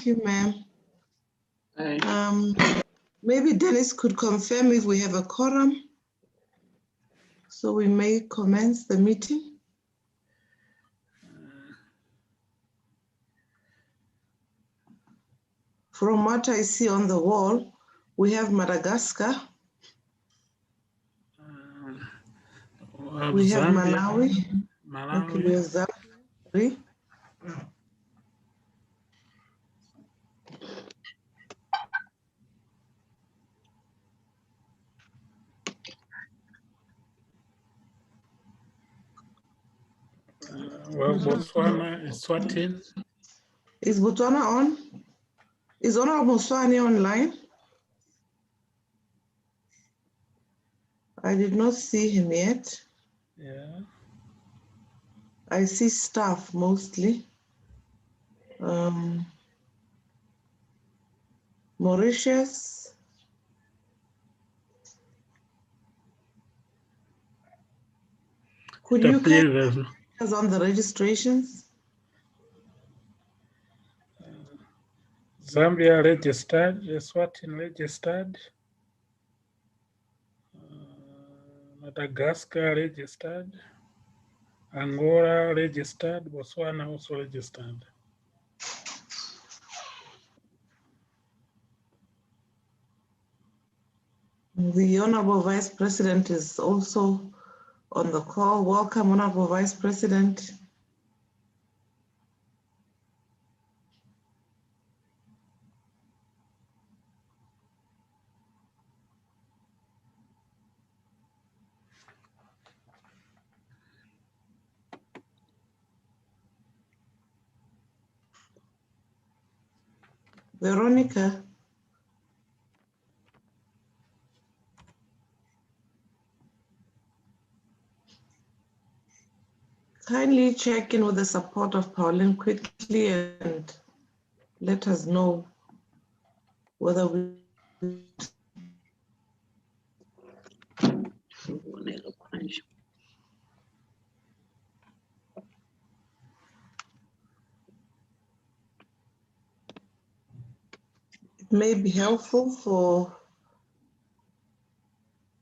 Thank you, ma'am. Maybe Dennis could confirm if we have a quorum, so we may commence the meeting. From what I see on the wall, we have Madagascar, we have Zambia, Malawi. Okay, we have Zambia. Botswana, Eswatini. Is Botswana on? Is Honorable Swani online? I did not see him yet. Yeah. I see staff mostly. Mauritius. Could you comment on the registrations? Zambia registered, Eswatini registered, Madagascar registered, Angola registered, Botswana also registered. The Honorable Vice President is also on the call. Welcome, Honorable Vice President. Veronica. Kindly check in with the support of Pauline quickly and let us know whether we it may be helpful for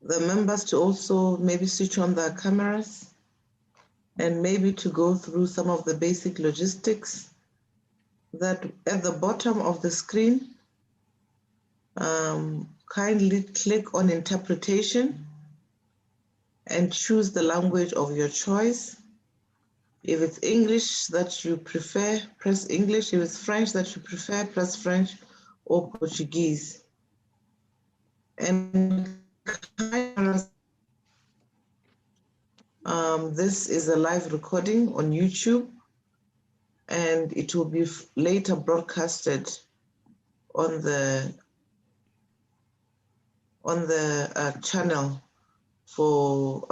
the members to also maybe switch on their cameras and maybe to go through some of the basic logistics that at the bottom of the screen, kindly click on interpretation and choose the language of your choice. If it's English that you prefer, press English. If it's French that you prefer, press French or Portuguese. And this is a live recording on YouTube, and it will be later broadcasted on the channel for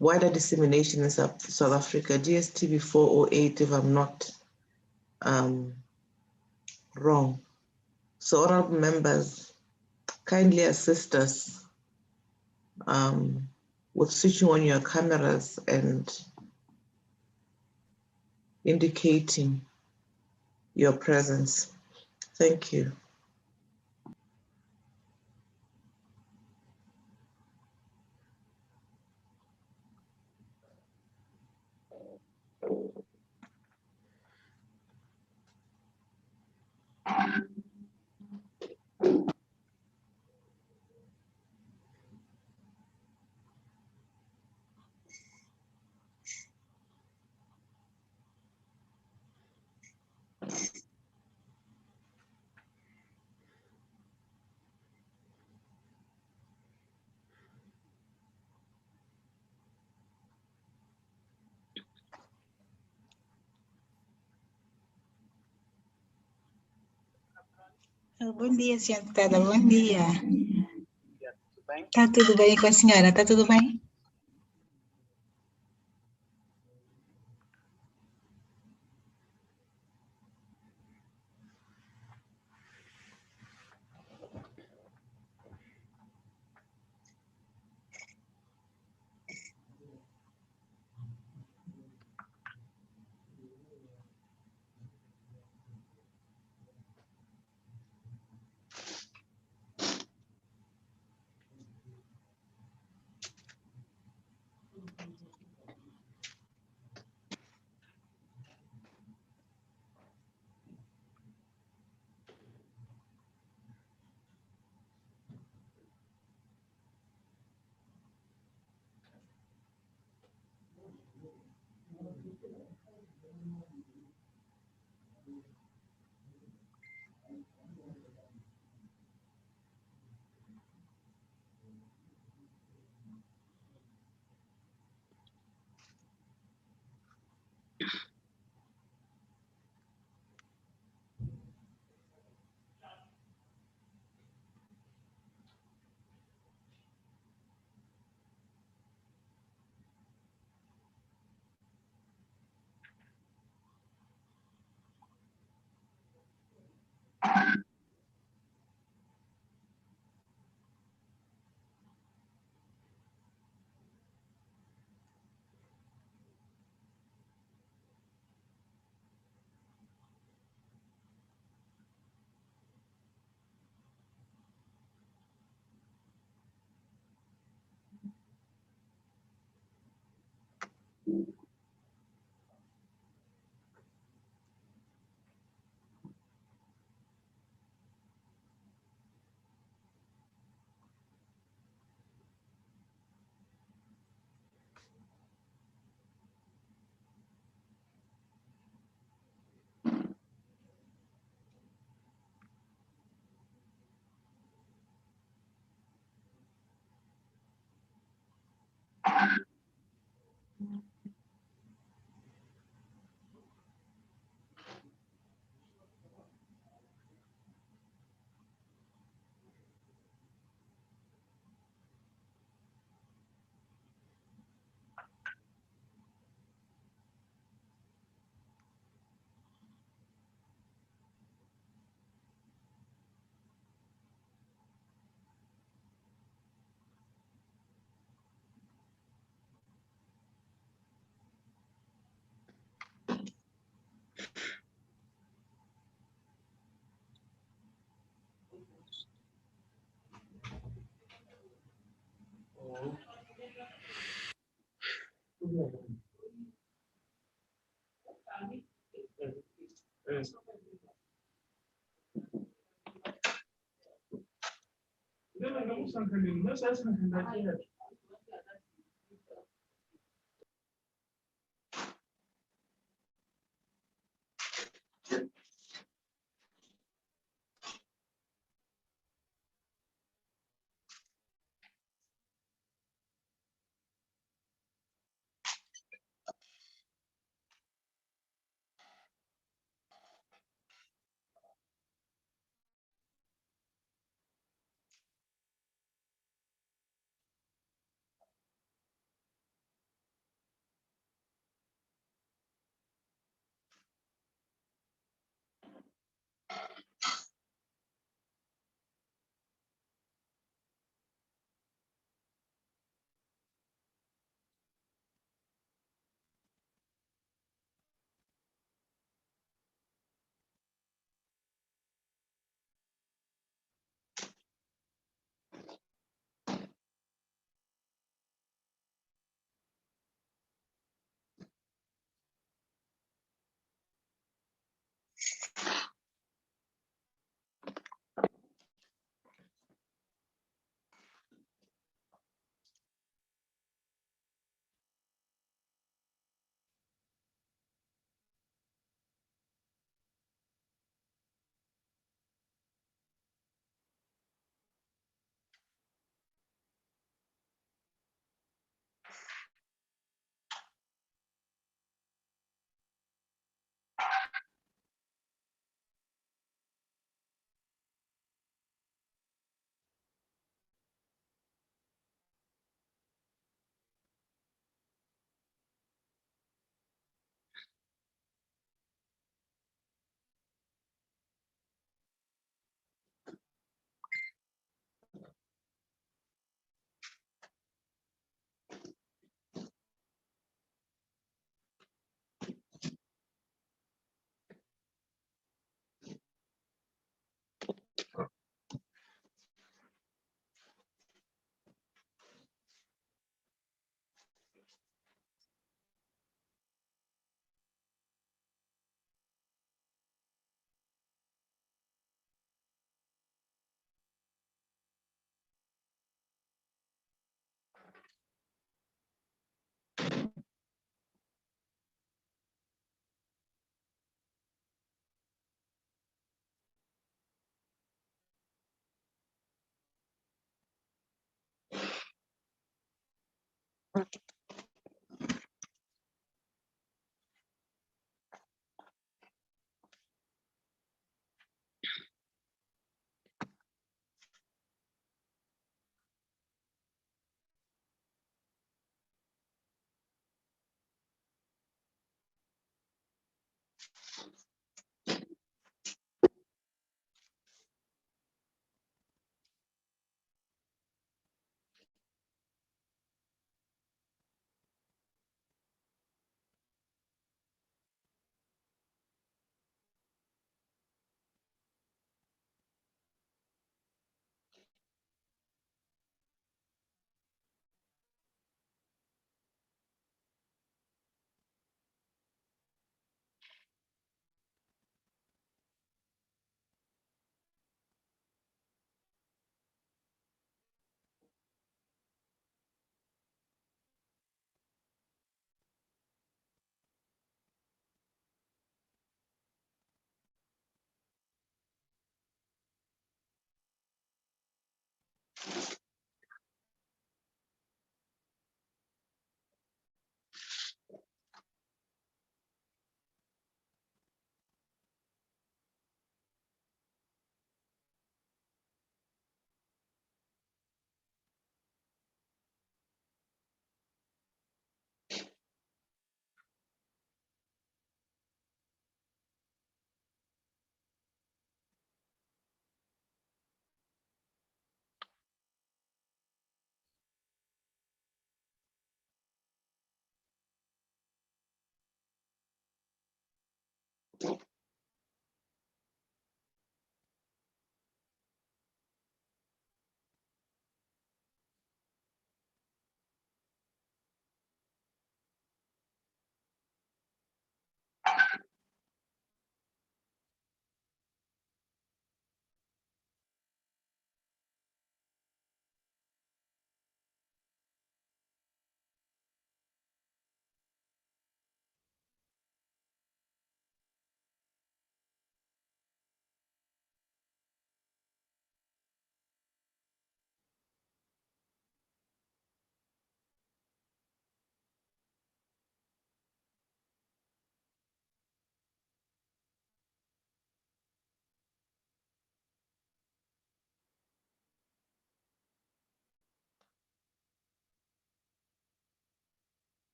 wider dissemination in South Africa, DSTV 408, if I'm not wrong. So honorable members, kindly assist us with switching on your cameras and indicating your presence. Thank you. Bom dia, senhora deputada, bom dia. Está tudo bem com a senhora? Está tudo bem?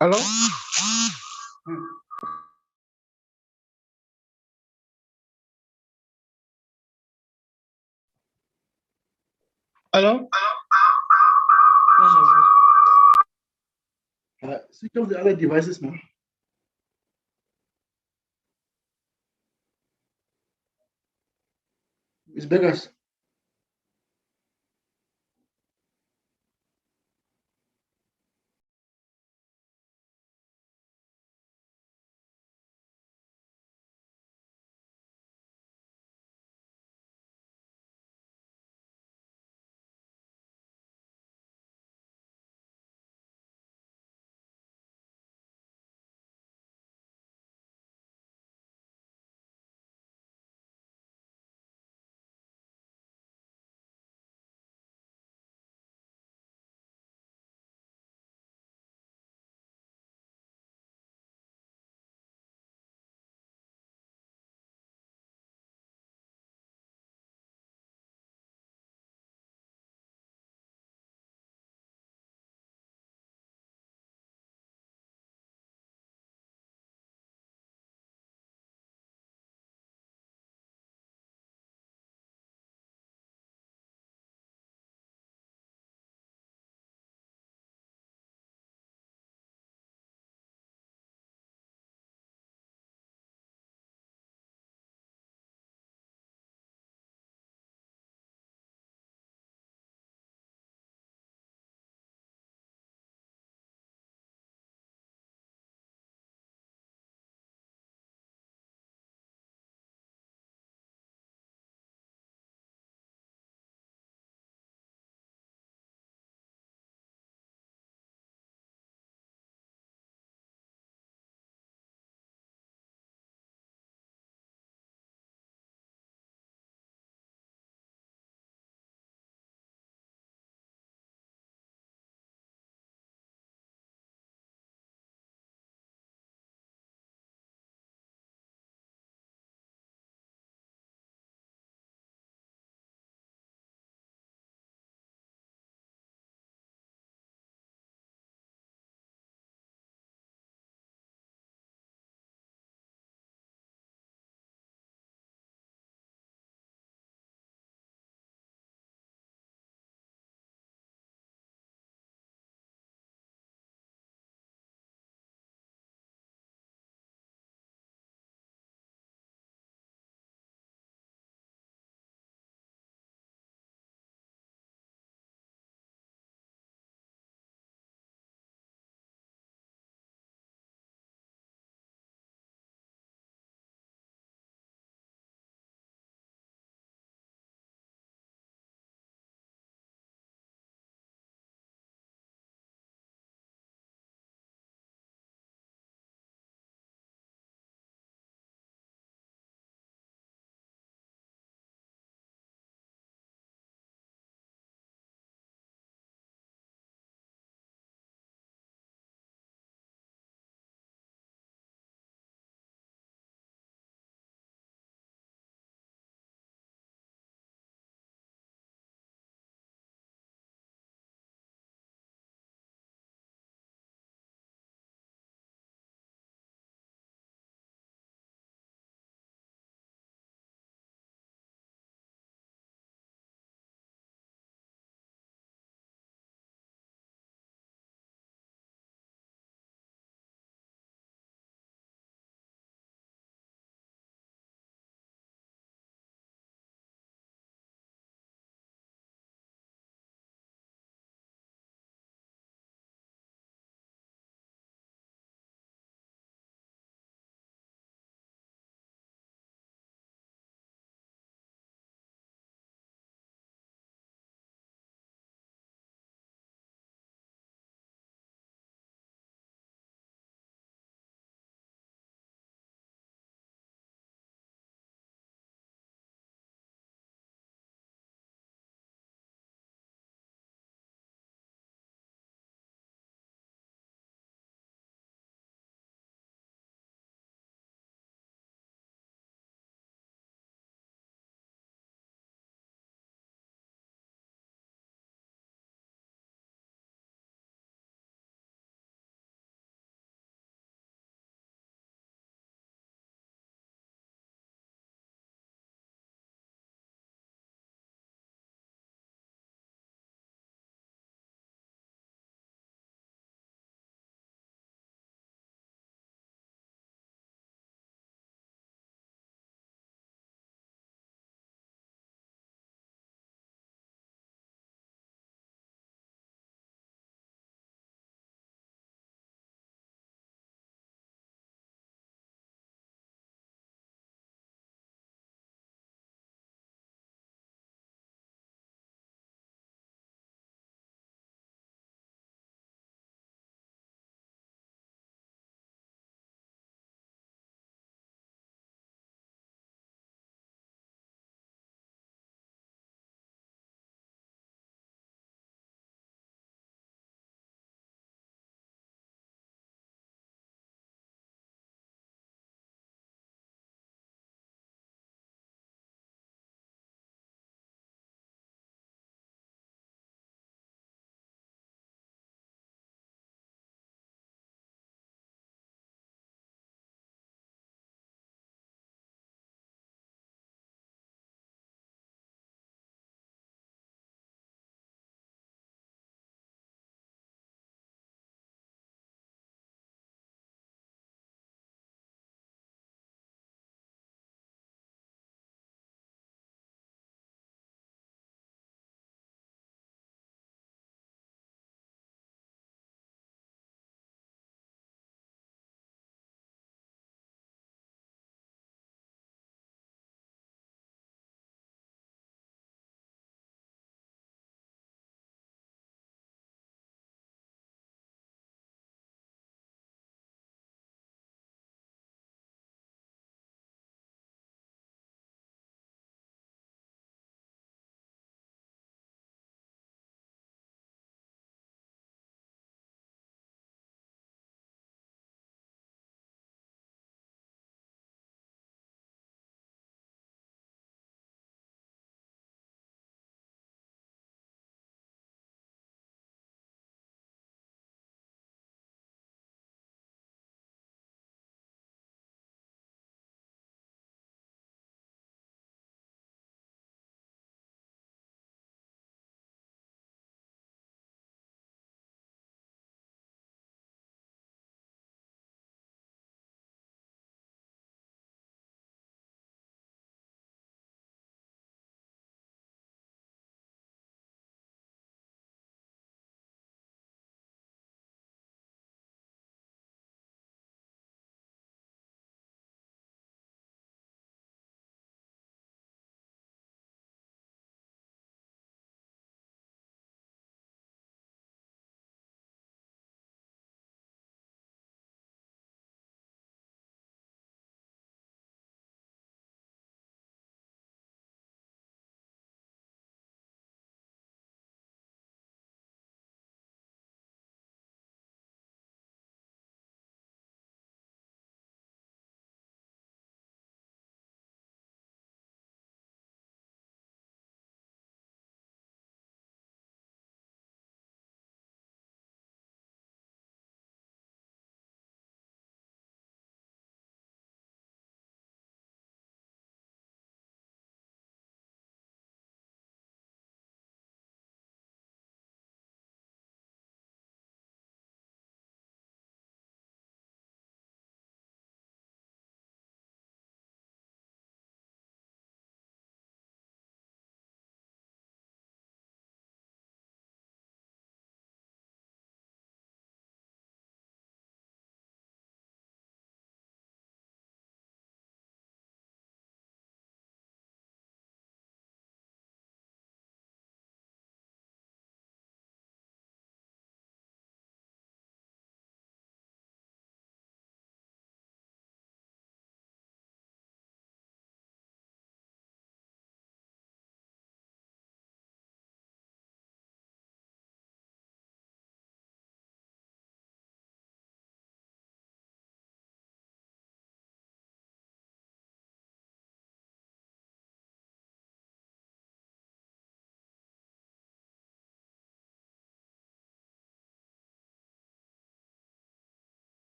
Hello? Hello? Switch off the other devices now. Miss Beggars.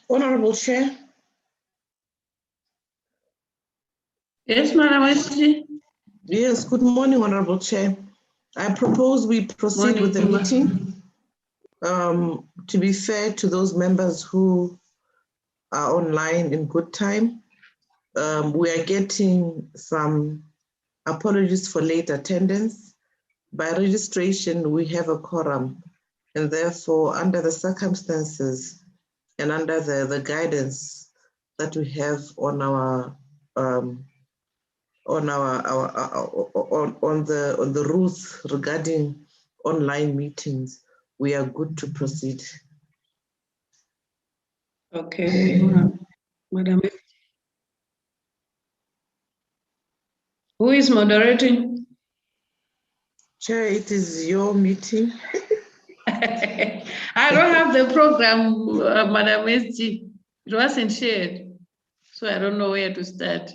Honorable Chair, Yes, Madam SG. yes, good morning, Honorable Chair. I propose we proceed with the Morning, meeting. To be fair to those members who are online in good time, we are getting some apologies for late attendance. By registration, we have a quorum, and therefore, under the circumstances and under the guidance that we have on our on the rules regarding online meetings, we are good to proceed. Okay, Madam. Who is moderating? Chair, it is your meeting. I don't have the program, Madam SG. It wasn't shared, so I don't know where to start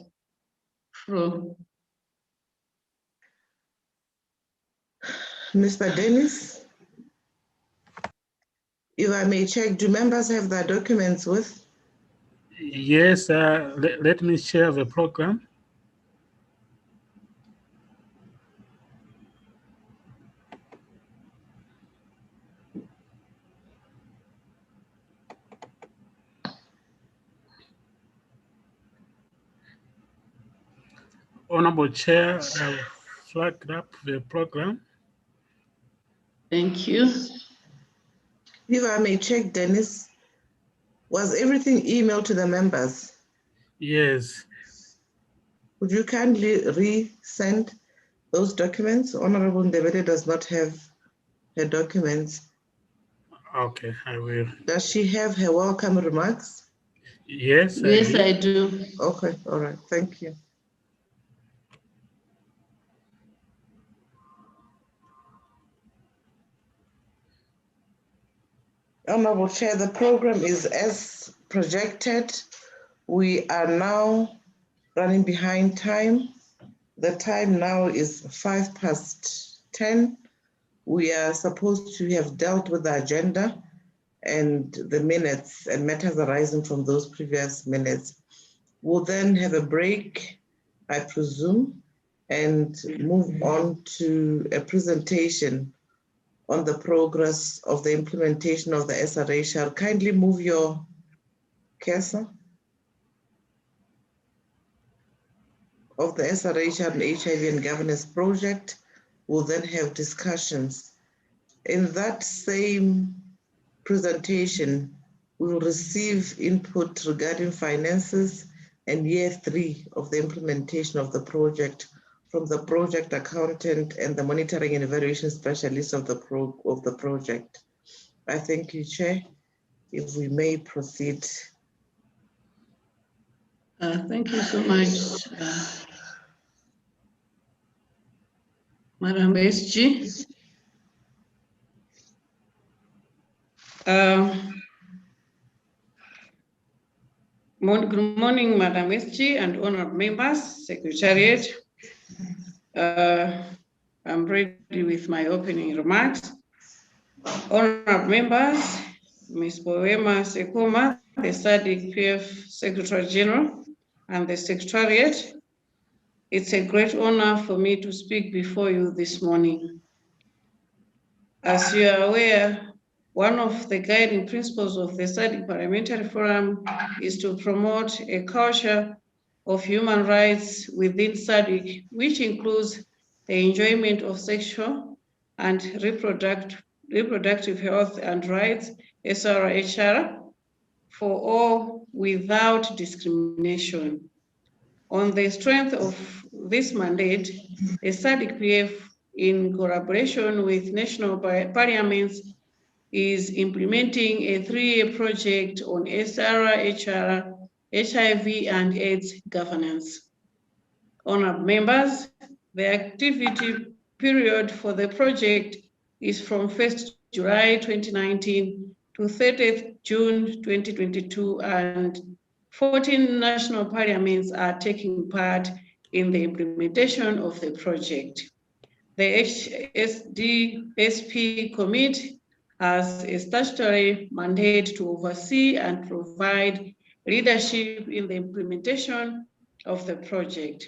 from. Mr. Dennis, if I may check, do members have their documents with? Yes, let me share the program. Honorable Chair, I've flagged up the program. Thank you. If I may check, Dennis, was everything emailed to the members? Yes. Would you kindly resend those documents? Honorable Ndebele does not have her documents. Okay, I will. Does she have her welcome remarks? Yes, Yes, I do. Okay, all right, thank you. Honorable Chair, the program is as projected. We are now running behind time. The time now is 10:05. We are supposed to have dealt with the agenda and the minutes and matters arising from those previous minutes. We'll then have a break, I presume, and move on to a presentation on the progress of the implementation of the SRA. Shall kindly move your cursor of the SRA and HIV and governance project. We'll then have discussions. In that same presentation, we will receive input regarding finances and year 3 of the implementation of the project from the project accountant and the monitoring and evaluation specialist of the project. I thank you, Chair. If we may proceed. Thank you so much, Madam SG. Good morning, Madam SG and honored members, Secretariat. I'm ready with my opening remarks. Honored members, Ms. Poema Sekoma, the SADC PF Secretary General, and the Secretariat, it's a great honor for me to speak before you this morning. As you are aware, one of the guiding principles of the SADC Parliamentary Forum is to promote a culture of human rights within SADC, which includes the enjoyment of sexual and reproductive health and rights, SRHR, for all without discrimination. On the strength of this mandate, the SADC-PF, in collaboration with national parliaments, is implementing a 3-year project on SRHR, HIV and AIDS governance. Honored members, the activity period for the project is from 1st July 2019 to 30th June 2022, and 14 national parliaments are taking part in the implementation of the project. The HSDSP committee has a statutory mandate to oversee and provide leadership in the implementation of the project.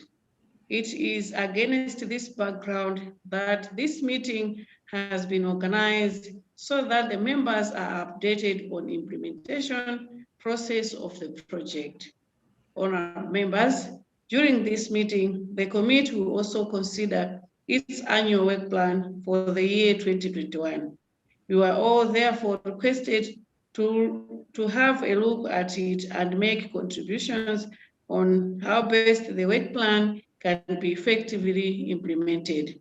It is against this background that this meeting has been organized so that the members are updated on implementation process of the project. Honourable members, during this meeting, the committee will also consider its annual work plan for the year 2021. You are all therefore requested to have a look at it and make contributions on how best the work plan can be effectively implemented.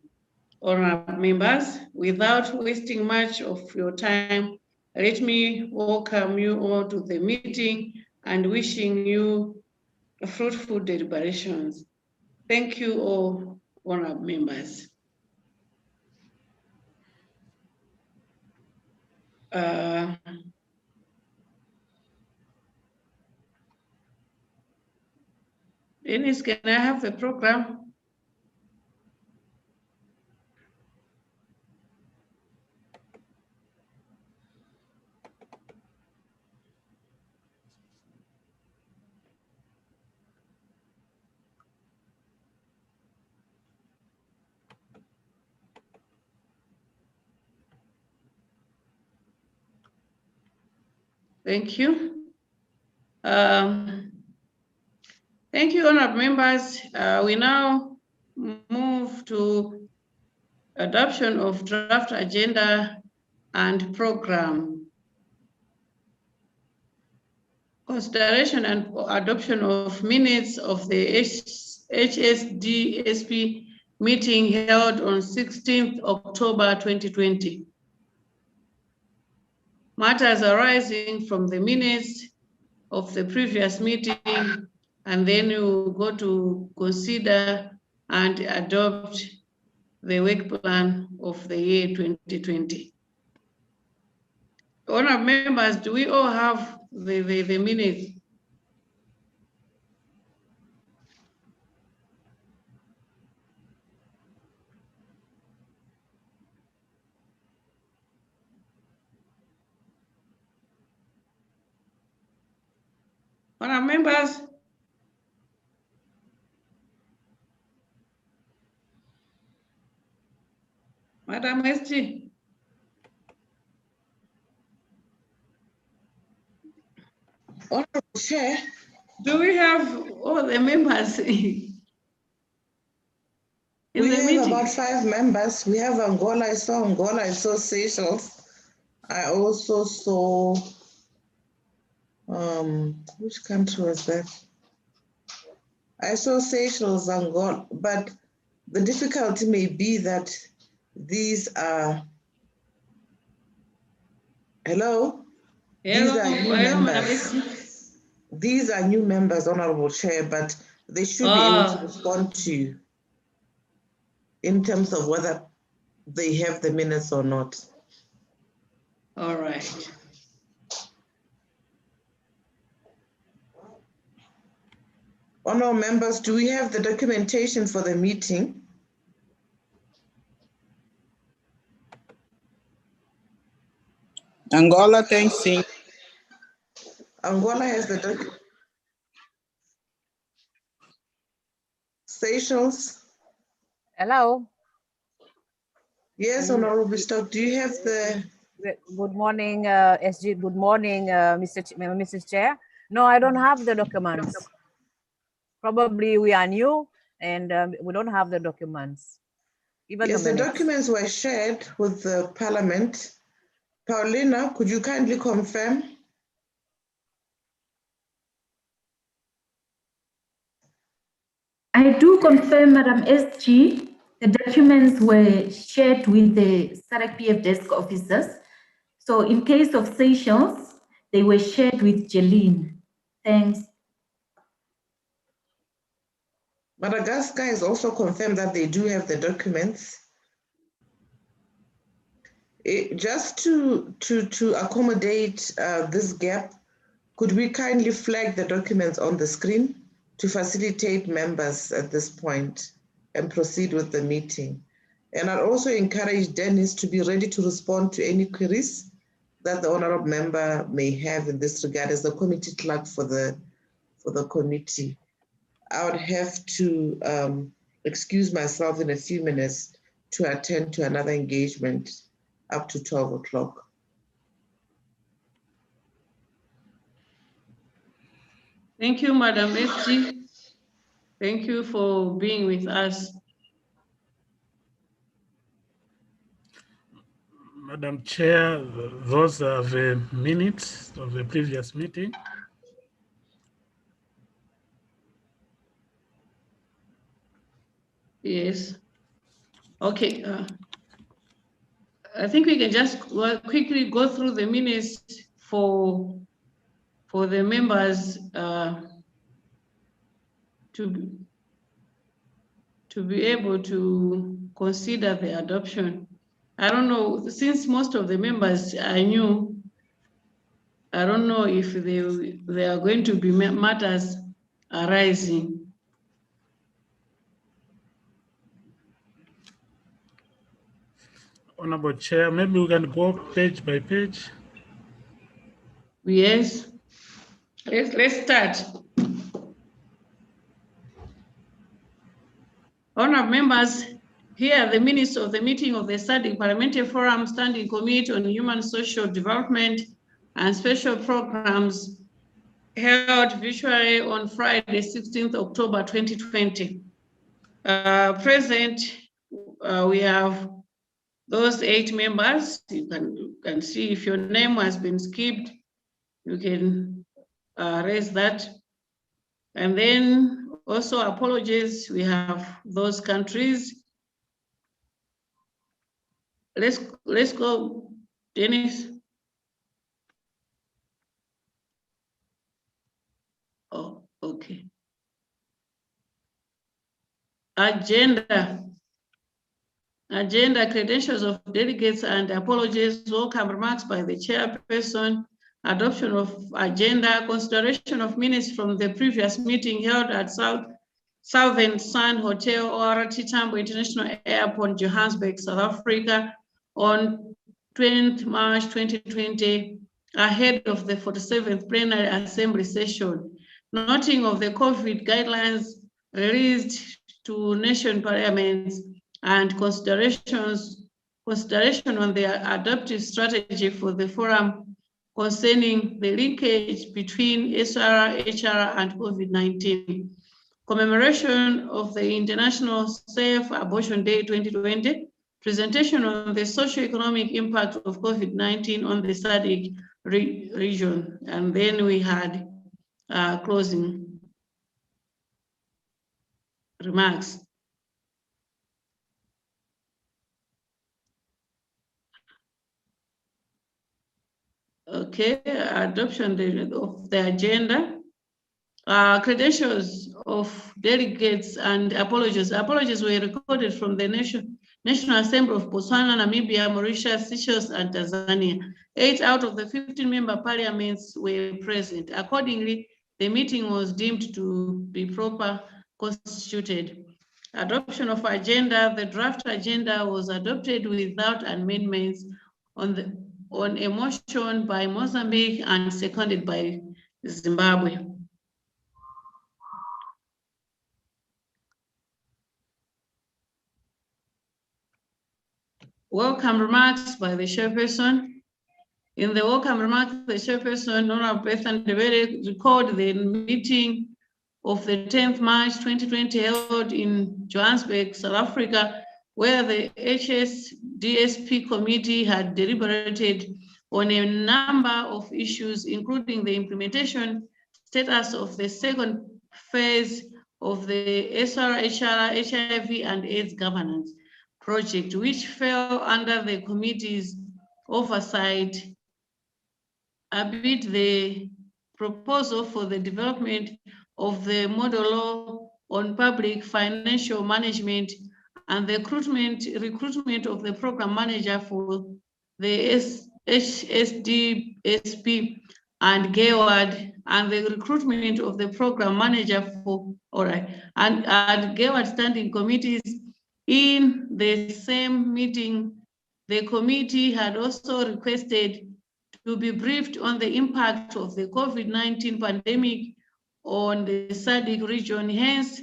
Honourable members, without wasting much of your time, let me welcome you all to the meeting and wishing you fruitful deliberations. Thank you all, honourable members. Dennis, can I have the program? Thank you. Thank you, honourable members. We now move to adoption of draft agenda and program. Consideration and adoption of minutes of the HSDSP meeting held on 16th October 2020. Matters arising from the minutes of the previous meeting, and then we will go to consider and adopt the work plan of the year 2020. Honourable members, do we all have the minutes? Honourable members? Madam SG? Honorable Chair, Do we have all the members in we the have meeting? about 5 members. We have Angola, I saw Seychelles. I also saw, which country was that? I saw Seychelles, Angola, but the difficulty may be that these are, hello? These are new members. These are new members, Honorable Chair, but they should be able to respond to you in terms of whether they have the minutes or not. All right. Honorable members, do we have the documentation for the meeting? Angola, thanks. Angola has the document. Seychelles? Hello. Yes, Honorable Stock, do you have the? Good morning, SG. Good morning, Mrs. Chair. No, I don't have the documents. Probably we are new and we don't have the documents. Even yes, the documents were shared with the Parliament. Paulina, could you kindly confirm? I do confirm, Madam SG, the documents were shared with the SADC PF desk officers. So in case of Seychelles, they were shared with Jeline. Thanks. Madagascar has also confirmed that they do have the documents. Just to accommodate this gap, could we kindly flag the documents on the screen to facilitate members at this point and proceed with the meeting? And I'd also encourage Dennis to be ready to respond to any queries that the honorable member may have in this regard as the committee clerk for the committee. I would have to excuse myself in a few minutes to attend to another engagement up to 12 o'clock. Thank you, Madam SG. Thank you for being with us. Madam Chair, those are the minutes of the previous meeting. Yes. Okay. I think we can just quickly go through the minutes for the members to be able to consider the adoption. I don't know, since most of the members are new, I don't know if there are going to be matters arising. Honorable Chair, maybe we can go page by page. Yes, let's start. Honourable members, here are the minutes of the meeting of the SADC Parliamentary Forum Standing Committee on Human Social Development and Special Programs held virtually on Friday, 16th October 2020. Present, we have those 8 members. You can see if your name has been skipped, you can raise that. And then also apologies, we have those countries. Let's go, Dennis. Oh, okay. Agenda, credentials of delegates and apologies, welcome remarks by the chairperson, adoption of agenda, consideration of minutes from the previous meeting held at Southern Sun Hotel or Tambo International Airport, Johannesburg, South Africa, on 20th March 2020, ahead of the 47th Plenary Assembly session. Noting of the COVID guidelines released to nation parliaments and consideration on the adoptive strategy for the forum concerning the linkage between SR, HR, and COVID-19. Commemoration of the International Safe Abortion Day 2020, presentation on the socio-economic impact of COVID-19 on the SADC region. And then we had closing remarks. Okay, adoption of the agenda. Credentials of delegates and apologies. Apologies were recorded from the National Assembly of Botswana, Namibia, Mauritius, Seychelles, and Tanzania. 8 out of the 15 member parliaments were present. Accordingly, the meeting was deemed to be proper constituted. Adoption of agenda. The draft agenda was adopted without amendments on a motion by Mozambique and seconded by Zimbabwe. Welcome remarks by the chairperson. In the welcome remarks, the chairperson, Honorable Bethan Ndebele, recalled the meeting of the 10th March 2020 held in Johannesburg, South Africa, where the HSDSP committee had deliberated on a number of issues, including the implementation status of the second phase of the SRHR HIV and AIDS governance project, which fell under the committee's oversight, amid the proposal for the development of the model law on public financial management and the recruitment of the program manager for the HSDSP and GAWAD, and the recruitment of the program manager for, and GAWAD standing committees. In the same meeting, the committee had also requested to be briefed on the impact of the COVID-19 pandemic on the SADC region. Hence,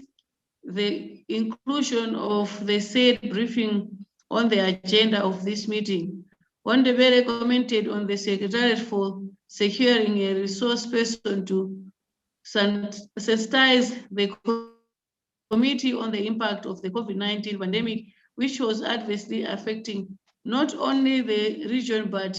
the inclusion of the said briefing on the agenda of this meeting. Wondebere commented on the Secretariat for securing a resource person to sensitize the committee on the impact of the COVID-19 pandemic, which was adversely affecting not only the region, but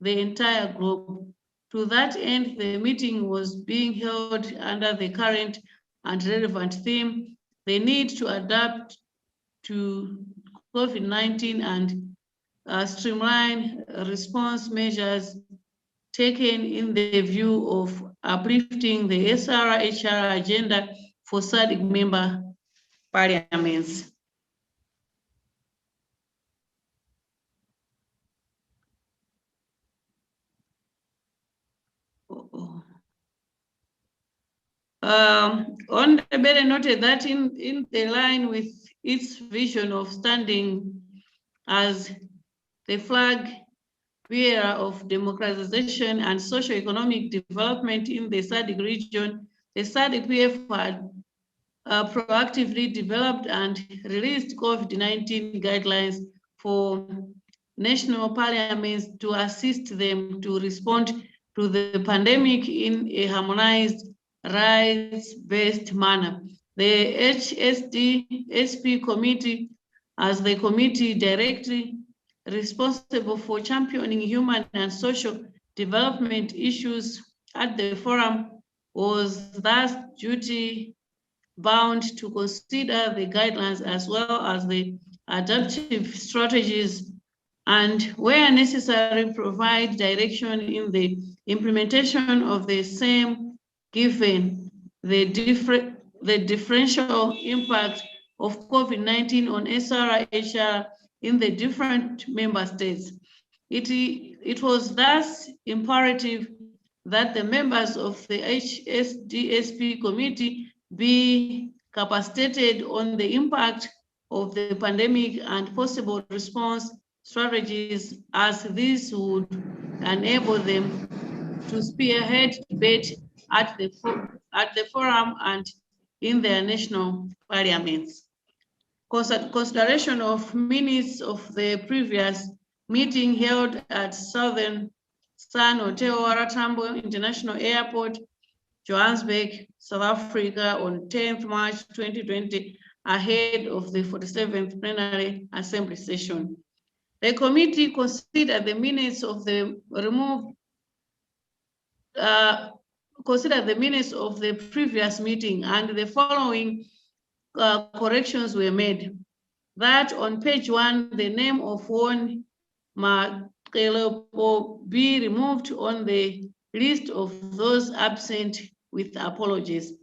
the entire globe. To that end, the meeting was being held under the current and relevant theme, the need to adapt to COVID-19 and streamline response measures taken in the view of uplifting the SRHR agenda for SADC member parliaments. Wondebere noted that in the line with its vision of standing as the flag bearer of democratization and socio-economic development in the SADC region, the SADC-PF had proactively developed and released COVID-19 guidelines for national parliaments to assist them to respond to the pandemic in a harmonized, rights-based manner. The HSD-SP committee, as the committee directly responsible for championing human and social development issues at the forum, was thus duty bound to consider the guidelines as well as the adaptive strategies, and where necessary, provide direction in the implementation of the same, given the differential impact of COVID-19 on SRHR in the different member states. It was thus imperative that the members of the HSDSP committee be capacitated on the impact of the pandemic and possible response strategies, as this would enable them to spearhead debate at the forum and in their national parliaments. Consideration of minutes of the previous meeting held at Southern Sun Hotel Waratambo International Airport, Johannesburg, South Africa, on 10th March 2020, ahead of the 47th Plenary Assembly session. The committee considered the minutes of the previous meeting, and the following corrections were made. That on page 1, the name of one Makelepo be removed on the list of those absent with apologies.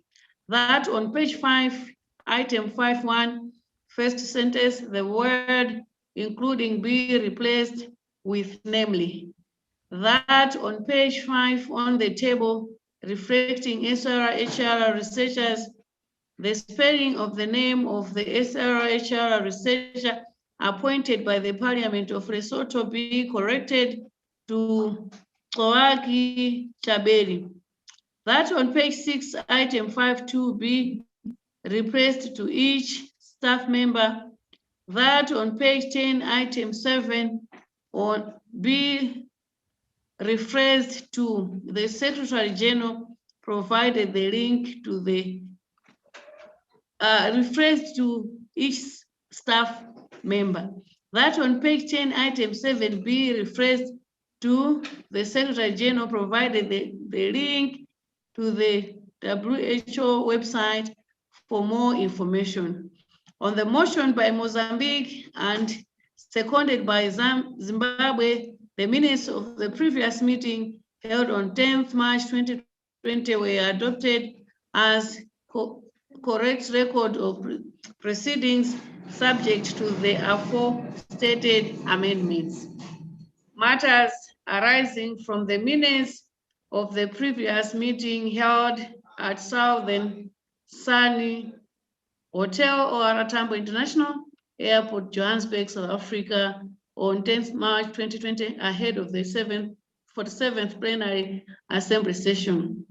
That on page 5, item 5.1, first sentence, the word including be replaced with namely. That on page 5 on the table reflecting SRHR researchers, the spelling of the name of the SRHR researcher appointed by the Parliament of Lesotho be corrected to Tsoaki Chaberi. That on page 6, item 5.2 be replaced to each staff member. That on page 10, item 7 on be rephrased to the Secretary General, provided the link to the rephrased to each staff member. That on page 10, item 7 be rephrased to the Secretary General, provided the link to the WHO website for more information. On the motion by Mozambique and seconded by Zimbabwe, the minutes of the previous meeting held on 10th March 2020 were adopted as correct record of proceedings, subject to the aforementioned amendments. Matters arising from the minutes of the previous meeting held at Southern Sun Hotel Waratambo International Airport, Johannesburg, South Africa, on 10th March 2020, ahead of the 7th 47th Plenary Assembly session.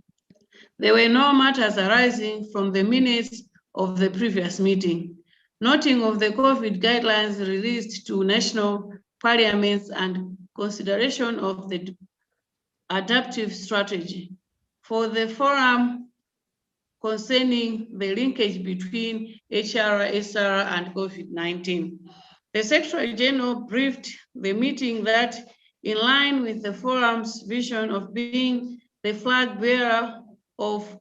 There were no matters arising from the minutes of the previous meeting. Noting of the COVID guidelines released to national parliaments and consideration of the adaptive strategy. For the forum concerning the linkage between HR, SR, and COVID-19. The Secretary General briefed the meeting that in line with the forum's vision of being the flag bearer of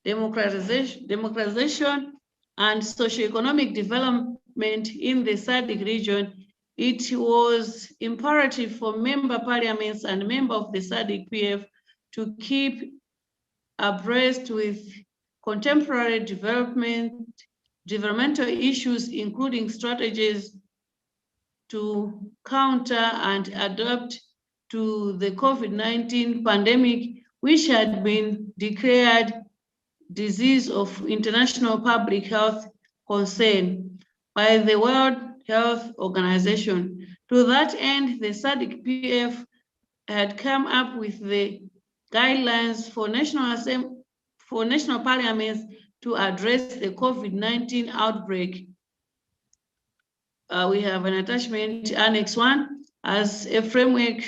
democratization and socioeconomic development in the SADC region, it was imperative for member parliaments and members of the SADC PF to keep abreast with contemporary developmental issues, including strategies to counter and adapt to the COVID-19 pandemic, which had been declared disease of international public health concern by the World Health Organization. To that end, the SADC PF had come up with the guidelines for national parliaments to address the COVID-19 outbreak. We have an attachment, Annex 1, as a framework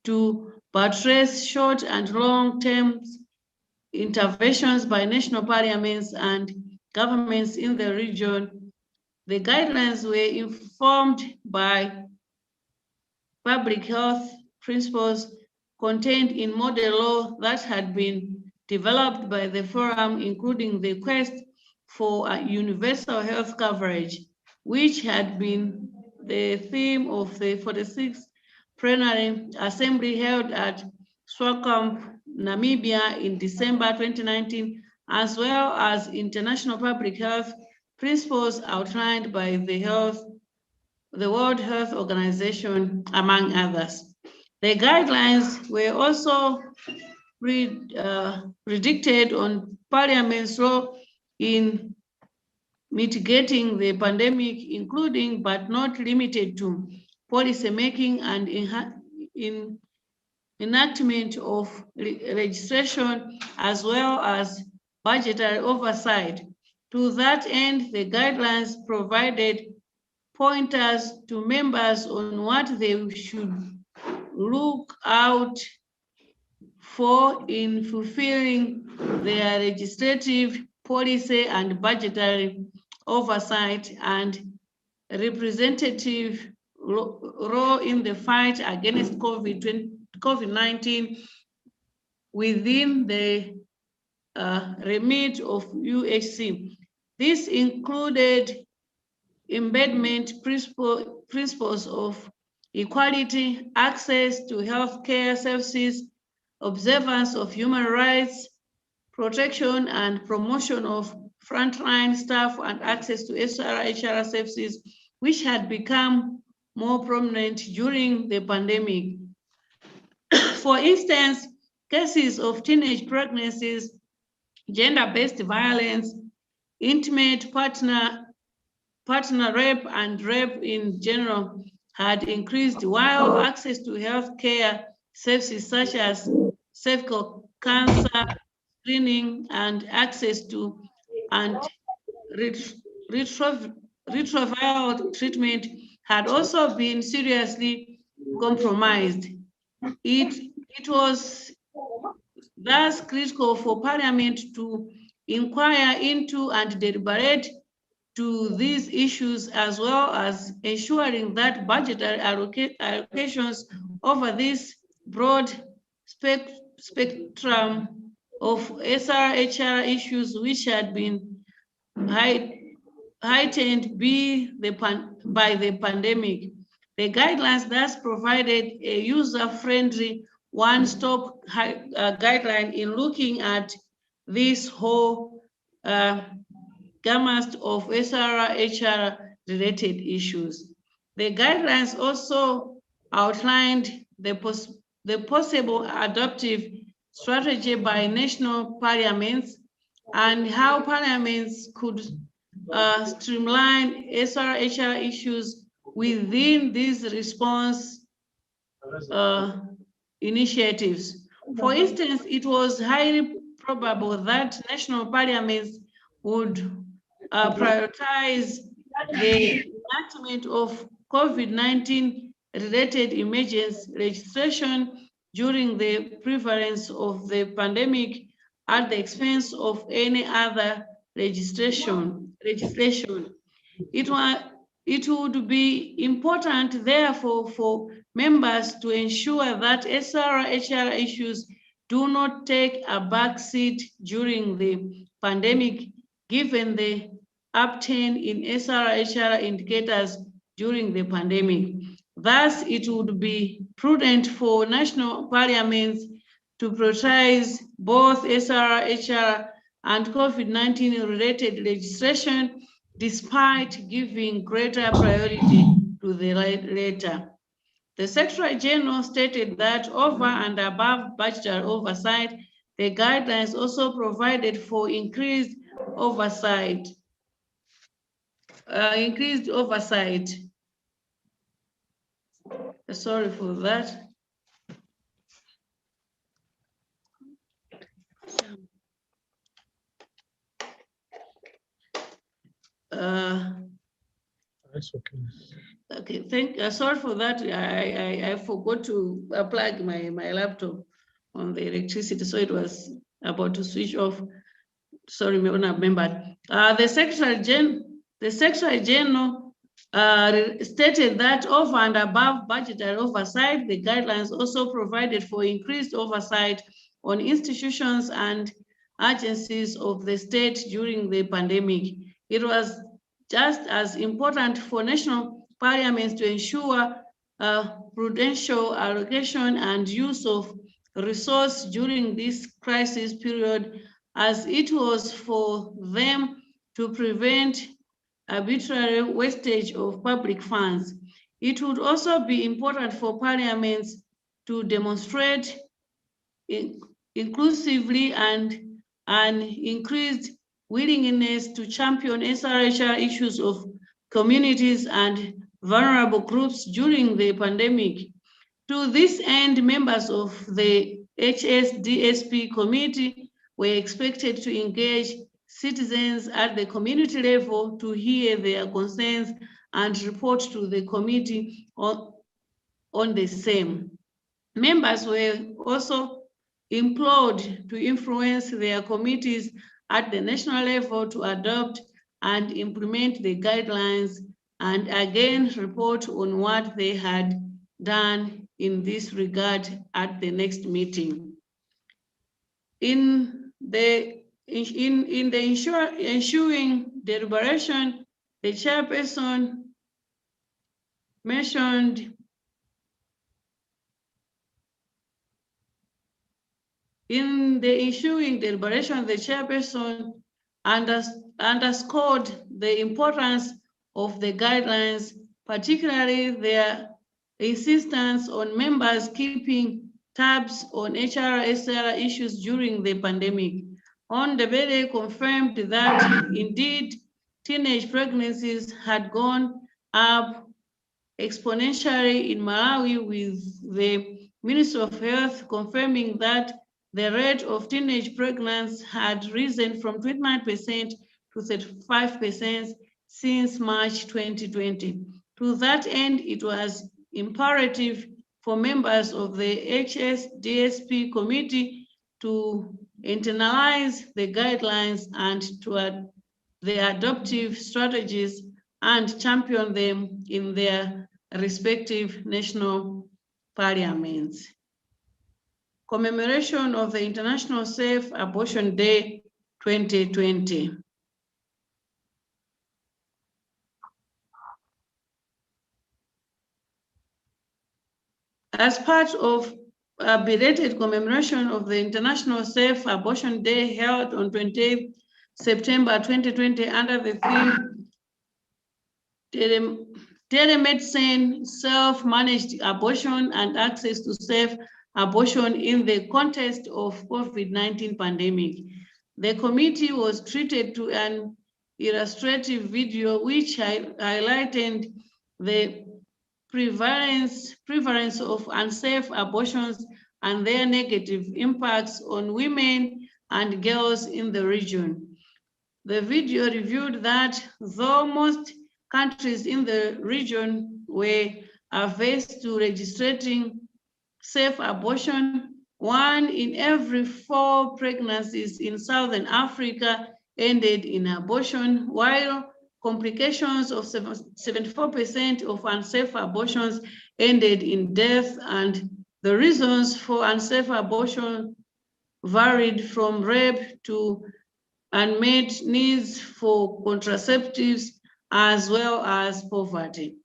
to buttress short and long-term interventions by national parliaments and governments in the region. The guidelines were informed by public health principles contained in model law that had been developed by the forum, including the quest for a universal health coverage, which had been the theme of the 46th Plenary Assembly held at Swakopmund, Namibia in December 2019, as well as international public health principles outlined by the World Health Organization, among others. The guidelines were also predicted on Parliament's role in mitigating the pandemic, including but not limited to policy making and enactment of legislation, as well as budgetary oversight. To that end, the guidelines provided pointers to members on what they should look out for in fulfilling their legislative, policy, and budgetary oversight and representative role in the fight against COVID-19 within the remit of UHC. This included embedment principles of equality, access to healthcare services, observance of human rights, protection and promotion of frontline staff, and access to SR/HR services, which had become more prominent during the pandemic. For instance, cases of teenage pregnancies, gender-based violence, intimate partner rape, and rape in general had increased, while access to healthcare services such as cervical cancer screening and access to retroviral treatment had also been seriously compromised. It was thus critical for Parliament to inquire into and deliberate to these issues, as well as ensuring that budgetary allocations over this broad spectrum of SR/HR issues, which had been heightened by the pandemic. The guidelines thus provided a user-friendly one-stop guideline in looking at this whole gamut of SR/HR related issues. The guidelines also outlined the possible adaptive strategy by national parliaments and how parliaments could streamline SR/HR issues within this response initiatives. For instance, it was highly probable that national parliaments would prioritize the enactment of COVID-19 related emergency legislation during the prevalence of the pandemic at the expense of any other legislation. It would be important, therefore, for members to ensure that SR-HR issues do not take a backseat during the pandemic, given the upturn in SR-HR indicators during the pandemic. Thus, it would be prudent for national parliaments to prioritize both SR-HR and COVID-19 related legislation, despite giving greater priority to the latter. The Secretary General stated that over and above budgetary oversight, the guidelines also provided for increased oversight. Sorry for that. That's okay. Okay, sorry for that. I forgot to plug my laptop on the electricity, so it was about to switch off. Sorry, me not remembered. The Secretary General stated that over and above budgetary oversight, the guidelines also provided for increased oversight on institutions and agencies of the state during the pandemic. It was just as important for national parliaments to ensure prudential allocation and use of resource during this crisis period, as it was for them to prevent arbitrary wastage of public funds. It would also be important for parliaments to demonstrate inclusively and an increased willingness to champion SR-HR issues of communities and vulnerable groups during the pandemic. To this end, members of the HSDSP committee were expected to engage citizens at the community level to hear their concerns and report to the committee on the same. Members were also implored to influence their committees at the national level to adopt and implement the guidelines, and again report on what they had done in this regard at the next meeting. In the ensuing deliberation, the chairperson mentioned in the ensuing deliberation, the chairperson underscored the importance of the guidelines, particularly their insistence on members keeping tabs on HR/SR issues during the pandemic. Ondebele confirmed that indeed teenage pregnancies had gone up exponentially in Malawi, with the Ministry of Health confirming that the rate of teenage pregnancy had risen from 29% to 35% since March 2020. To that end, it was imperative for members of the HSDSP committee to internalize the guidelines and to the adoptive strategies and champion them in their respective national parliaments. Commemoration of the International Safe Abortion Day 2020. As part of a belated commemoration of the International Safe Abortion Day held on 28 September 2020 under the theme Telemedicine, Self-Managed Abortion and Access to Safe Abortion in the Context of COVID-19 Pandemic. The committee was treated to an illustrative video which highlighted the prevalence of unsafe abortions and their negative impacts on women and girls in the region. The video revealed that though most countries in the region were averse to registering safe abortion, 1 in every 4 pregnancies in Southern Africa ended in abortion, while complications of 74% of unsafe abortions ended in death, and the reasons for unsafe abortion varied from rape to unmet needs for contraceptives as well as poverty.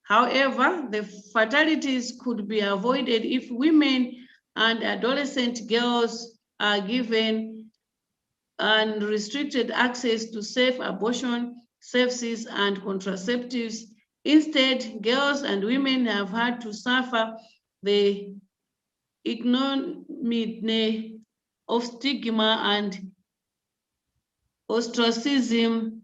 However, the fatalities could be avoided if women and adolescent girls are given unrestricted access to safe abortion services and contraceptives. Instead, girls and women have had to suffer the ignominy of stigma and ostracism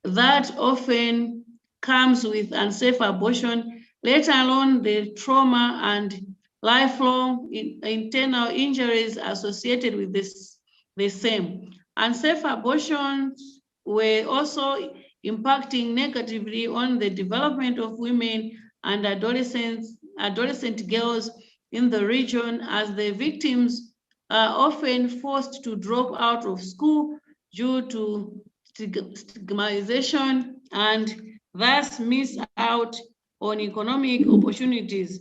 that often comes with unsafe abortion, let alone the trauma and lifelong internal injuries associated with the same. Unsafe abortions were also impacting negatively on the development of women and adolescent girls in the region, as the victims are often forced to drop out of school due to stigmatization and thus miss out on economic opportunities.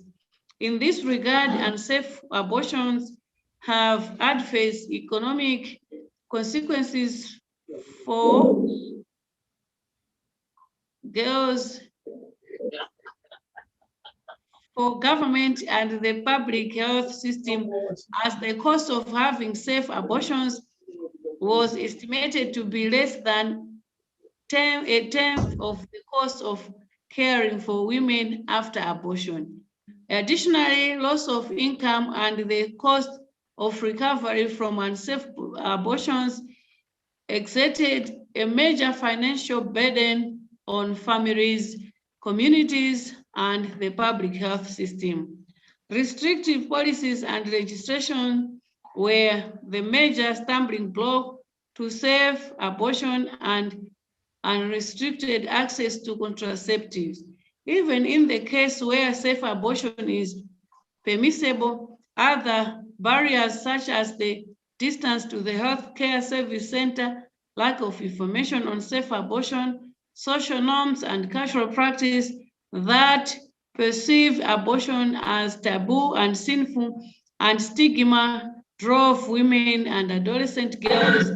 In this regard, unsafe abortions have adverse economic consequences for girls, for government and the public health system, as the cost of having safe abortions was estimated to be less than a tenth of the cost of caring for women after abortion. Additionally, loss of income and the cost of recovery from unsafe abortions exerted a major financial burden on families, communities, and the public health system. Restrictive policies and legislation were the major stumbling block to safe abortion and unrestricted access to contraceptives. Even in the case where safe abortion is permissible, other barriers such as the distance to the healthcare service center, lack of information on safe abortion, social norms and cultural practice that perceive abortion as taboo and sinful, and stigma drove women and adolescent girls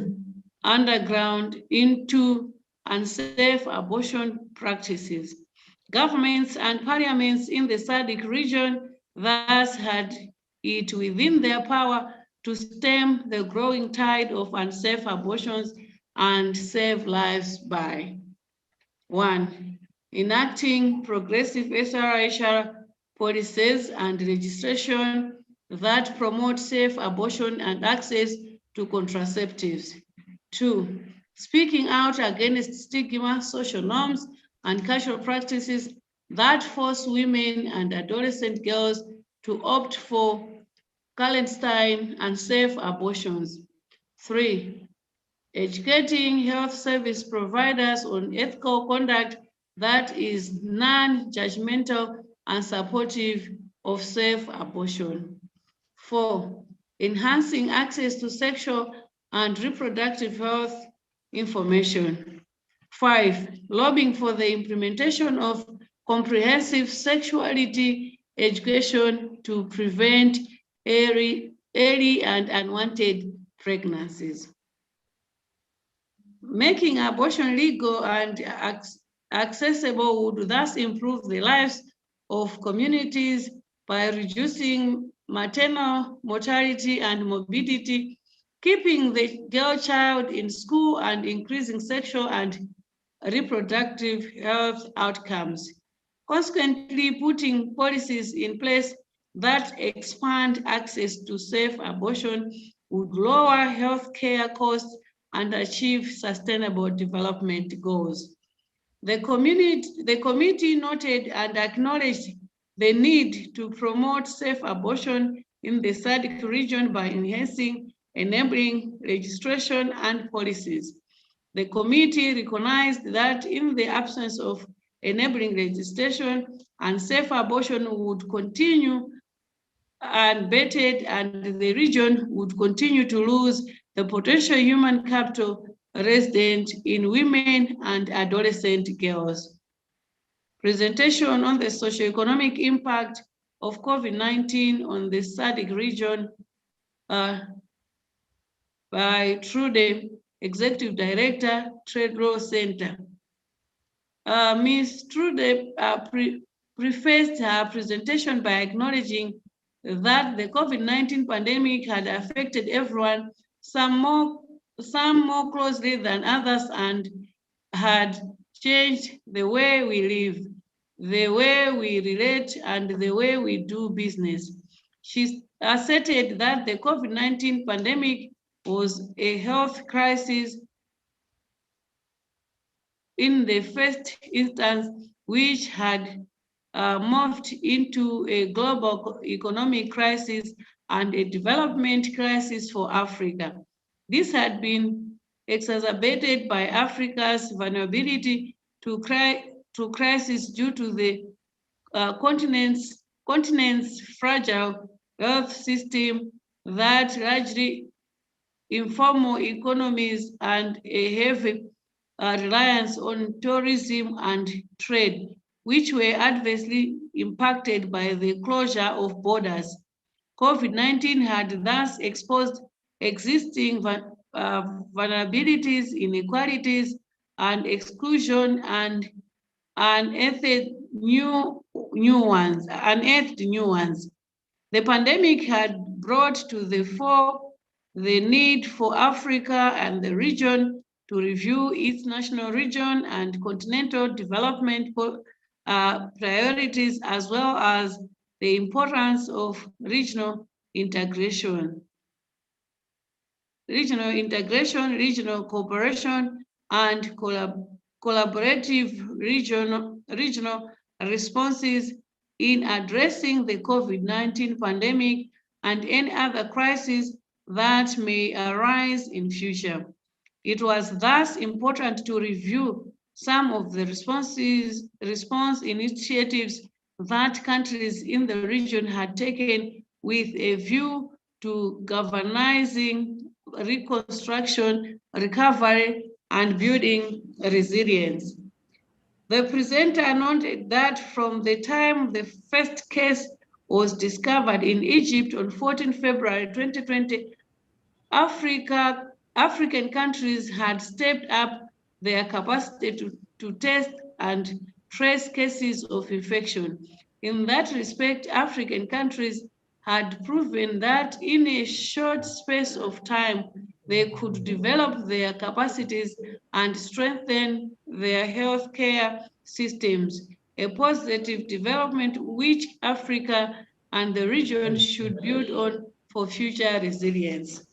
underground into unsafe abortion practices. Governments and parliaments in the SADC region thus had it within their power to stem the growing tide of unsafe abortions and save lives by 1. Enacting progressive SRHR policies and legislation that promote safe abortion and access to contraceptives. 2. Speaking out against stigma, social norms, and cultural practices that force women and adolescent girls to opt for clandestine and safe abortions. 3. Educating health service providers on ethical conduct that is non-judgmental and supportive of safe abortion. 4. Enhancing access to sexual and reproductive health information. 5. Lobbying for the implementation of comprehensive sexuality education to prevent early and unwanted pregnancies. Making abortion legal and accessible would thus improve the lives of communities by reducing maternal mortality and morbidity, keeping the girl child in school, and increasing sexual and reproductive health outcomes. Consequently, putting policies in place that expand access to safe abortion would lower healthcare costs and achieve sustainable development goals. The committee noted and acknowledged the need to promote safe abortion in the SADC region by enhancing enabling legislation and policies. The committee recognized that in the absence of enabling legislation, unsafe abortion would continue unabated, and the region would continue to lose the potential human capital resident in women and adolescent girls. Presentation on the socioeconomic impact of COVID-19 on the SADC region by Trude, Executive Director, Trade Law Center. Ms. Trude prefaced her presentation by acknowledging that the COVID-19 pandemic had affected everyone, some more closely than others, and had changed the way we live, the way we relate, and the way we do business. She asserted that the COVID-19 pandemic was a health crisis in the first instance, which had morphed into a global economic crisis and a development crisis for Africa. This had been exacerbated by Africa's vulnerability to crisis due to the continent's fragile health system, that largely informal economies, and a heavy reliance on tourism and trade, which were adversely impacted by the closure of borders. COVID-19 had thus exposed existing vulnerabilities, inequalities, and exclusion, and unearthed new ones. The pandemic had brought to the fore the need for Africa and the region to review its national region and continental development priorities, as well as the importance of regional integration, regional cooperation, and collaborative regional responses in addressing the COVID-19 pandemic and any other crisis that may arise in future. It was thus important to review some of the response initiatives that countries in the region had taken with a view to galvanizing reconstruction, recovery, and building resilience. The presenter noted that from the time the first case was discovered in Egypt on 14 February 2020, African countries had stepped up their capacity to test and trace cases of infection. In that respect, African countries had proven that in a short space of time, they could develop their capacities and strengthen their healthcare systems, a positive development which Africa and the region should build on for future resilience.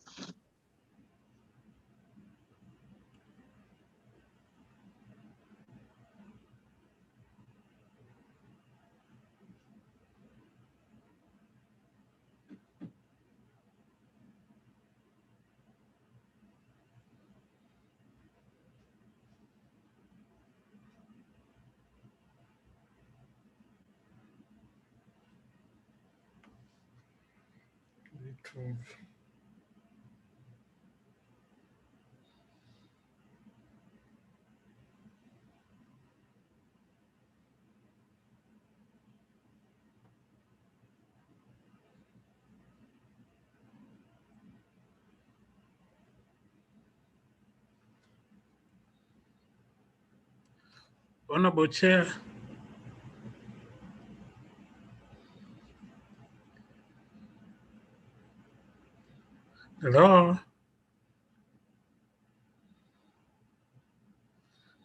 Honorable Chair, hello,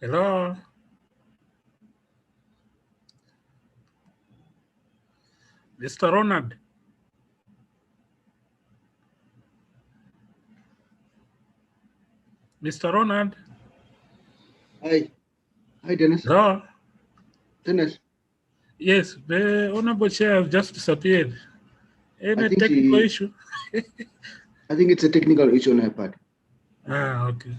hello, Mr. Ronald. Mr. Ronald. Hi. Hi, Dennis. Hello. Dennis. Yes, the Honorable Chair has just disappeared. Any think technical she- issue? I think it's a technical issue on her part. Ah, okay.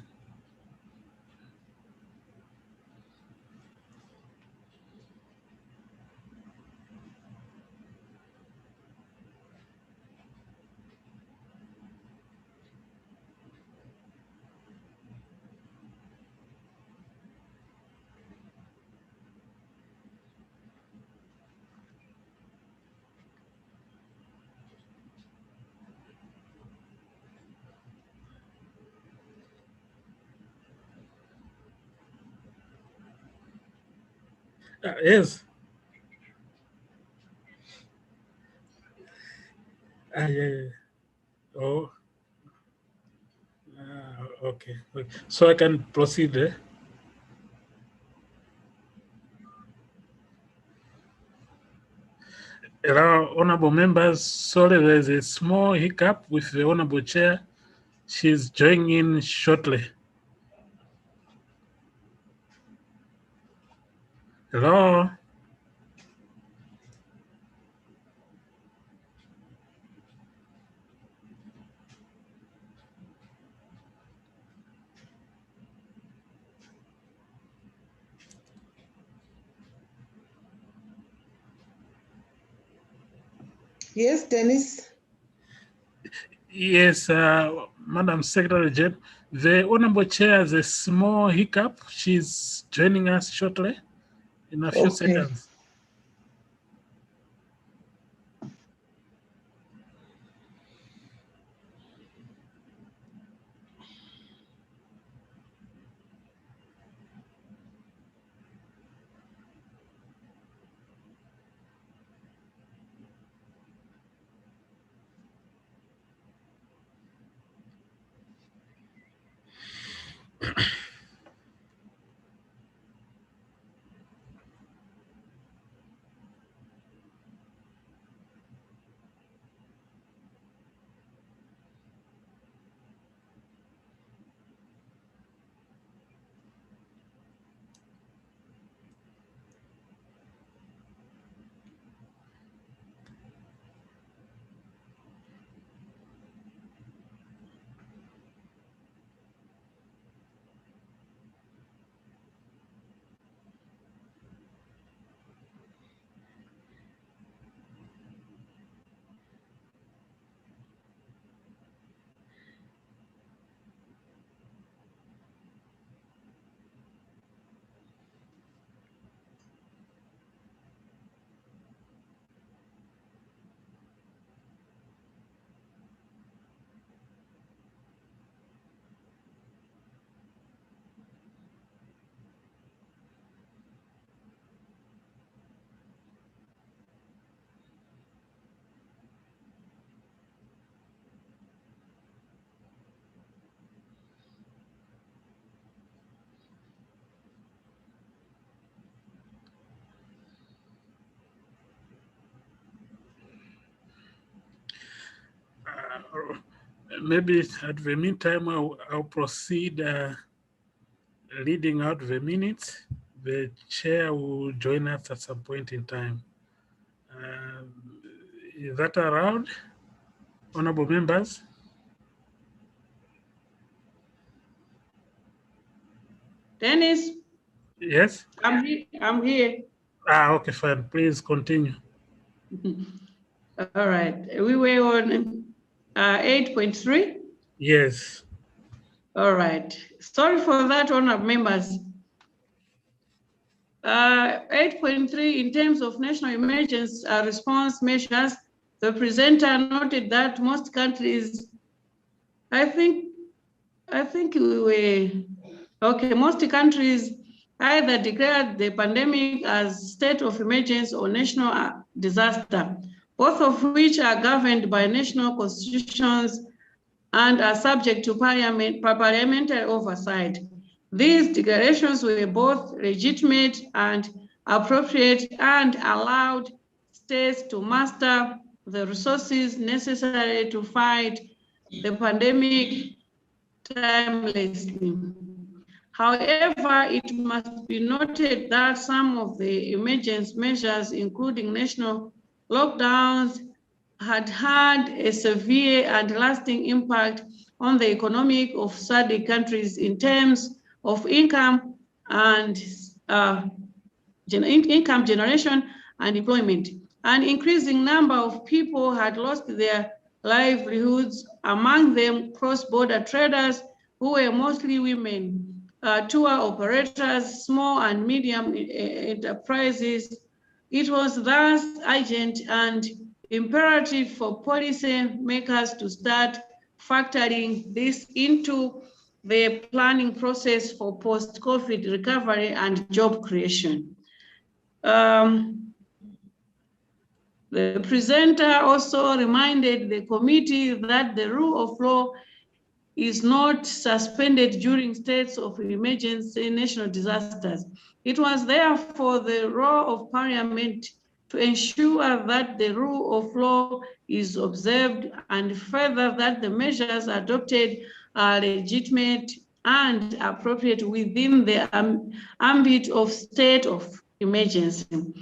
Yes. Yeah, yeah. Oh. Okay. So I can proceed. Honorable members, sorry, there's a small hiccup with the Honorable Chair. She's joining in shortly. Hello? Yes, Dennis. Yes, Madam Secretary General, the Honorable Chair has a small hiccup. She's joining us shortly in a few Okay. seconds. Maybe at the meantime, I'll proceed reading out the minutes. The chair will join us at some point in time. Is that allowed, honorable members? Dennis, Yes? I'm here. Ah, okay, fine. Please continue. All right. We were on 8.3. Yes. All right. Sorry for that, honorable members. 8.3, in terms of national emergency response measures, the presenter noted that most countries, I think we were, okay, most countries either declared the pandemic as state of emergency or national disaster, both of which are governed by national constitutions and are subject to parliamentary oversight. These declarations were both legitimate and appropriate and allowed states to muster the resources necessary to fight the pandemic timelessly. However, it must be noted that some of the emergency measures, including national lockdowns, had had a severe and lasting impact on the economic of SADC countries in terms of income and income generation and employment. An increasing number of people had lost their livelihoods, among them cross-border traders who were mostly women, tour operators, small and medium enterprises. It was thus urgent and imperative for policy makers to start factoring this into the planning process for post-COVID recovery and job creation. The presenter also reminded the committee that the rule of law is not suspended during states of emergency national disasters. It was therefore the role of Parliament to ensure that the rule of law is observed and further that the measures adopted are legitimate and appropriate within the ambit of state of emergency.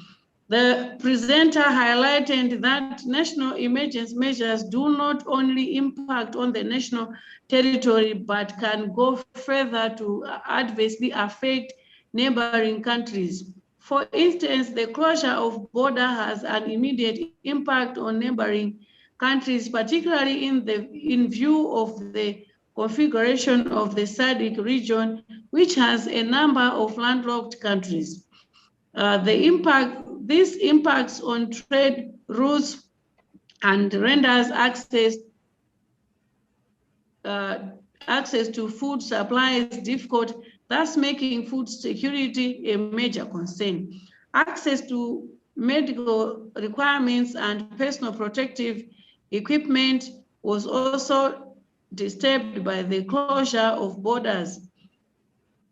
The presenter highlighted that national emergency measures do not only impact on the national territory, but can go further to adversely affect neighboring countries. For instance, the closure of border has an immediate impact on neighboring countries, particularly in view of the configuration of the SADC region, which has a number of landlocked countries. This impacts on trade routes and renders access to food supplies difficult, thus making food security a major concern. Access to medical requirements and personal protective equipment was also disturbed by the closure of borders.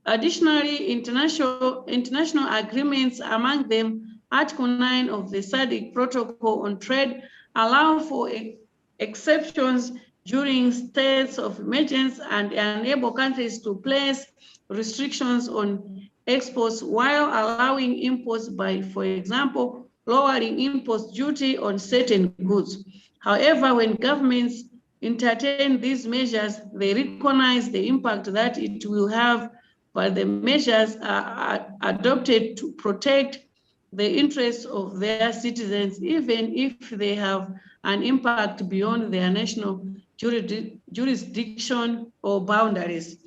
Additionally, international agreements, among them Article 9 of the SADC Protocol on Trade, allow for exceptions during states of emergency and enable countries to place restrictions on exports while allowing imports by, for example, lowering import duty on certain goods. However, when governments entertain these measures, they recognize the impact that it will have, but the measures are adopted to protect the interests of their citizens, even if they have an impact beyond their national jurisdiction or boundaries.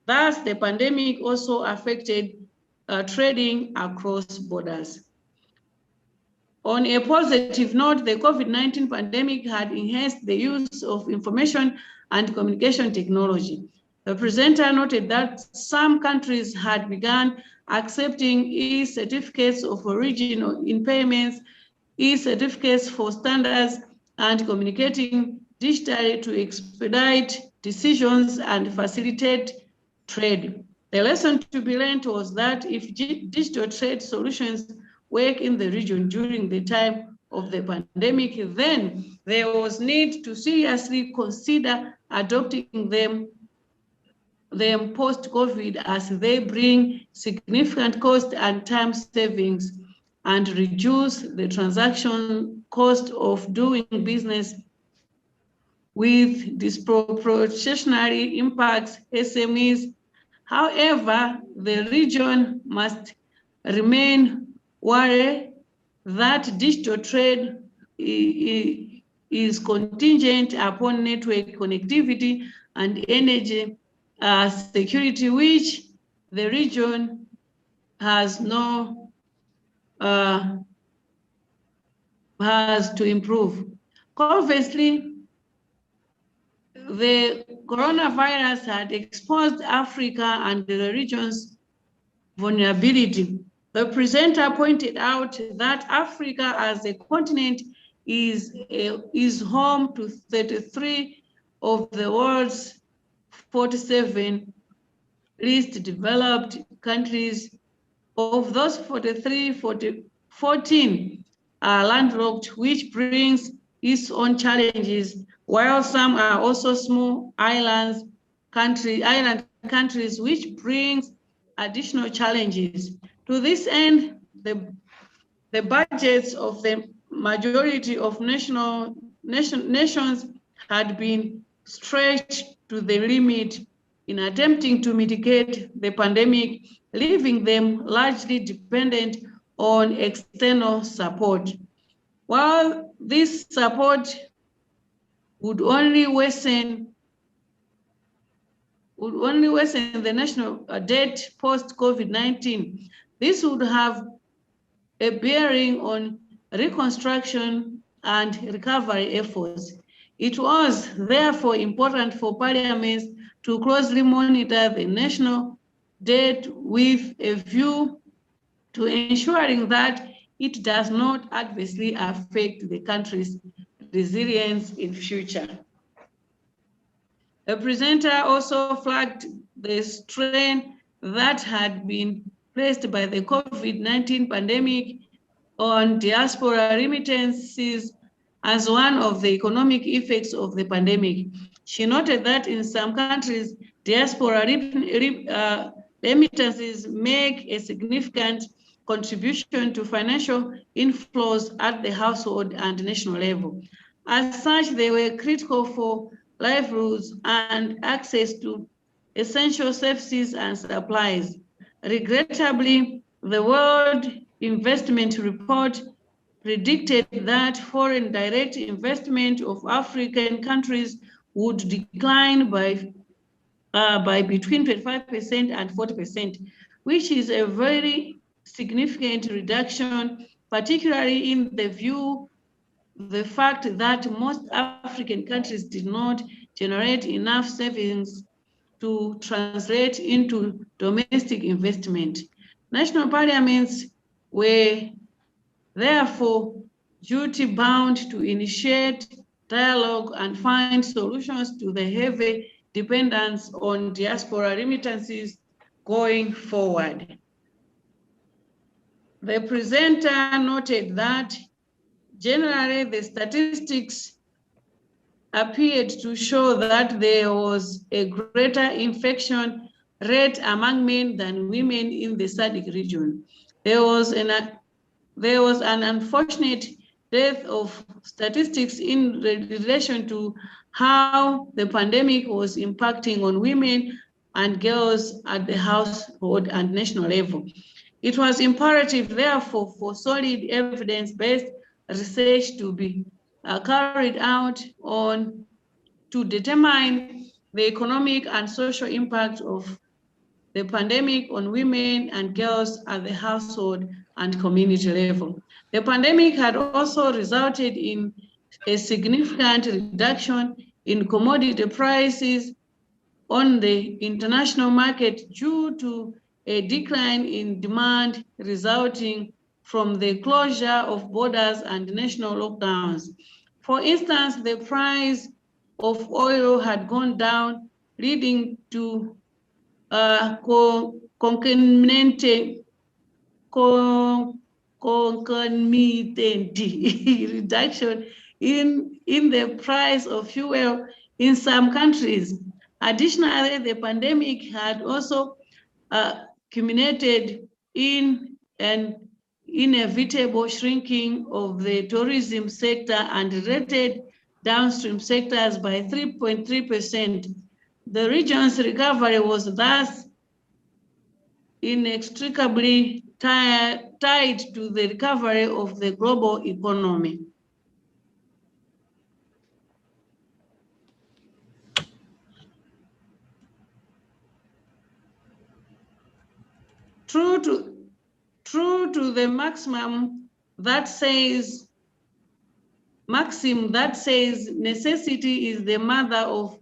Thus, the pandemic also affected trading across borders. On a positive note, the COVID-19 pandemic had enhanced the use of information and communication technology. The presenter noted that some countries had begun accepting e-certificates of origin in payments, e-certificates for standards, and communicating digitally to expedite decisions and facilitate trade. The lesson to be learned was that if digital trade solutions work in the region during the time of the pandemic, then there was need to seriously consider adopting them post-COVID, as they bring significant cost and time savings and reduce the transaction cost of doing business with disproportionately impacts SMEs. However, the region must remain wary that digital trade is contingent upon network connectivity and energy security, which the region has to improve. Conversely, the coronavirus had exposed Africa and the region's vulnerability. The presenter pointed out that Africa as a continent is home to 33 of the world's 47 least developed countries. Of those 43, 14 are landlocked, which brings its own challenges, while some are also small island countries, which brings additional challenges. To this end, the budgets of the majority of national nations had been stretched to the limit in attempting to mitigate the pandemic, leaving them largely dependent on external support. While this support would only worsen the national debt post-COVID-19, this would have a bearing on reconstruction and recovery efforts. It was therefore important for parliaments to closely monitor the national debt with a view to ensuring that it does not adversely affect the country's resilience in future. The presenter also flagged the strain that had been placed by the COVID-19 pandemic on diaspora remittances as one of the economic effects of the pandemic. She noted that in some countries, diaspora remittances make a significant contribution to financial inflows at the household and national level. As such, they were critical for livelihoods and access to essential services and supplies. Regrettably, the World Investment Report predicted that foreign direct investment of African countries would decline by between 25% and 40%, which is a very significant reduction, particularly in the fact that most African countries did not generate enough savings to translate into domestic investment. National parliaments were therefore duty-bound to initiate dialogue and find solutions to the heavy dependence on diaspora remittances going forward. The presenter noted that generally the statistics appeared to show that there was a greater infection rate among men than women in the SADC region. There was an unfortunate dearth of statistics in relation to how the pandemic was impacting on women and girls at the household and national level. It was imperative, therefore, for solid evidence-based research to be carried out to determine the economic and social impact of the pandemic on women and girls at the household and community level. The pandemic had also resulted in a significant reduction in commodity prices on the international market due to a decline in demand resulting from the closure of borders and national lockdowns. For instance, the price of oil had gone down, leading to concomitant reduction in the price of fuel in some countries. Additionally, the pandemic had also culminated in an inevitable shrinking of the tourism sector and related downstream sectors by 3.3%. The region's recovery was thus inextricably tied to the recovery of the global economy. True to the maxim that says necessity is the mother of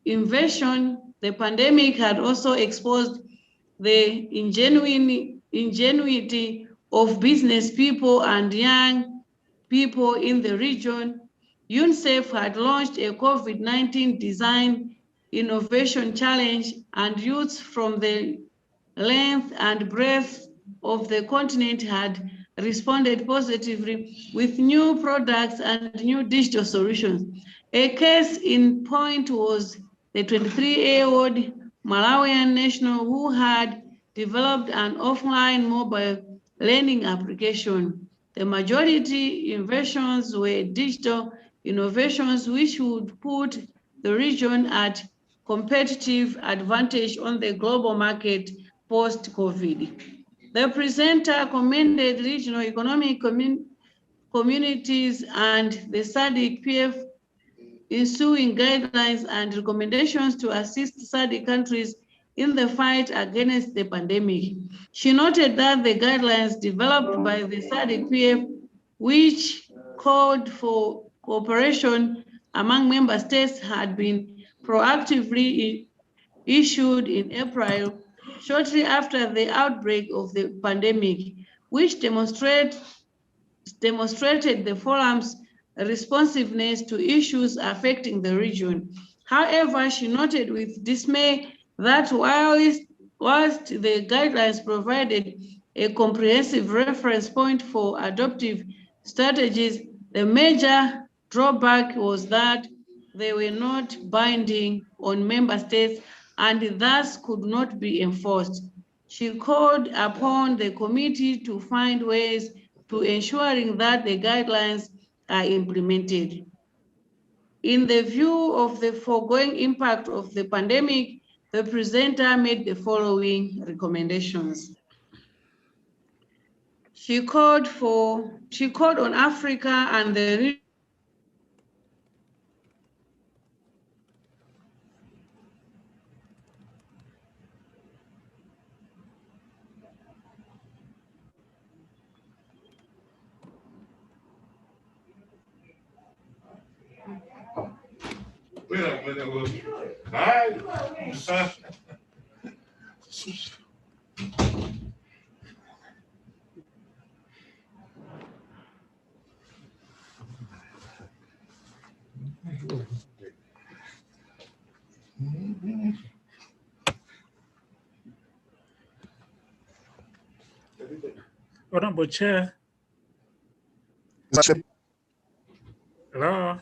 invention, the pandemic had also exposed the ingenuity of business people and young people in the region. UNICEF had launched a COVID-19 design innovation challenge, and youths from the length and breadth of the continent had responded positively with new products and new digital solutions. A case in point was the 23-year-old Malawian national who had developed an offline mobile learning application The majority innovations were digital innovations, which would put the region at competitive advantage on the global market post-COVID. The presenter commended regional economic communities and the SADC-PF issuing guidelines and recommendations to assist SADC countries in the fight against the pandemic. She noted that the guidelines developed by the SADC-PF, which called for cooperation among member states, had been proactively issued in April, shortly after the outbreak of the pandemic, which demonstrated the forum's responsiveness to issues affecting the region. However, she noted with dismay that whilst the guidelines provided a comprehensive reference point for adoptive strategies, the major drawback was that they were not binding on member states and thus could not be enforced. She called upon the committee to find ways to ensuring that the guidelines are implemented. In the view of the foregoing impact of the pandemic, the presenter made the following recommendations. She called on Africa and the region Honorable Chair. Hello.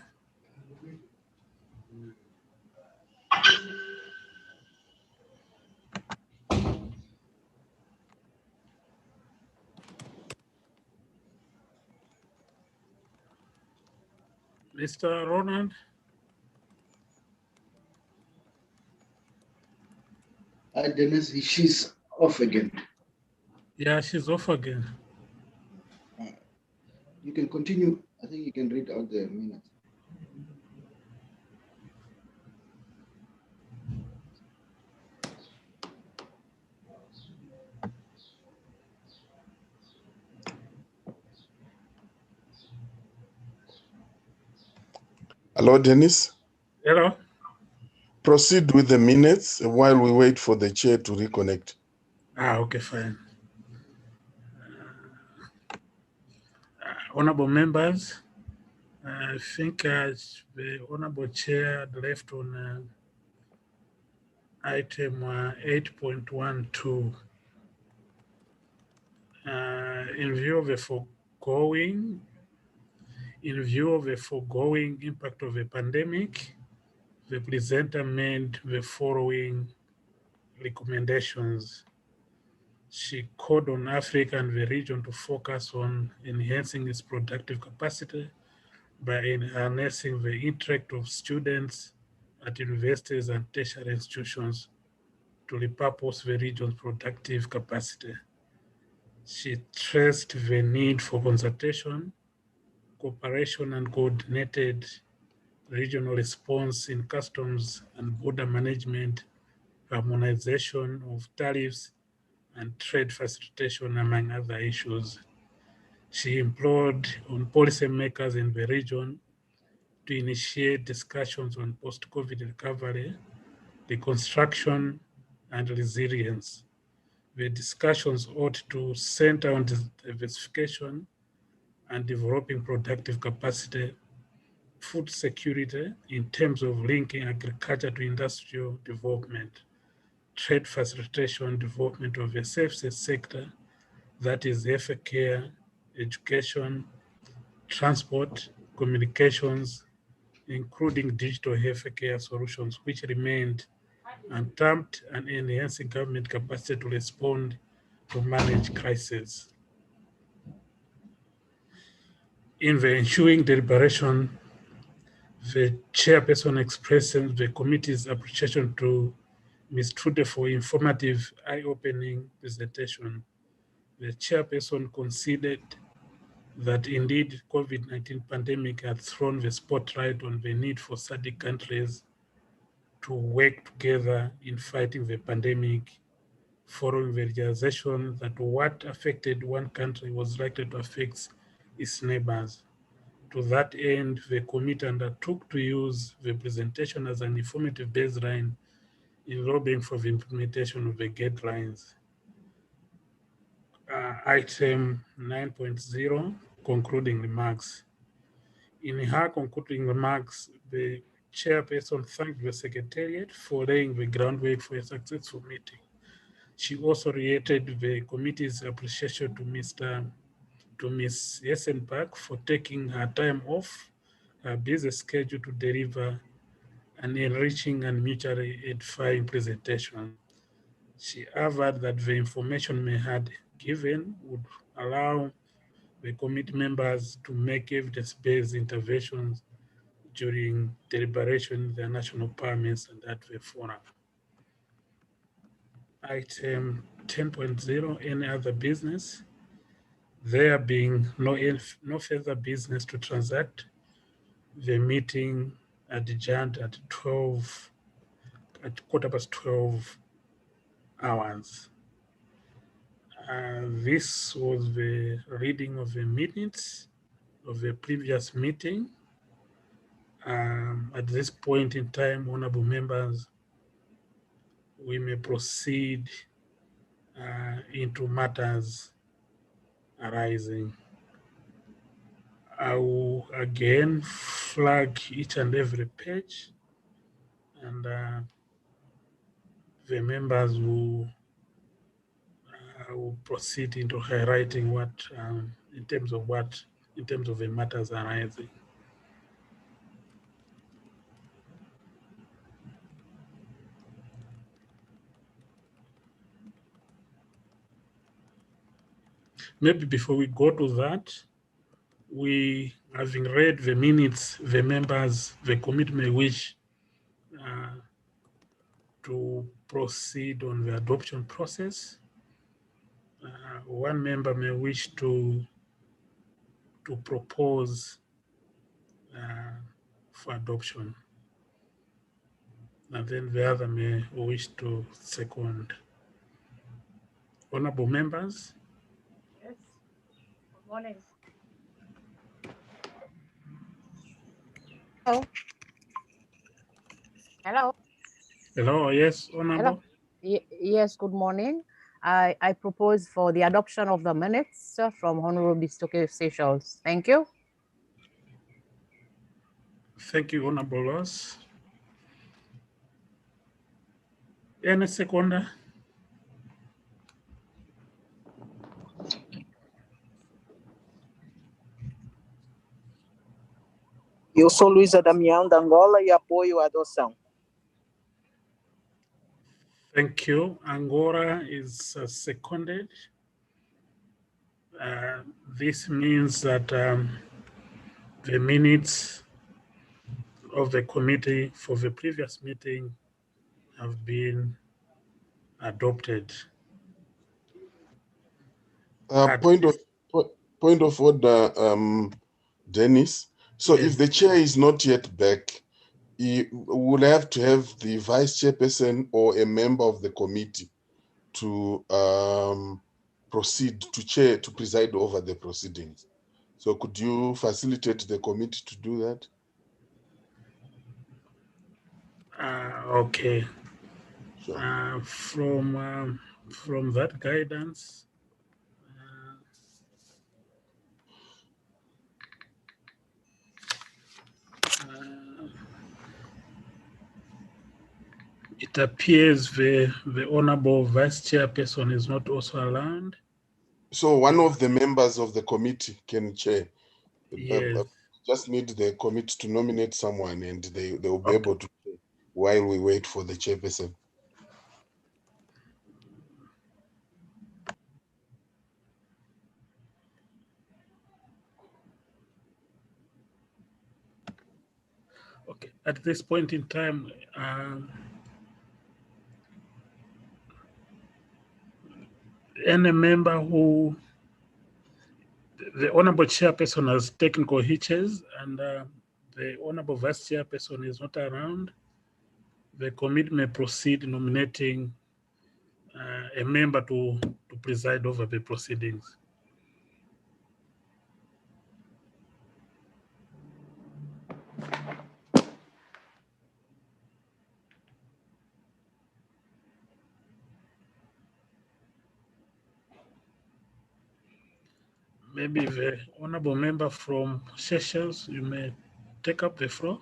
Mr. Ronald. Dennis, she's off again. Yeah, she's off again. You can continue. I think you can read out the minutes. Hello, Dennis. Hello. Proceed with the minutes while we wait for the chair to reconnect. Okay, fine. Honorable members, I think the Honorable Chair had left on item 8.12. In view of the foregoing impact of the pandemic, the presenter made the following recommendations. She called on Africa and the region to focus on enhancing its productive capacity by harnessing the intellect of students at universities and tertiary institutions to repurpose the region's productive capacity. She stressed the need for consultation, cooperation, and coordinated regional response in customs and border management, harmonization of tariffs, and trade facilitation, among other issues. She implored on policymakers in the region to initiate discussions on post-COVID recovery, reconstruction, and resilience. The discussions ought to center on diversification and developing productive capacity, food security in terms of linking agriculture to industrial development, trade facilitation, development of a services sector, that is healthcare, education, transport, communications, including digital healthcare solutions, which remained untapped, and enhancing government capacity to respond to manage crises. In the ensuing deliberation, the chairperson expresses the committee's appreciation to Ms. Trude for informative, eye-opening presentation. The chairperson considered that indeed COVID-19 pandemic had thrown the spotlight on the need for SADC countries to work together in fighting the pandemic, following the realization that what affected one country was likely to affect its neighbors. To that end, the committee undertook to use the presentation as an informative baseline in lobbying for the implementation of the guidelines. Item 9.0, concluding remarks. In her concluding remarks, the chairperson thanked the Secretariat for laying the groundwork for a successful meeting. She also reiterated the committee's appreciation to Ms. Yesenberg for taking her time off her busy schedule to deliver an enriching and mutually edifying presentation. She averred that the information May had given would allow the committee members to make evidence-based interventions during deliberation in their national parliaments and at the forum. Item 10.0, any other business? There being no further business to transact, the meeting adjourned at 12 hours. This was the reading of the minutes of the previous meeting. At this point in time, honorable members, we may proceed into matters arising. I will again flag each and every page, and the members will proceed into highlighting what, in terms of the matters arising. Maybe before we go to that, we, having read the minutes, the members, the committee may wish to proceed on the adoption process. One member may wish to propose for adoption, and then the other may wish to second. Honorable members. Yes. Good morning. Hello. Hello. Hello. Yes, honorable. Hello. Yes. Good morning. I propose for the adoption of the minutes from Honorable Bistoke Seychelles. Thank you. Thank you, Honorable Ross. Any seconder? Eu sou Luísa Damião, da Angola, e apoio a adoção. Thank you. Angola is seconded. This means that the minutes of the committee for the previous meeting have been adopted. Point of order, Dennis. So Yes. if the chair is not yet back, you will have to have the vice chairperson or a member of the committee to proceed to preside over the proceedings. So could you facilitate the committee to do that? Okay. Sure. From that guidance, it appears the honorable vice chairperson is not also around. So one of the members of the committee can chair. Yes. Just need the committee to nominate someone, and they will be able to chair while we wait for the chairperson. Okay, at this point in time, any member who the honorable chairperson has technical hitches and the honorable vice chairperson is not around, the committee may proceed nominating a member to preside over the proceedings. Maybe the honorable member from Seychelles, you may take up the floor.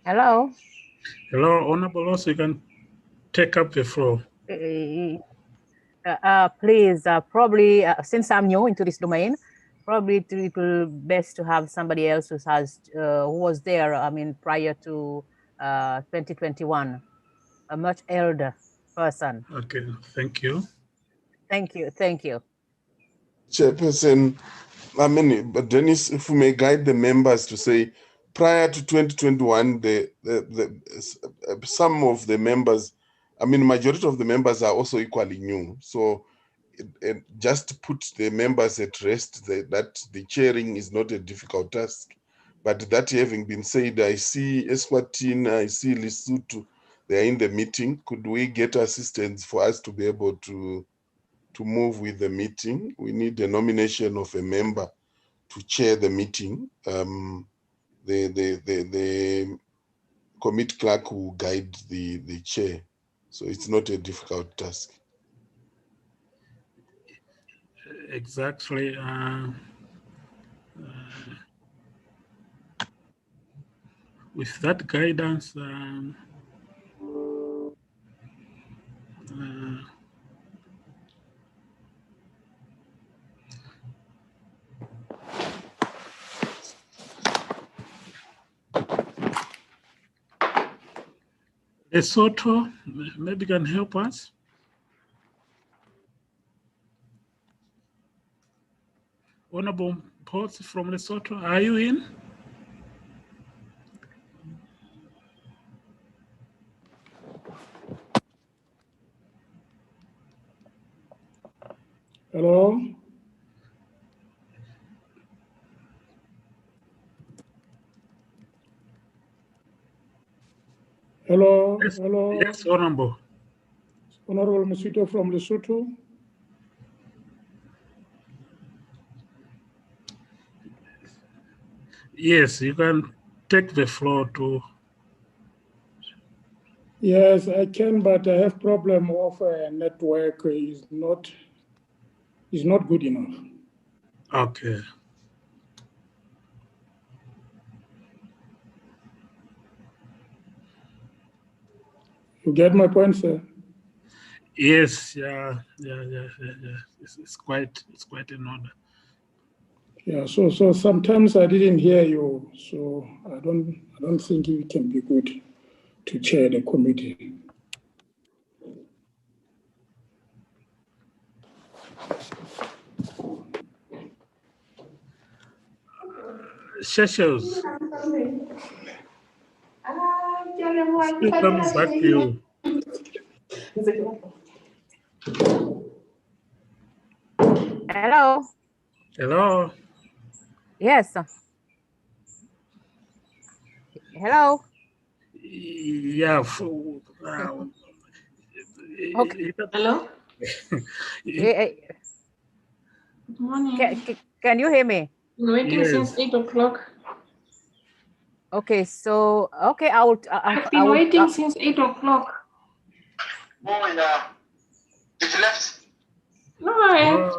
Hello. Hello, honorable, also you can take up the floor. Please, probably since I'm new into this domain, probably it will best to have somebody else who was there. I mean, prior to 2021, a much elder person. Okay, thank you. Thank you. Thank you. Chairperson, I mean, but Dennis, if we may guide the members to say, prior to 2021, some of the members, I mean, majority of the members are also equally new. So just to put the members at rest, that the chairing is not a difficult task. But that having been said, I see Eswatini, I see Lesotho, they are in the meeting. Could we get assistance for us to be able to move with the meeting? We need the nomination of a member to chair the meeting. The committee clerk will guide the chair. So it's not a difficult task. Exactly. With that guidance, Lesotho maybe can help us. Honorable Potts from Lesotho, are you in? Hello? Hello? Yes, Hello? yes, Honorable. Honorable Mosito from Lesotho. Yes, you can take the floor to. Yes, I can, but I have problem of network is not good enough. Okay. You get my point, sir? Yes, yeah. It's quite in order. Yeah, so sometimes I didn't hear you, so I don't think it can be good to chair the committee. Seychelles. Still coming back to you. Hello. Hello. Yes. Hello. Yeah. Okay. Hello? Good morning. Can you hear me? Been waiting since 8 o'clock. Okay, so okay, I've been waiting since 8 o'clock. Did you left? No, I have.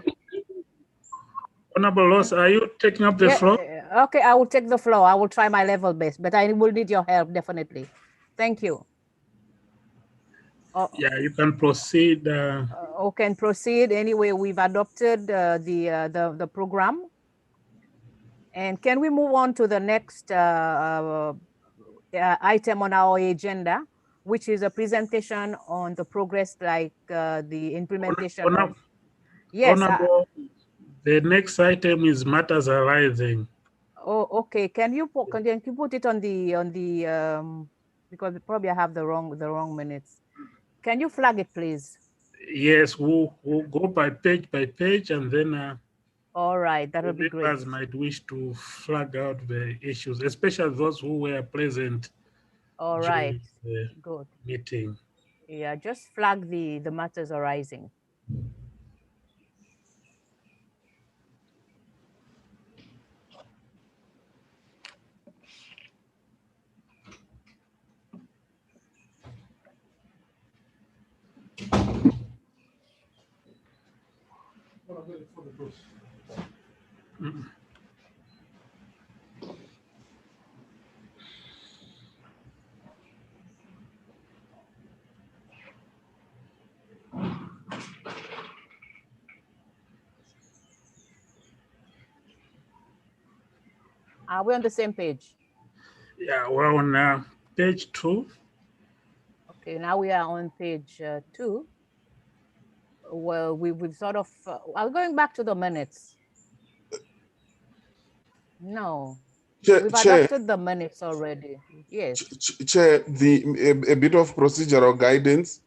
Honorable Ross, are you taking up the floor? Okay, I will take the floor. I will try my level best, but I will need your help definitely. Thank you. Yeah, you can proceed. Can proceed anyway. We've adopted the program, and can we move on to the next item on our agenda, which is a presentation on the progress, like the implementation of. Yes. Honorable, the next item is matters arising. Oh, okay. Can you put it on the because probably I have the wrong minutes. Can you flag it, please? Yes, we'll go by page, and then. All right, that would be great. Members might wish to flag out the issues, especially those who were present. All right, the good meeting. Yeah, just flag the matters arising. Are we on the same page? Yeah, we're on page 2. Okay, now we are on page 2. Well, we've sort of, I'm going back to the minutes. No, we've adopted the minutes already. Yes. Chair, a bit of procedural guidance.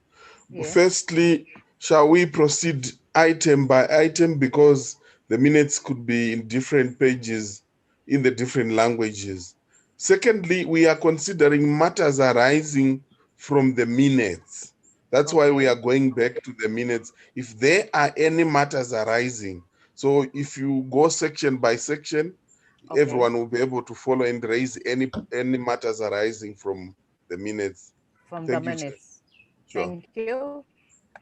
Yeah. Firstly, shall we proceed item by item, because the minutes could be in different pages in the different languages. Secondly, we are considering matters arising from the minutes. That's why we are going back to the minutes. If there are any matters arising, so if you go section by section, everyone will be able to follow and raise any matters arising from the minutes. From the minutes. Sure. Thank you.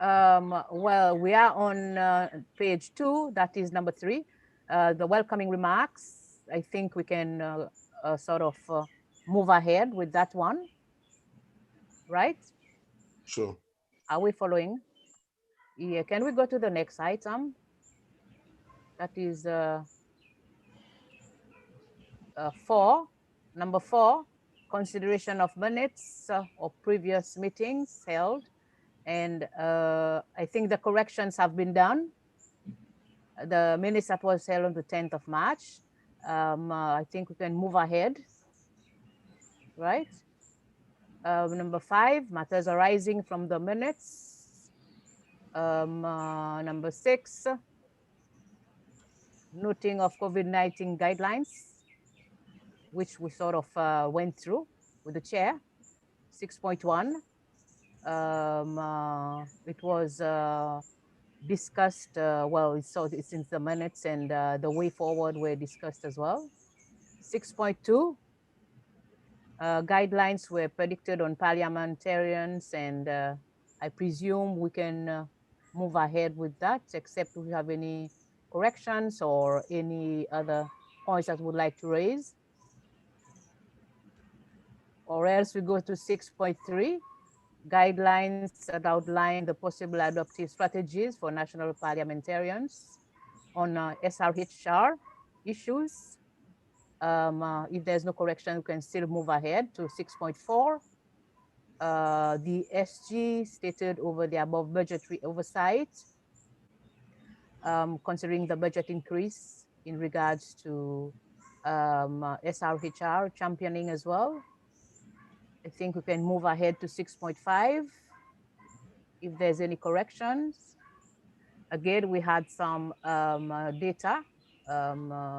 Well, we are on page 2, that is number 3. The welcoming remarks. I think we can sort of move ahead with that one, right? Sure. Are we following? Yeah, can we go to the next item? That is 4, number 4, consideration of minutes of previous meetings held. And I think the corrections have been done. The minutes that was held on the 10th of March. I think we can move ahead, right? Number 5, matters arising from the minutes. Number 6, noting of COVID-19 guidelines, which we sort of went through with the chair. 6.1, it was discussed, well, it's in the minutes, and the way forward were discussed as well. 6.2, guidelines were predicted on parliamentarians, and I presume we can move ahead with that, except if we have any corrections or any other points that we would like to raise. Or else we go to 6.3, guidelines that outline the possible adoptive strategies for national parliamentarians on SRHR issues. If there's no correction, we can still move ahead to 6.4. The SG stated over the above budgetary oversight, considering the budget increase in regards to SRHR championing as well. I think we can move ahead to 6.5 if there's any corrections. Again, we had some data,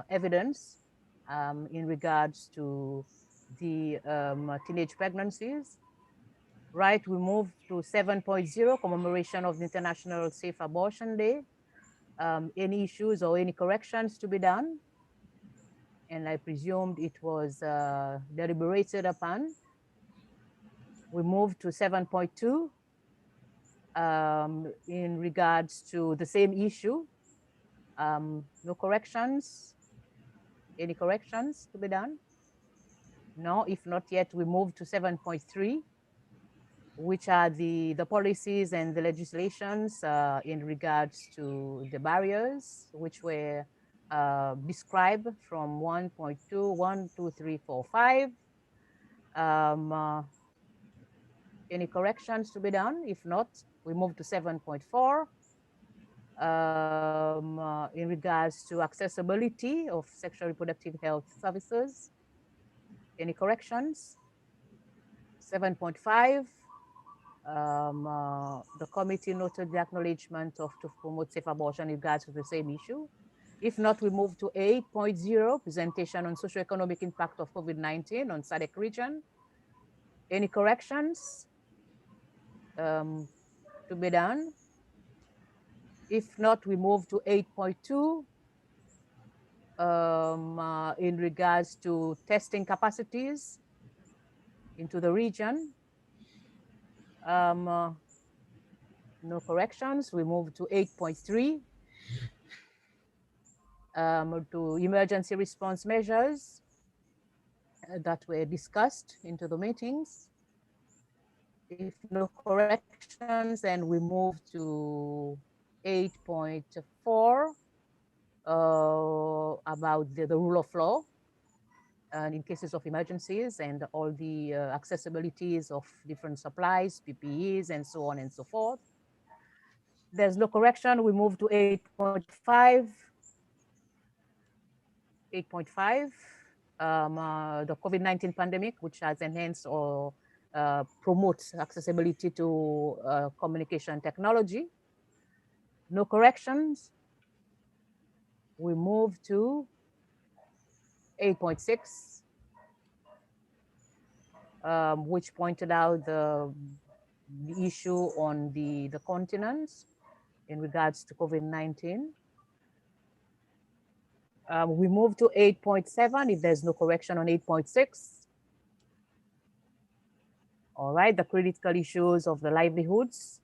evidence in regards to the teenage pregnancies. Right, we move to 7.0, commemoration of the International Safe Abortion Day. Any issues or any corrections to be done? And I presumed it was deliberated upon. We move to 7.2 in regards to the same issue, No corrections? Any corrections to be done? No, if not yet, we move to 7.3, which are the policies and the legislations in regards to the barriers, which were described from 1.2, 1, 2, 3, 4, 5. Any corrections to be done? If not, we move to 7.4. In regards to accessibility of sexual reproductive health services. Any corrections? 7.5. The committee noted the acknowledgement of to promote safe abortion in regards to the same issue. If not, we move to 8.0, presentation on socioeconomic impact of COVID-19 on SADC region. Any corrections to be done? If not, we move to 8.2 in regards to testing capacities into the region. No corrections. We move to 8.3 to emergency response measures that were discussed into the meetings. If no corrections, then we move to 8.4 about the rule of law and in cases of emergencies and all the accessibilities of different supplies, PPEs, and so on and so forth. There's no correction. We move to 8.5. 8.5, the COVID-19 pandemic, which has enhanced or promotes accessibility to communication technology. No corrections. We move to 8.6, which pointed out the issue on the continents in regards to COVID-19. We move to 8.7 if there's no correction on 8.6. All right, the critical issues of the livelihoods.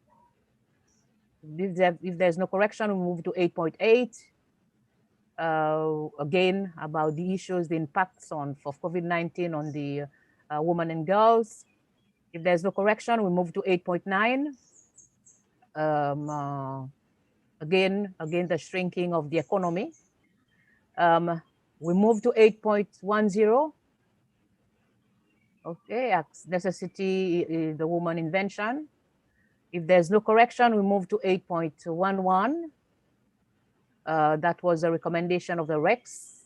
If there's no correction, we move to 8.8. Again, about the issues, the impacts of COVID-19 on the women and girls. If there's no correction, we move to 8.9. Again, the shrinking of the economy. We move to 8.10. Okay, necessity, the woman invention. If there's no correction, we move to 8.11. That was a recommendation of the REX.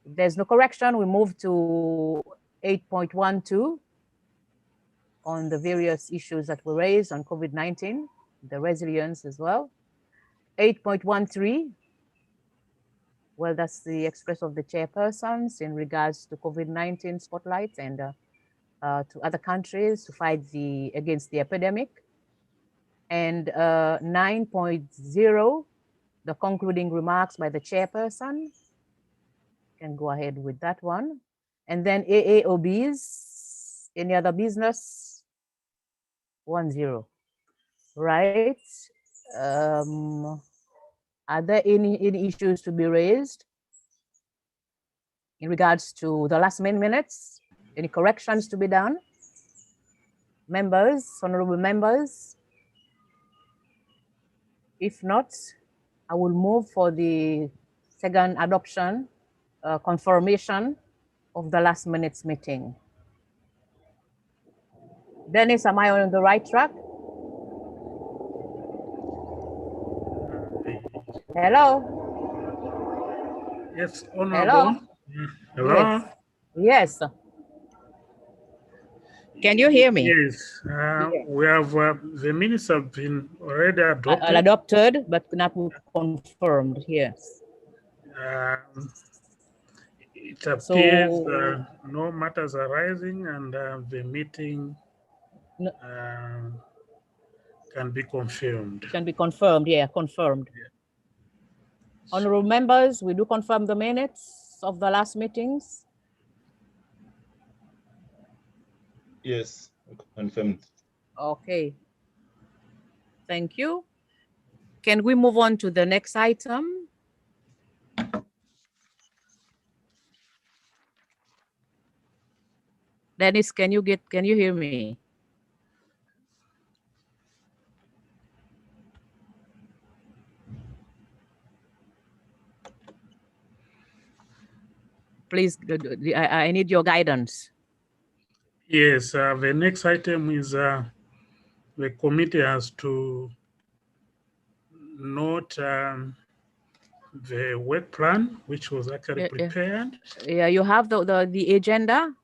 If there's no correction, we move to 8.12 on the various issues that were raised on COVID-19, the resilience as well. 8.13, well, that's the express of the chairpersons in regards to COVID-19 spotlights and to other countries to fight against the epidemic. And 9.0, the concluding remarks by the chairperson. Can go ahead with that one. And then AAOBs, any other business? 10, right? Are there any issues to be raised in regards to the last minutes? Any corrections to be done? Members, honorable members? If not, I will move for the second adoption, confirmation of the last minutes meeting. Dennis, am I on the right track? Hello? Yes, honorable. Hello? Yes. Can you hear me? Yes, we have, the minutes have been already adopted. Adopted, but not confirmed, yes. It appears no matters arising and the meeting can be confirmed. Can be confirmed, yeah, confirmed. Yeah. Honorable members, we do confirm the minutes of the last meetings. Yes, confirmed. Okay. Thank you. Can we move on to the next item? Dennis, can you hear me? Please, I need your guidance. Yes, the next item is the committee has to note the work plan, which was actually prepared. Yeah, you have the agenda,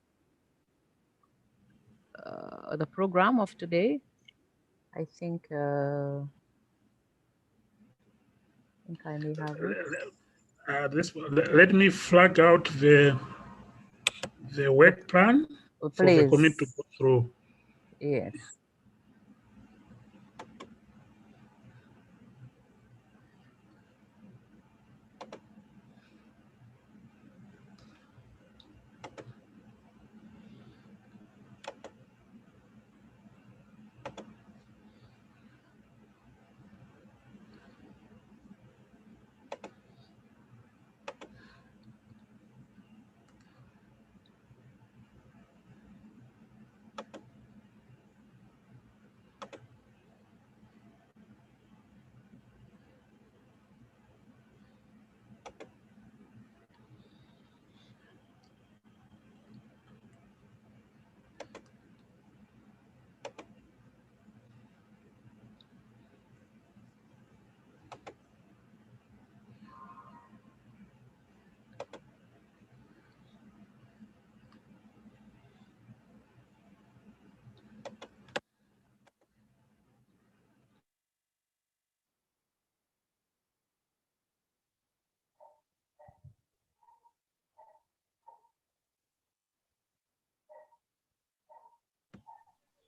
the program of today. I think I may have it. Let me flag out the work plan for the committee to go through. Yes.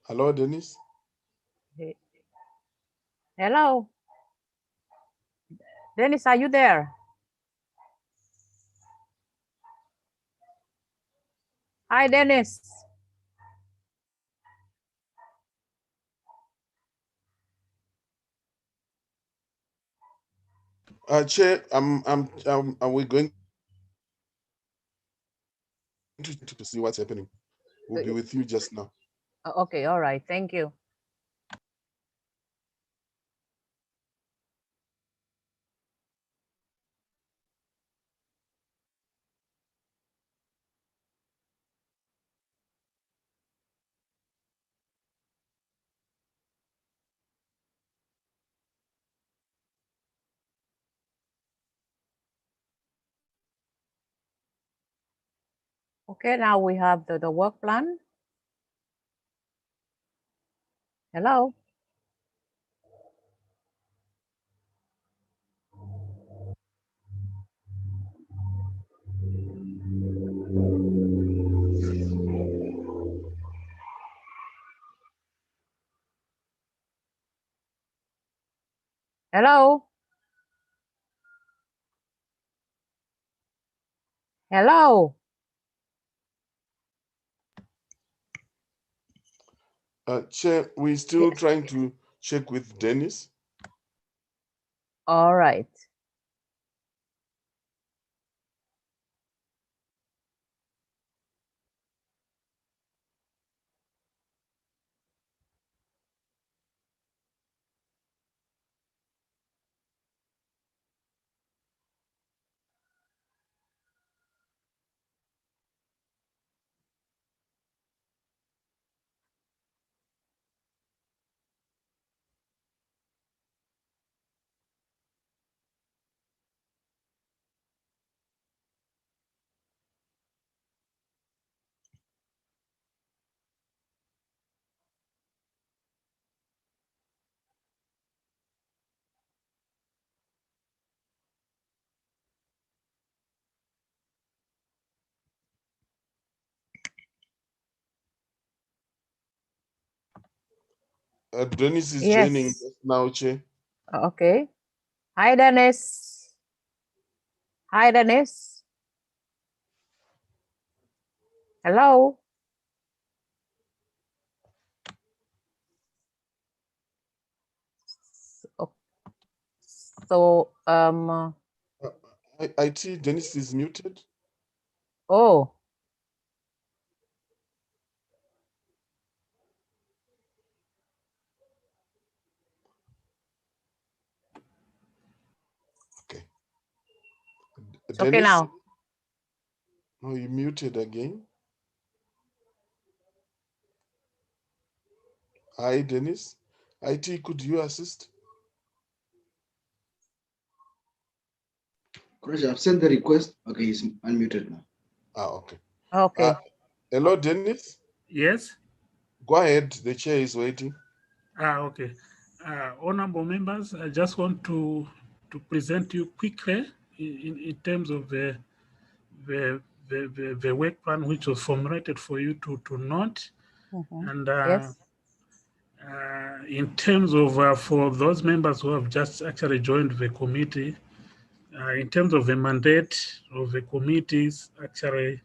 Hello, Dennis. Hello. Dennis, are you there? Hi, Dennis. Chair, are we going to see what's happening? We'll be with you just now. Okay, all right. Thank you. Okay, now we have the work plan. Hello. Hello. Hello. Chair, we're still trying to check with Dennis. All right. Dennis is joining us now, Chair. Okay. Hi, Dennis. Hi, Dennis. Hello. So, IT, Dennis is muted. Oh. It's okay now. No, you muted again. Hi, Dennis. IT, could you assist? Koresha, I've sent the request. Okay, he's unmuted now. Okay. Okay. Hello, Dennis. Yes. Go ahead. The chair is waiting. Okay. Honorable members, I just want to present you quickly in terms of the work plan which was formulated for you to note. And Yes. in terms of for those members who have just actually joined the committee, in terms of the mandate of the committees, actually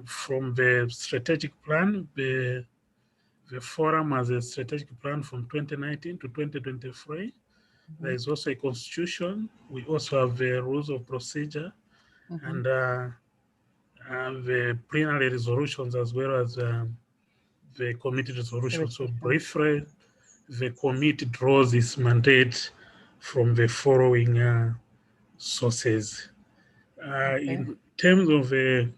from the strategic plan, the forum has a strategic plan from 2019 to 2023. There is also a constitution. We also have the rules of procedure and the plenary resolutions as well as the committee resolution. So briefly, the committee draws its mandate from the following sources. In terms of the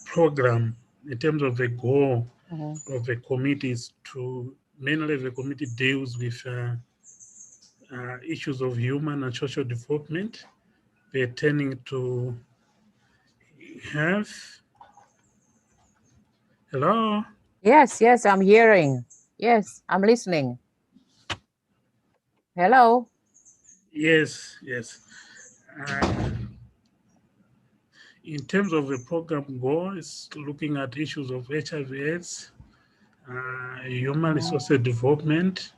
program, in terms of the goal of the committees, to mainly the committee deals with issues of human and social development pertaining to health. Hello? Yes, yes, I'm hearing. Yes, I'm listening. Hello? Yes, yes. In terms of the program goal, it's looking at issues of HIV/AIDS, human resources development,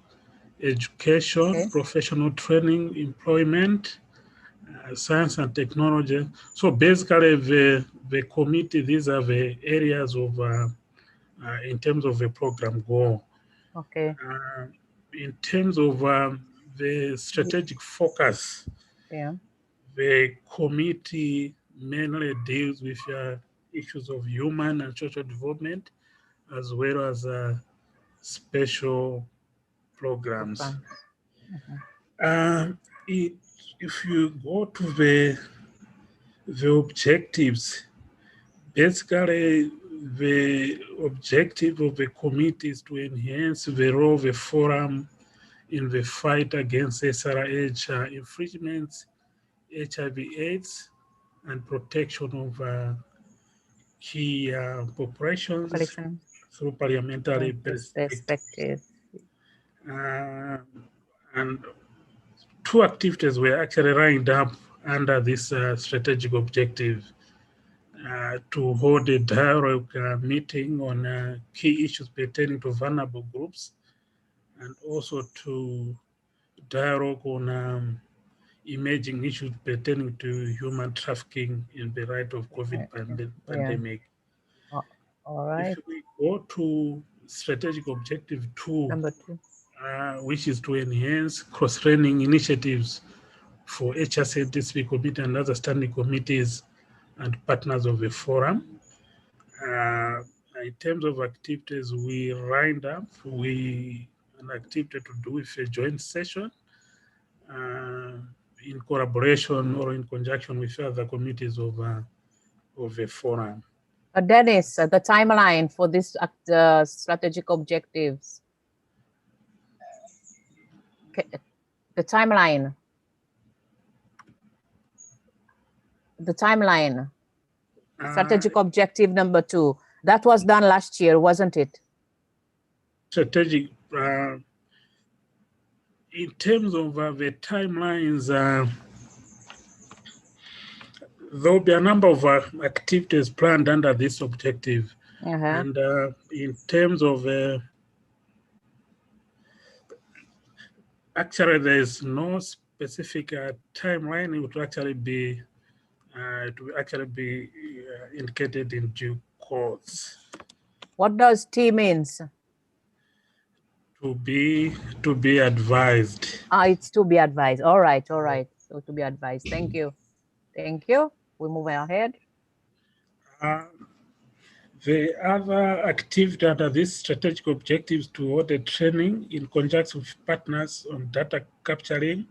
education, professional training, employment, science and technology. So basically, the committee, these are the areas of, in terms of the program goal. Okay. In terms of the strategic focus, the committee mainly deals with issues of human and social development, as well as special programs. If you go to the objectives, basically the objective of the committee is to enhance the role of the forum in the fight against SRH infringements, HIV/AIDS, and protection of key populations through parliamentary perspective. And two activities were actually lined up under this strategic objective to hold a dialogue meeting on key issues pertaining to vulnerable groups, and also to dialogue on emerging issues pertaining to human trafficking in the light of COVID pandemic. All right. If we go to strategic objective 2, Number 2, which is to enhance cross-training initiatives for HRCNTSP committee and other standing committees and partners of the forum. In terms of activities, we lined up an activity to do with a joint session in collaboration or in conjunction with other committees of the forum. Dennis, the timeline for this strategic objectives. The timeline. Strategic objective number 2. That was done last year, wasn't it? Strategic, in terms of the timelines, there'll be a number of activities planned under this objective. And in terms of, actually, there's no specific timeline. It would actually be indicated in due course. What does T means? To be advised. It's to be advised. All right, all right. So to be advised. Thank you. Thank you. We're moving ahead. The other activity under these strategic objectives to hold a training in conjunction with partners on data capturing,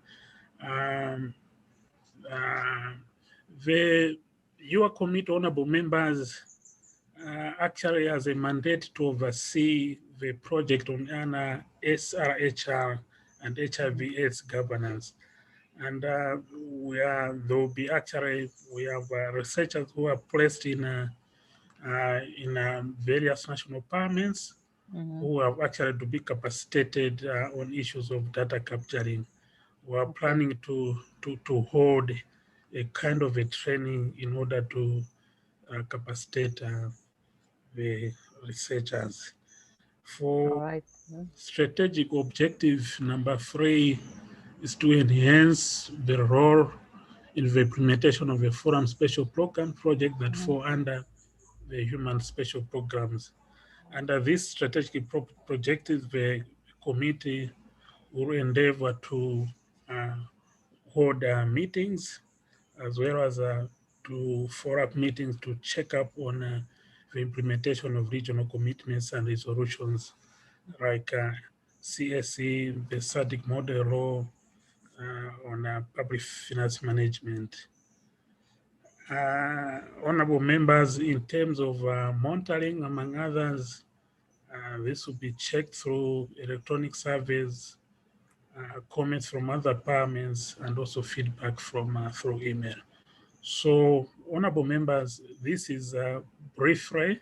Your committee, honorable members, actually has a mandate to oversee the project on SRHR and HIV/AIDS governance. And we have researchers who are placed in various national parliaments who have actually to be capacitated on issues of data capturing. We are planning to hold a kind of a training in order to capacitate the researchers. For strategic objective number 3 is to enhance the role in the implementation of a forum special program project that fall under the human special programs. Under this strategic projective, the committee will endeavor to hold meetings as well as to follow-up meetings to check up on the implementation of regional commitments and resolutions like CSE, the SADC model law on public finance management. Honorable members, in terms of monitoring, among others, this will be checked through electronic surveys, comments from other parliaments, and also feedback from through email. So, honorable members, this is briefly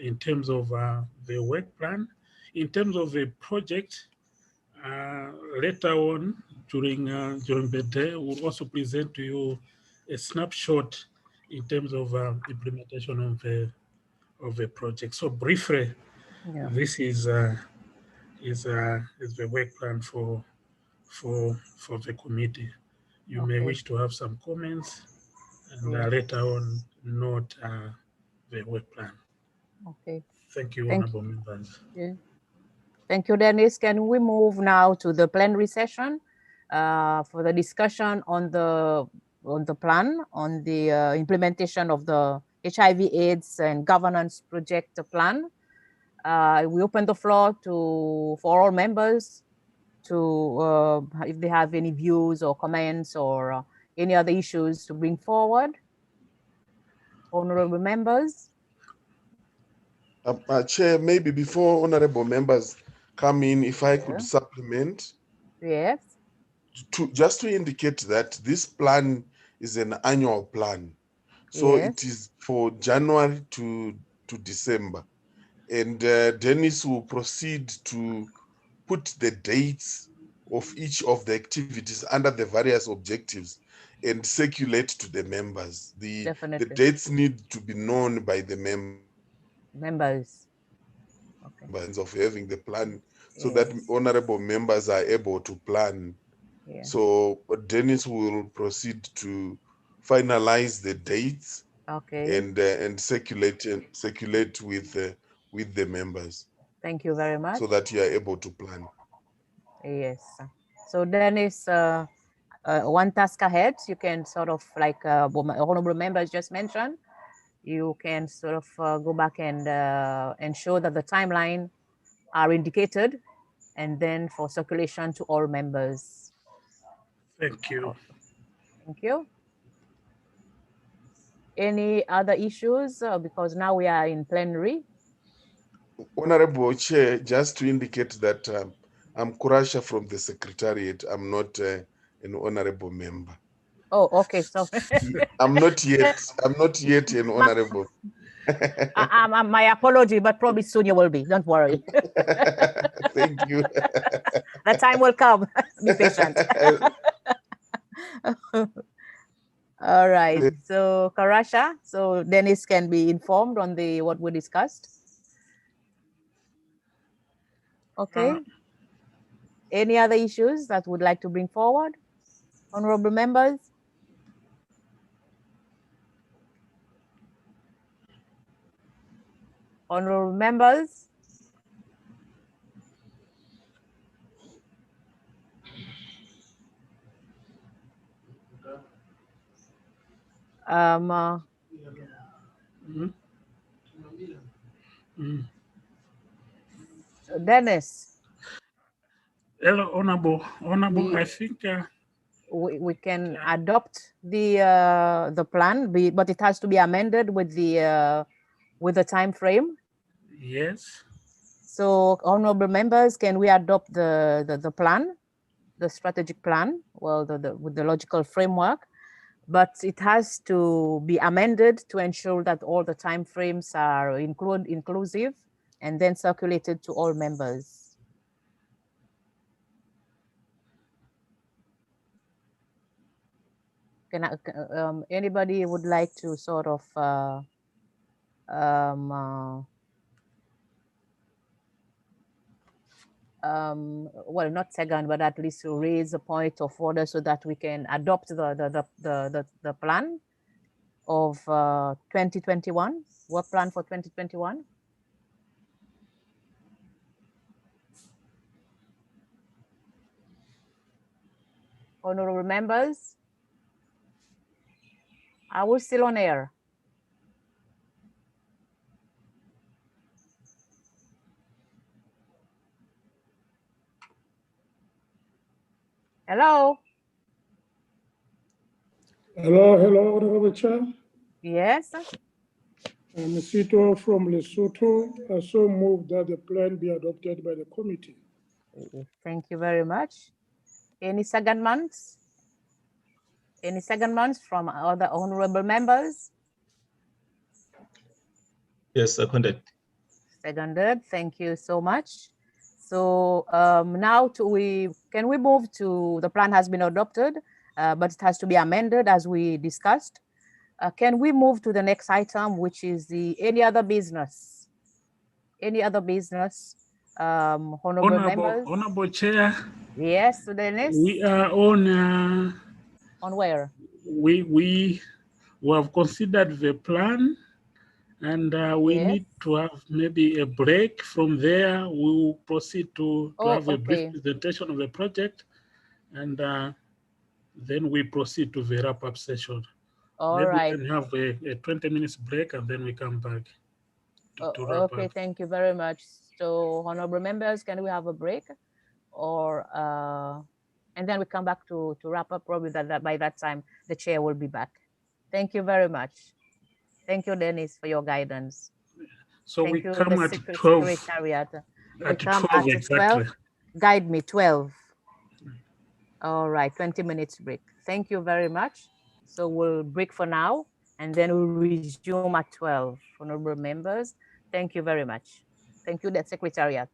in terms of the work plan. In terms of the project, later on during the day, we'll also present to you a snapshot in terms of implementation of the project. So briefly, this is the work plan for the committee. You may wish to have some comments and later on note the work plan. Okay. Thank you, honorable members. Yeah. Thank you, Dennis. Can we move now to the plenary session for the discussion on the plan, on the implementation of the HIV/AIDS and governance project plan? We open the floor for all members to, if they have any views or comments or any other issues to bring forward. Honorable members. Chair, maybe before honorable members come in, if I could supplement. Yes. Just to indicate that this plan is an annual plan. So it is for January to December. And Dennis will proceed to put the dates of each of the activities under the various objectives and circulate to the members. The dates need to be known by the members of having the plan so that honorable members are able to plan. So Dennis will proceed to finalize the dates and circulate with the members. Thank you very much. So that you are able to plan. Yes. So Dennis, one task ahead. You can sort of like honorable members just mentioned. You can sort of go back and ensure that the timeline are indicated, and then for circulation to all members. Thank you. Thank you. Any other issues? Because now we are in plenary. Honorable Chair, just to indicate that I'm Kurasha from the Secretariat. I'm not an honorable member. Oh, okay. So I'm not yet an honorable. My apology, but probably soon you will be. Don't worry. Thank you. The time will come. Be patient. All right. So Karasha, so Dennis can be informed on what we discussed. Okay. Any other issues that would like to bring forward, honorable members? Honorable members? Dennis. Hello, honorable. I think we can adopt the plan, but it has to be amended with the time frame. Yes. So, honorable members, can we adopt the plan, the strategic plan, well, with the logical framework, but it has to be amended to ensure that all the time frames are inclusive and then circulated to all members. Anybody would like to sort of well, not second, but at least to raise a point of order so that we can adopt the plan of 2021, work plan for 2021. Honorable members, are we still on air? Hello? Hello, Honorable Chair. Yes. Msito from Lesotho. I so move that the plan be adopted by the committee. Thank you very much. Any secondments? Any secondments from other honorable members? Yes, seconded. Seconded. Thank you so much. So now can we move to, the plan has been adopted, but it has to be amended as we discussed. Can we move to the next item, which is the any other business? Any other business? Honorable members? Honorable Chair. Yes, Dennis? We are on where? We have considered the plan, and we Yes. need to have maybe a break. From there, we will proceed to have a brief Okay. presentation of the project, and then we proceed to the wrap-up session. All Maybe right. we can have a 20 minutes break, and then we come back to wrap Okay, up. thank you very much. So, honorable members, can we have a break? Or and then we come back to wrap up. Probably that by that time the chair will be back. Thank you very much. Thank you, Dennis, for your guidance. So Thank we you, come the at 12. Secretariat. We At come 12 at exactly. 12. Guide me, 12. All right, 20 minutes break. Thank you very much. So we'll break for now, and then we'll resume at 12. Honorable members, thank you very much. Thank you, the Secretariat.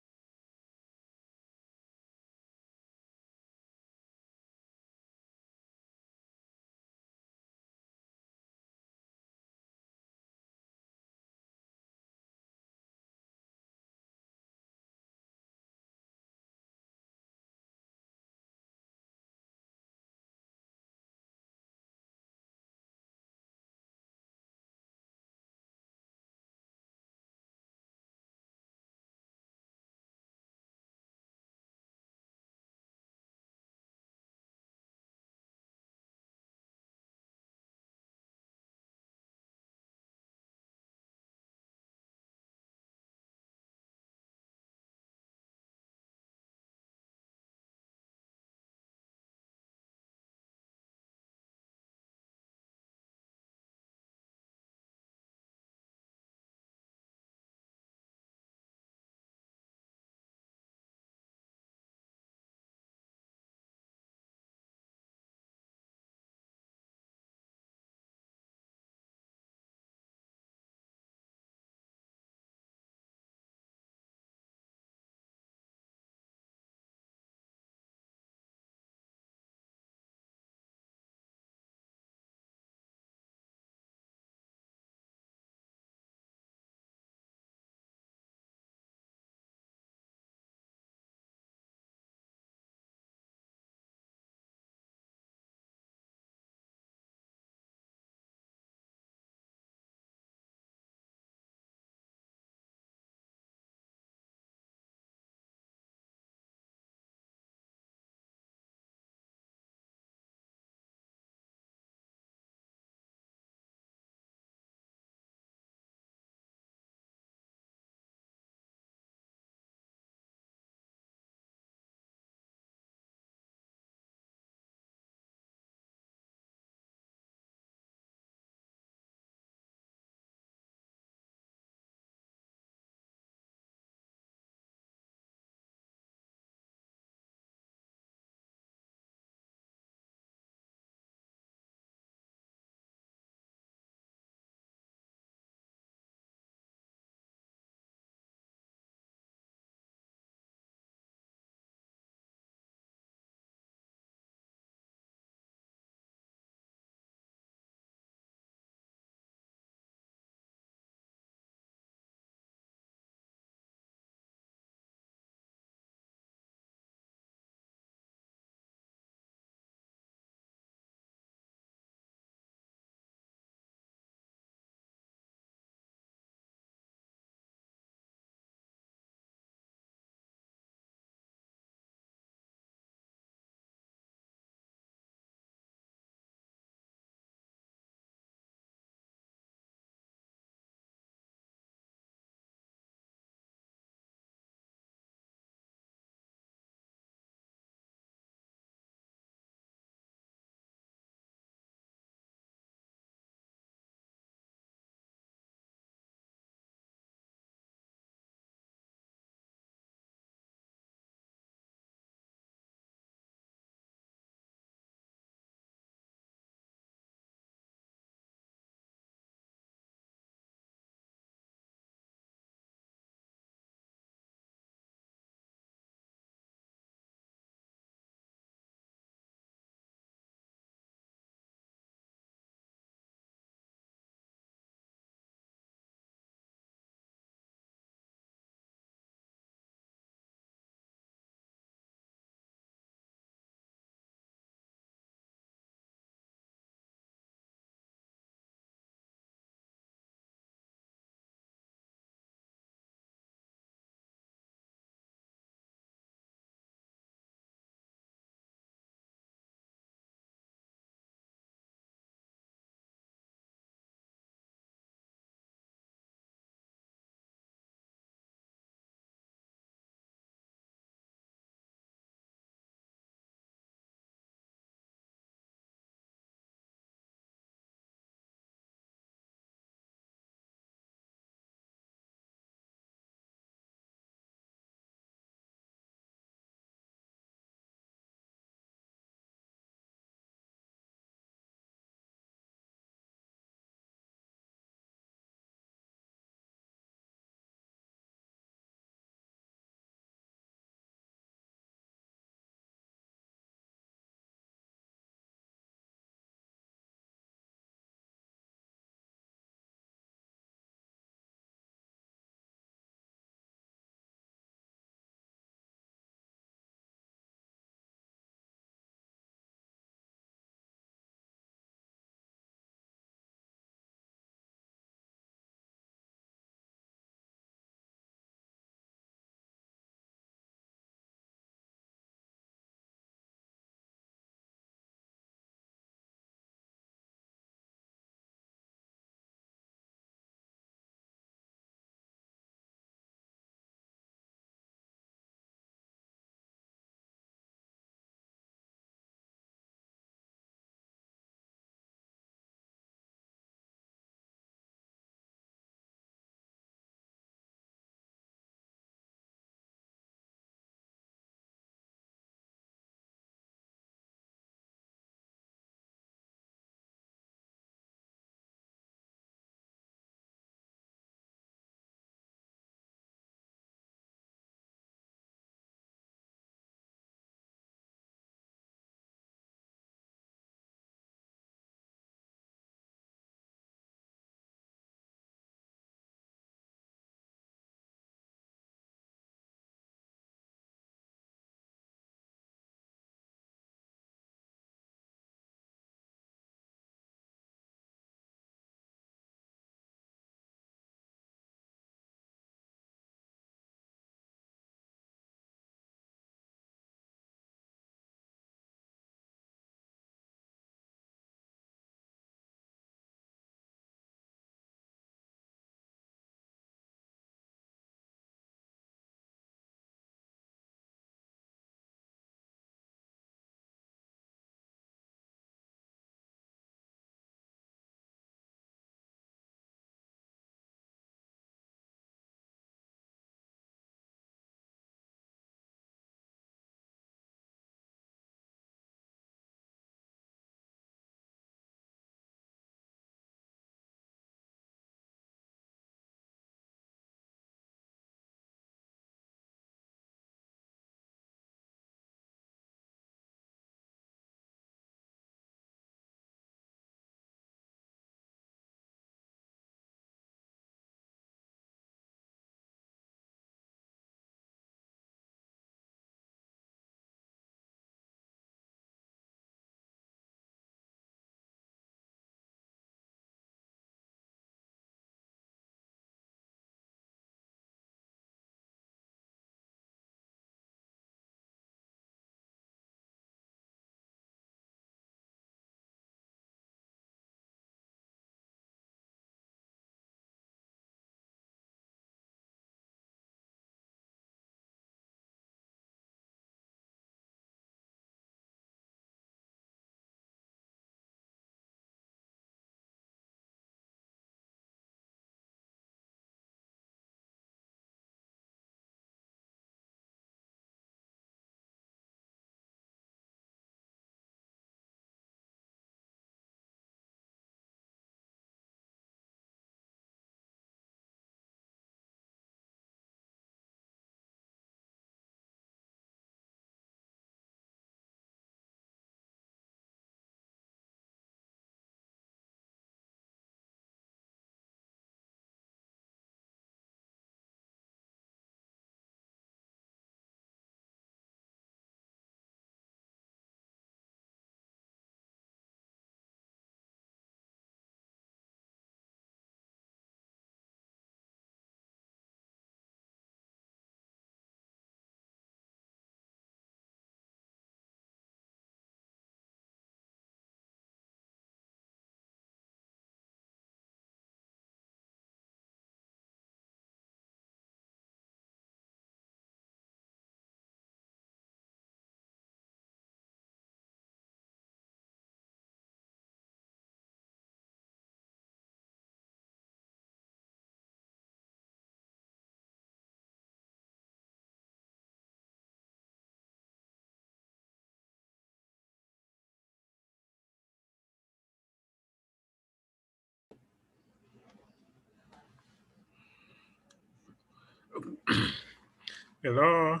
Hello.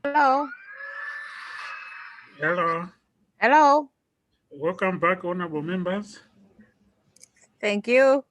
Hello. Hello. Hello. Welcome back, honorable members. Thank you.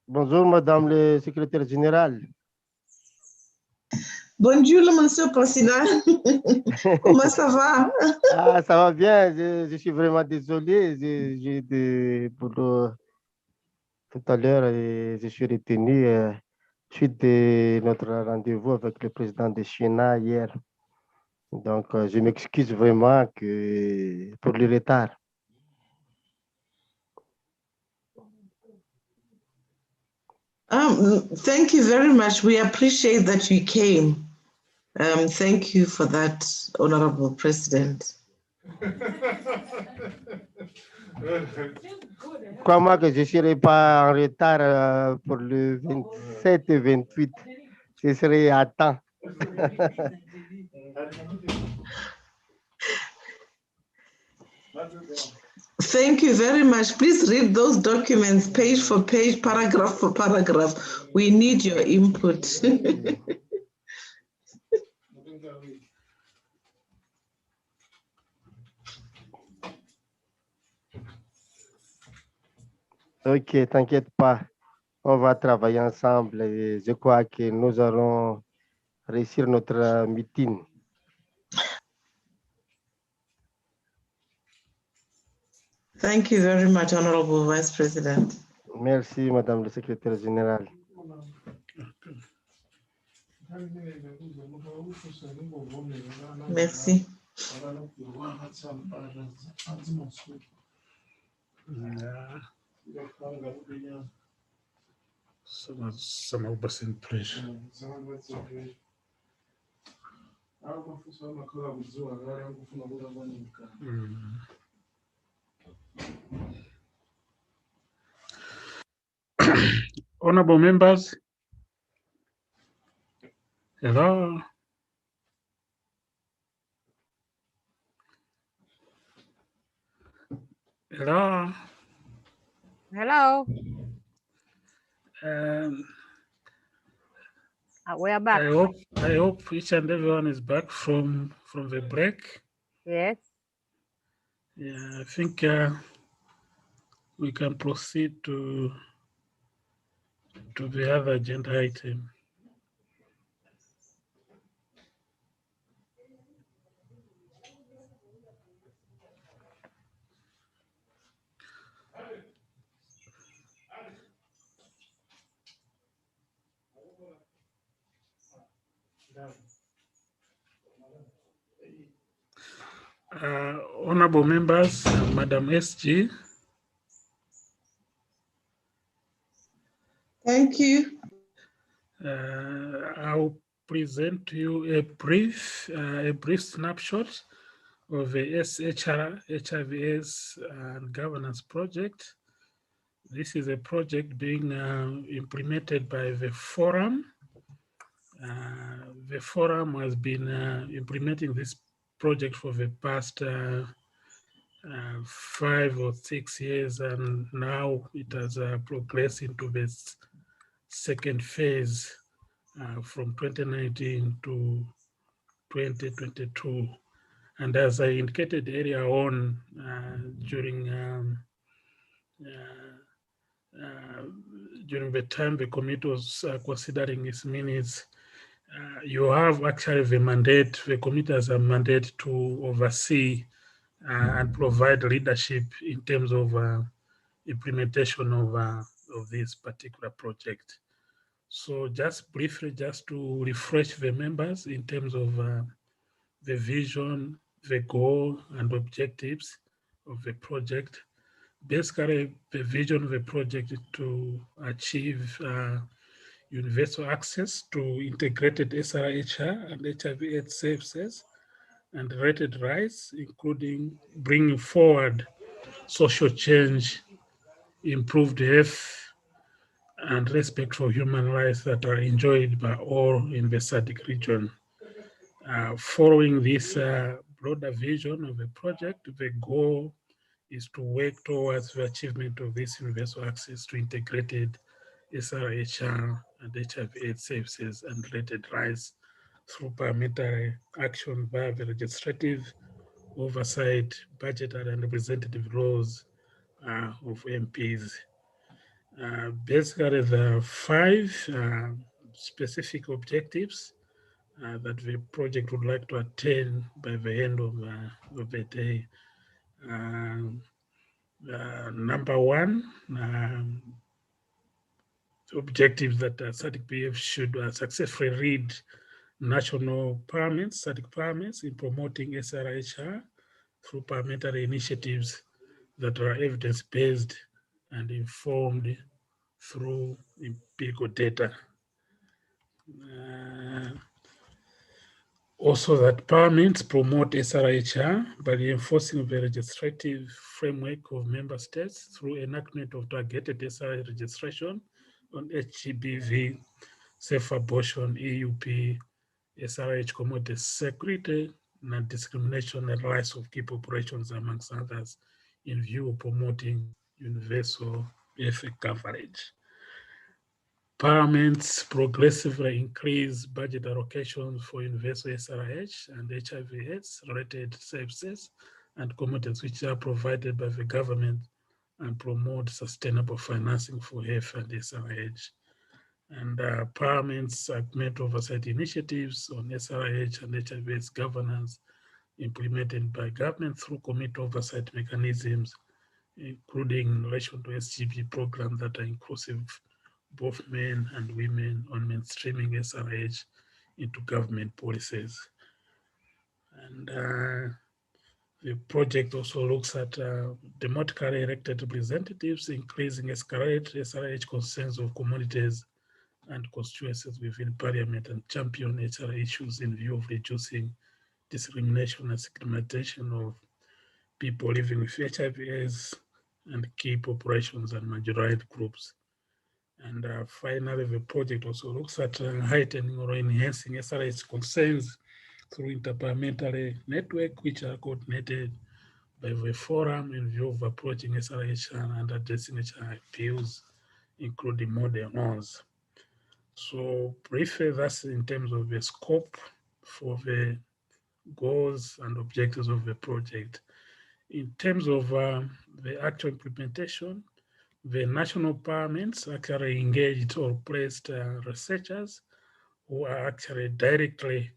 Bonjour, Madame le secrétaire général. Bonjour, monsieur le président. Comment ça va? Ah, ça va bien. Je suis vraiment désolé. Pour tout à l'heure, je suis retenu suite de notre rendez-vous avec le président de China hier. Donc, je m'excuse vraiment pour le retard. Thank you very much. We appreciate that you came. Thank you for that, Honorable President. Crois-moi que je ne serai pas en retard pour le 27 et 28. Je serai à temps. Thank you very much. Please read those documents page for page, paragraph for paragraph. We need your input. Ok, t'inquiète pas. On va travailler ensemble et je crois que nous allons réussir notre meeting. Thank you very much, Honorable Vice President. Merci, Madame le secrétaire général. Merci. Some of us in pressure. Honorable members. Hello. Hello. Hello. We are back. I hope each and everyone is back from the break. Yes. Yeah, I think we can proceed to the other agenda item. Honorable members, Madam SG. Thank you. I'll present to you a brief snapshot of the SHR, HIVS and governance project. This is a project being implemented by the forum. The forum has been implementing this project for the past 5 or 6 years, and now it has progressed into this second phase from 2019 to 2022. And as I indicated earlier on during the time the committee was considering its minutes, you have actually the mandate, the committee has a mandate to oversee and provide leadership in terms of implementation of this particular project. So just briefly, just to refresh the members in terms of the vision, the goal and objectives of the project. Basically, the vision of the project is to achieve universal access to integrated SRHR and HIV/AIDS services and related rights, including bringing forward social change, improved health, and respect for human rights that are enjoyed by all in the SADC region. Following this broader vision of the project, the goal is to work towards the achievement of this universal access to integrated SRHR and HIV/AIDS services and related rights through parliamentary action via the legislative oversight, budgetary and representative roles of MPs. Basically, there are 5 specific objectives that the project would like to attain by the end of the day. Number 1, objective that SADC-PF should successfully lead national parliaments, SADC parliaments, in promoting SRHR through parliamentary initiatives that are evidence-based and informed through empirical data. Also that parliaments promote SRHR by reinforcing the legislative framework of member states through enactment of targeted SRH registration on HGBV, safe abortion, EUP, SRH commodity security, non-discrimination and rights of key populations, amongst others, in view of promoting universal health coverage. Parliaments progressively increase budget allocations for universal SRH and HIV/AIDS related services and commodities which are provided by the government and promote sustainable financing for health and SRH. And parliaments augment oversight initiatives on SRH and HIV/AIDS governance implemented by government through committee oversight mechanisms, including in relation to SGB programs that are inclusive both men and women on mainstreaming SRH into government policies. And the project also looks at democratically elected representatives, increasing SRH concerns of communities and constituencies within parliament and champion HR issues in view of reducing discrimination and stigmatization of people living with HIV/AIDS and key populations and marginalized groups. And finally, the project also looks at heightening or enhancing SRH concerns through interparliamentary network, which are coordinated by the forum in view of approaching SRH and addressing HR appeals, including model ones. So briefly, that's in terms of the scope for the goals and objectives of the project. In terms of the actual implementation, the national parliaments actually engaged or placed researchers who are actually directly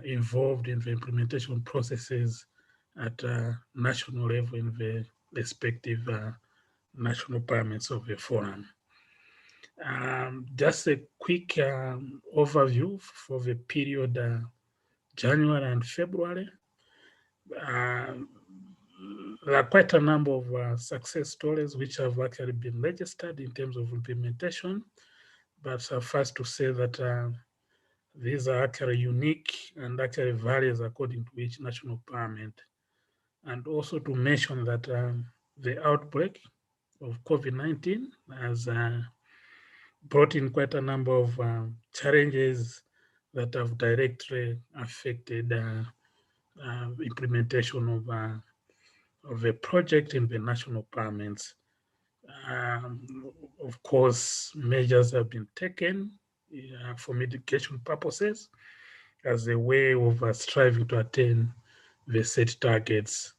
involved in the implementation processes at national level in the respective national parliaments of the forum. Just a quick overview for the period January and February. There are quite a number of success stories which have actually been registered in terms of implementation, but suffice to say that these are actually unique and actually varies according to each national parliament. And also to mention that the outbreak of COVID-19 has brought in quite a number of challenges that have directly affected implementation of the project in the national parliaments. Of course, measures have been taken for mitigation purposes as a way of striving to attain the set targets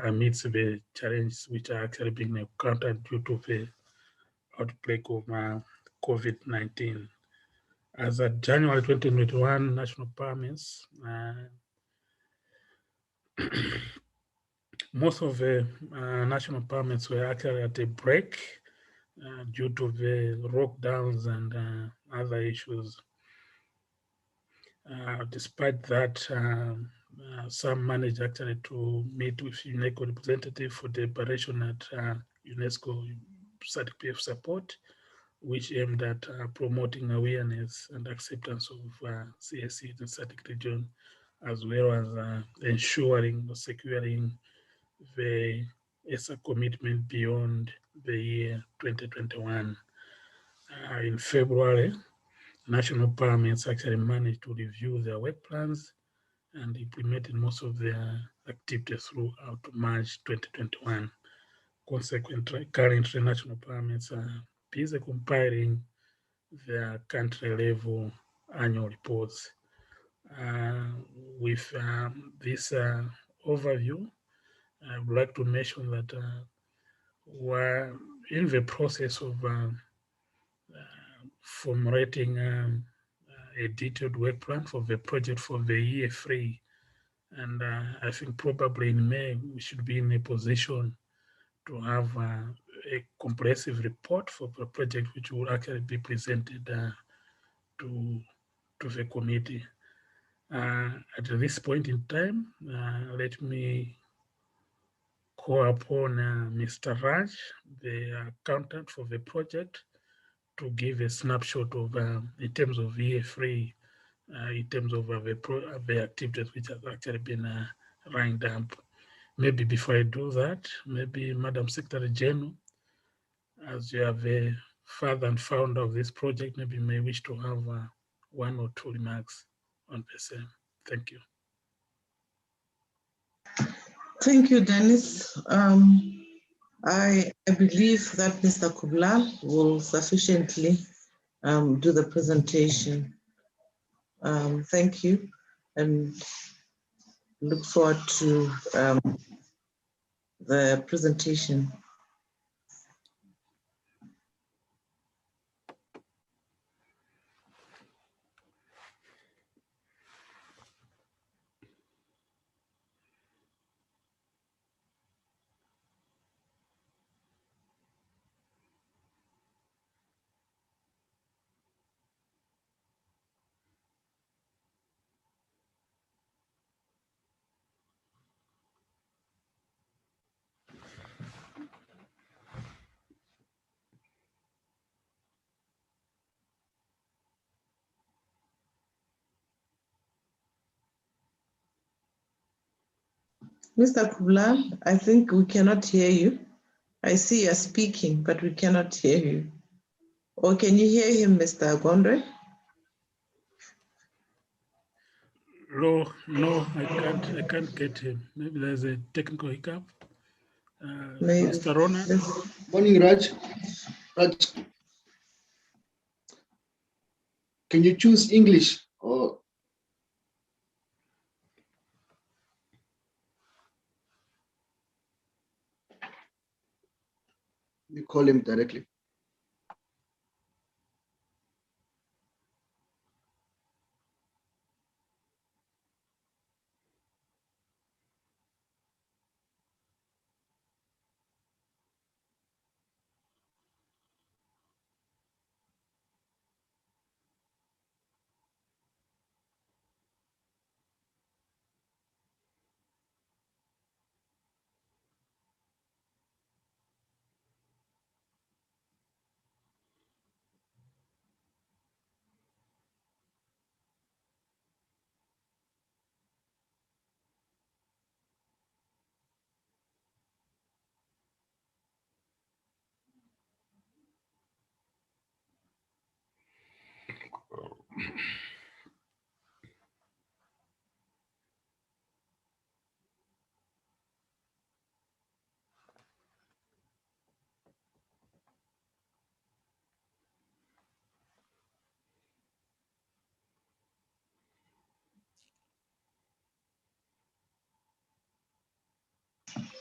amidst the challenges which are actually being encountered due to the outbreak of COVID-19. As of January 2021, national permits, most of the national permits were actually at a break due to the lockdowns and other issues. Despite that, some managed actually to meet with UNESCO representative for the operation at UNESCO SADC-PF support, which aimed at promoting awareness and acceptance of CSC in the SADC region, as well as ensuring or securing the ESA commitment beyond the year 2021. In February, national parliaments actually managed to review their work plans and implemented most of their activities throughout March 2021. Consequently, currently national parliaments are busy compiling their country level annual reports. With this overview, I would like to mention that we're in the process of formulating a detailed work plan for the project for the year 3. And I think probably in May, we should be in a position to have a comprehensive report for the project, which will actually be presented to the committee. At this point in time, let me call upon Mr. Raj, the accountant for the project, to give a snapshot of, in terms of year 3, in terms of the activities which have actually been lined up. Maybe before I do that, maybe Madam Secretary General, as you are the father and founder of this project, maybe you may wish to have 1 or 2 remarks on the same. Thank you. Thank you, Dennis. I believe that Mr. Kublal will sufficiently do the presentation. Thank you, and look forward to the presentation. Mr. Kublal, I think we cannot hear you. I see you're speaking, but we cannot hear you. Or can you hear him, Mr. Gondwe? No, I can't get him. Maybe there's a technical hiccup. Maybe. Mr. Ronan? Morning, Raj. Raj, can you choose English or? You call him directly.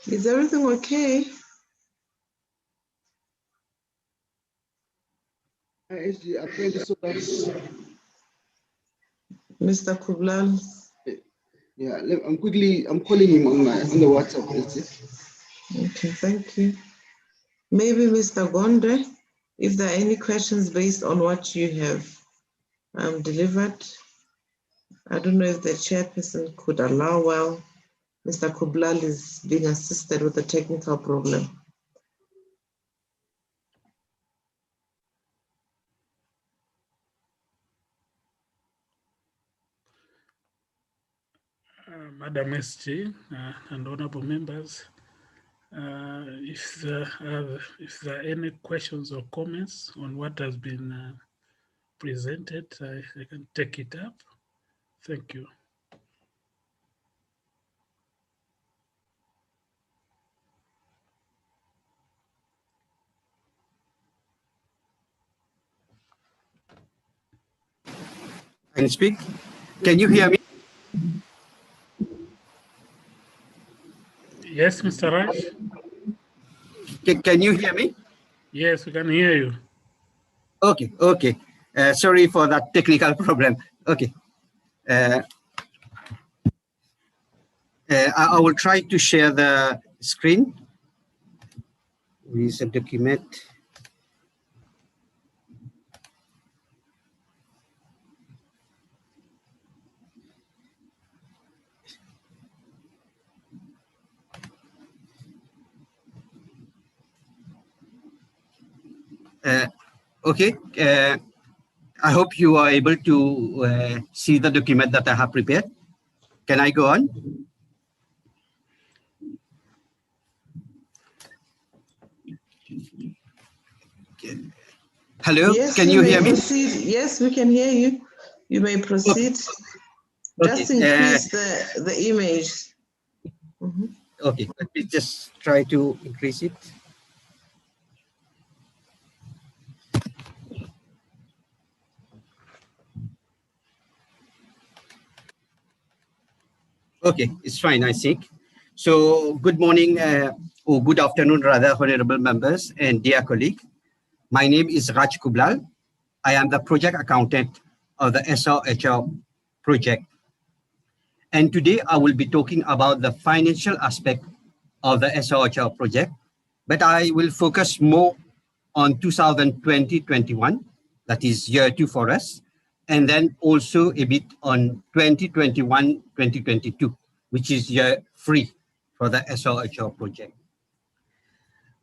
Is everything okay? SG, I'm trying to sort out. Mr. Kublal. Yeah, I'm calling him on the WhatsApp. Okay, thank you. Maybe Mr. Gonde, if there are any questions based on what you have delivered. I don't know if the chairperson could allow while Mr. Kublal is being assisted with a technical problem. Madam SG and honorable members, if there are any questions or comments on what has been presented, I can take it up. Thank you. Can speak? Can you hear me? Yes, Mr. Raj? Can you hear me? Yes, we can hear you. Okay, okay. Sorry for that technical problem. Okay. I will try to share the screen with a document. Okay. I hope you are able to see the document that I have prepared. Can I go on? Hello, yes, can you hear me? Proceed. Yes, we can hear you. You may proceed. Okay. Just increase the image. Okay, let me just try to increase it. Okay, it's fine, I think. So good morning, or good afternoon rather, honorable members and dear colleague. My name is Raj Kublal. I am the project accountant of the SRHR project. And today I will be talking about the financial aspect of the SRHR project, but I will focus more on 2020-21, that is year 2 for us, and then also a bit on 2021-2022, which is year 3 for the SRHR project.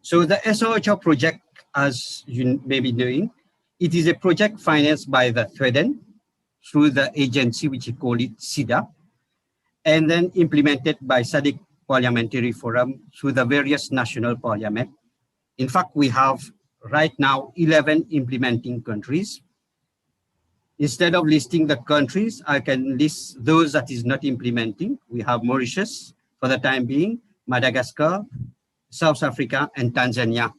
So the SRHR project, as you may be knowing, it is a project financed by the Sweden through the agency which we call it SIDA, and then implemented by SADC Parliamentary Forum through the various national parliament. In fact, we have right now 11 implementing countries. Instead of listing the countries, I can list those that is not implementing. We have Mauritius for the time being, Madagascar, South Africa, and Tanzania.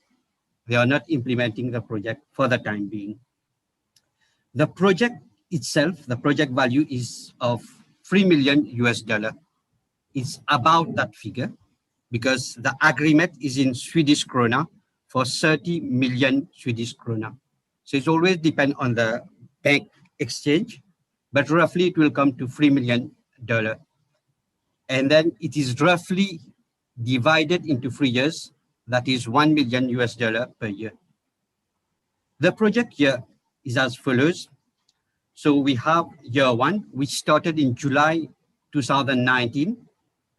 They are not implementing the project for the time being. The project itself, the project value is of $3 million US. It's about that figure because the agreement is in Swedish krona for 30 million Swedish krona. So it's always depend on the bank exchange, but roughly it will come to $3 million. And then it is roughly divided into 3 years, that is $1 million US per year. The project year is as follows. So we have year 1, which started in July 2019,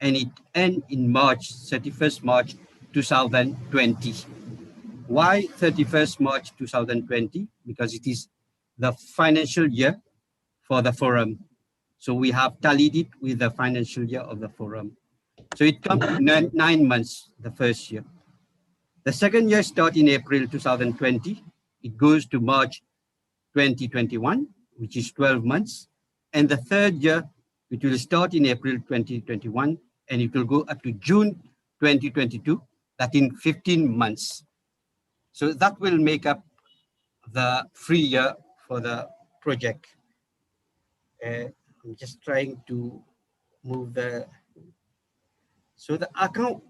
and it ends in March, 31st March 2020. Why 31st March 2020? Because it is the financial year for the forum. So we have tallied it with the financial year of the forum. So it comes to 9 months, the first year. The second year starts in April 2020. It goes to March 2021, which is 12 months. And the third year, it will start in April 2021, and it will go up to June 2022, that in 15 months. So that will make up the 3 year for the project. I'm just trying to move the, so the account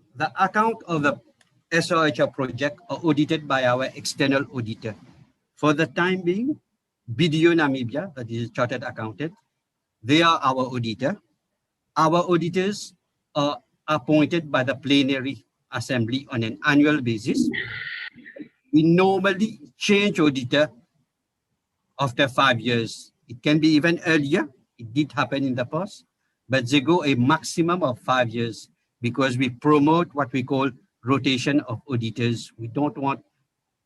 of the SRHR project are audited by our external auditor. For the time being, BDO Namibia, that is a chartered accountant, they are our auditor. Our auditors are appointed by the plenary assembly on an annual basis. We normally change auditor after 5 years. It can be even earlier. It did happen in the past, but they go a maximum of 5 years because we promote what we call rotation of auditors. We don't want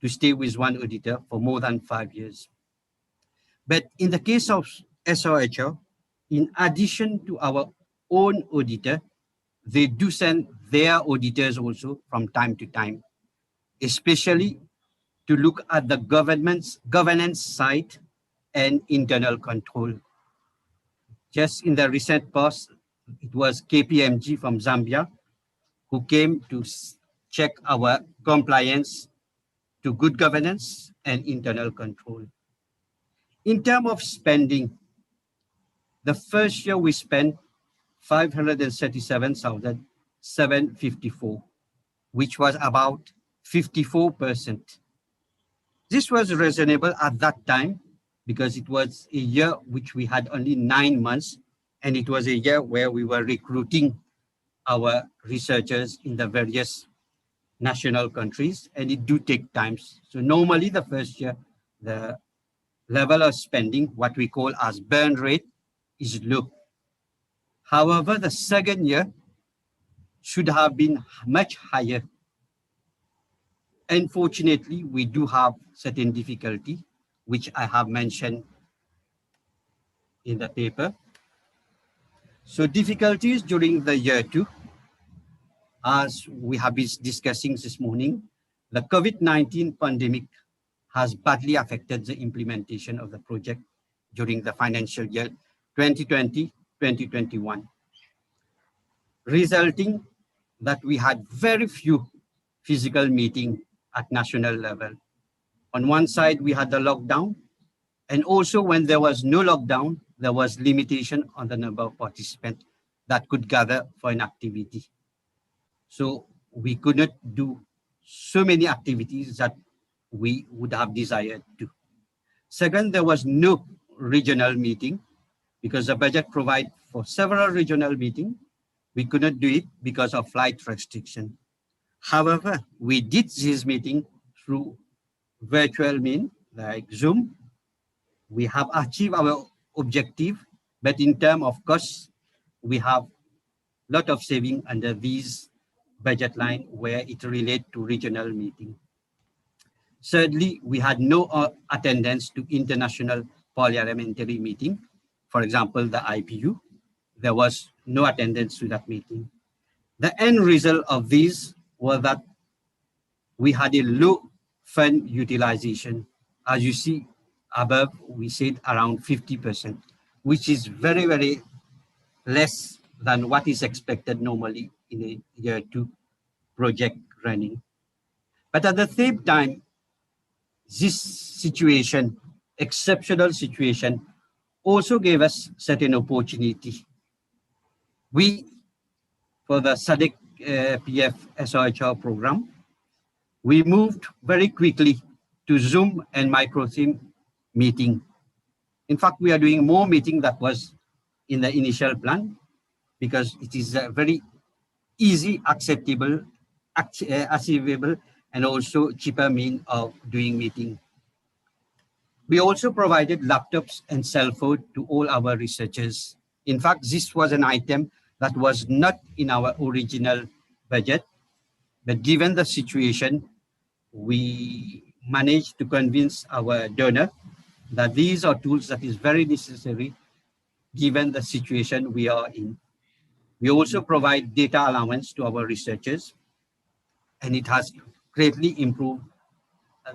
to stay with one auditor for more than 5 years. But in the case of SOHL, in addition to our own auditor, they do send their auditors also from time to time, especially to look at the governance side and internal control. Just in the recent past, it was KPMG from Zambia who came to check our compliance to good governance and internal control. In terms of spending, the first year we spent 537,754, which was about 54%. This was reasonable at that time because it was a year which we had only 9 months, and it was a year where we were recruiting our researchers in the various national countries, and it do take time. So normally the first year, the level of spending, what we call as burn rate, is low. However, the second year should have been much higher. Unfortunately, we do have certain difficulty, which I have mentioned in the paper. So difficulties during the year 2, as we have been discussing this morning, the COVID-19 pandemic has badly affected the implementation of the project during the financial year 2020-2021, resulting that we had very few physical meetings at national level. On one side, we had the lockdown, and also when there was no lockdown, there was limitation on the number of participants that could gather for an activity. So we could not do so many activities that we would have desired to. Second, there was no regional meeting because the budget provides for several regional meetings. We could not do it because of flight restriction. However, we did this meeting through virtual means like Zoom. We have achieved our objective, but in terms of costs, we have a lot of saving under these budget line where it relates to regional meeting. Thirdly, we had no attendance to international parliamentary meeting. For example, the IPU, there was no attendance to that meeting. The end result of these was that we had a low fund utilization. As you see above, we said around 50%, which is very, very less than what is expected normally in a year 2 project running. But at the same time, this situation, exceptional situation, also gave us certain opportunity. We, for the SADC PF SOHL program, we moved very quickly to Zoom and micro-team meeting. In fact, we are doing more meeting that was in the initial plan because it is a very easy, acceptable, achievable, and also cheaper mean of doing meeting. We also provided laptops and cell phone to all our researchers. In fact, this was an item that was not in our original budget, but given the situation, we managed to convince our donor that these are tools that is very necessary given the situation we are in. We also provide data allowance to our researchers, and it has greatly improved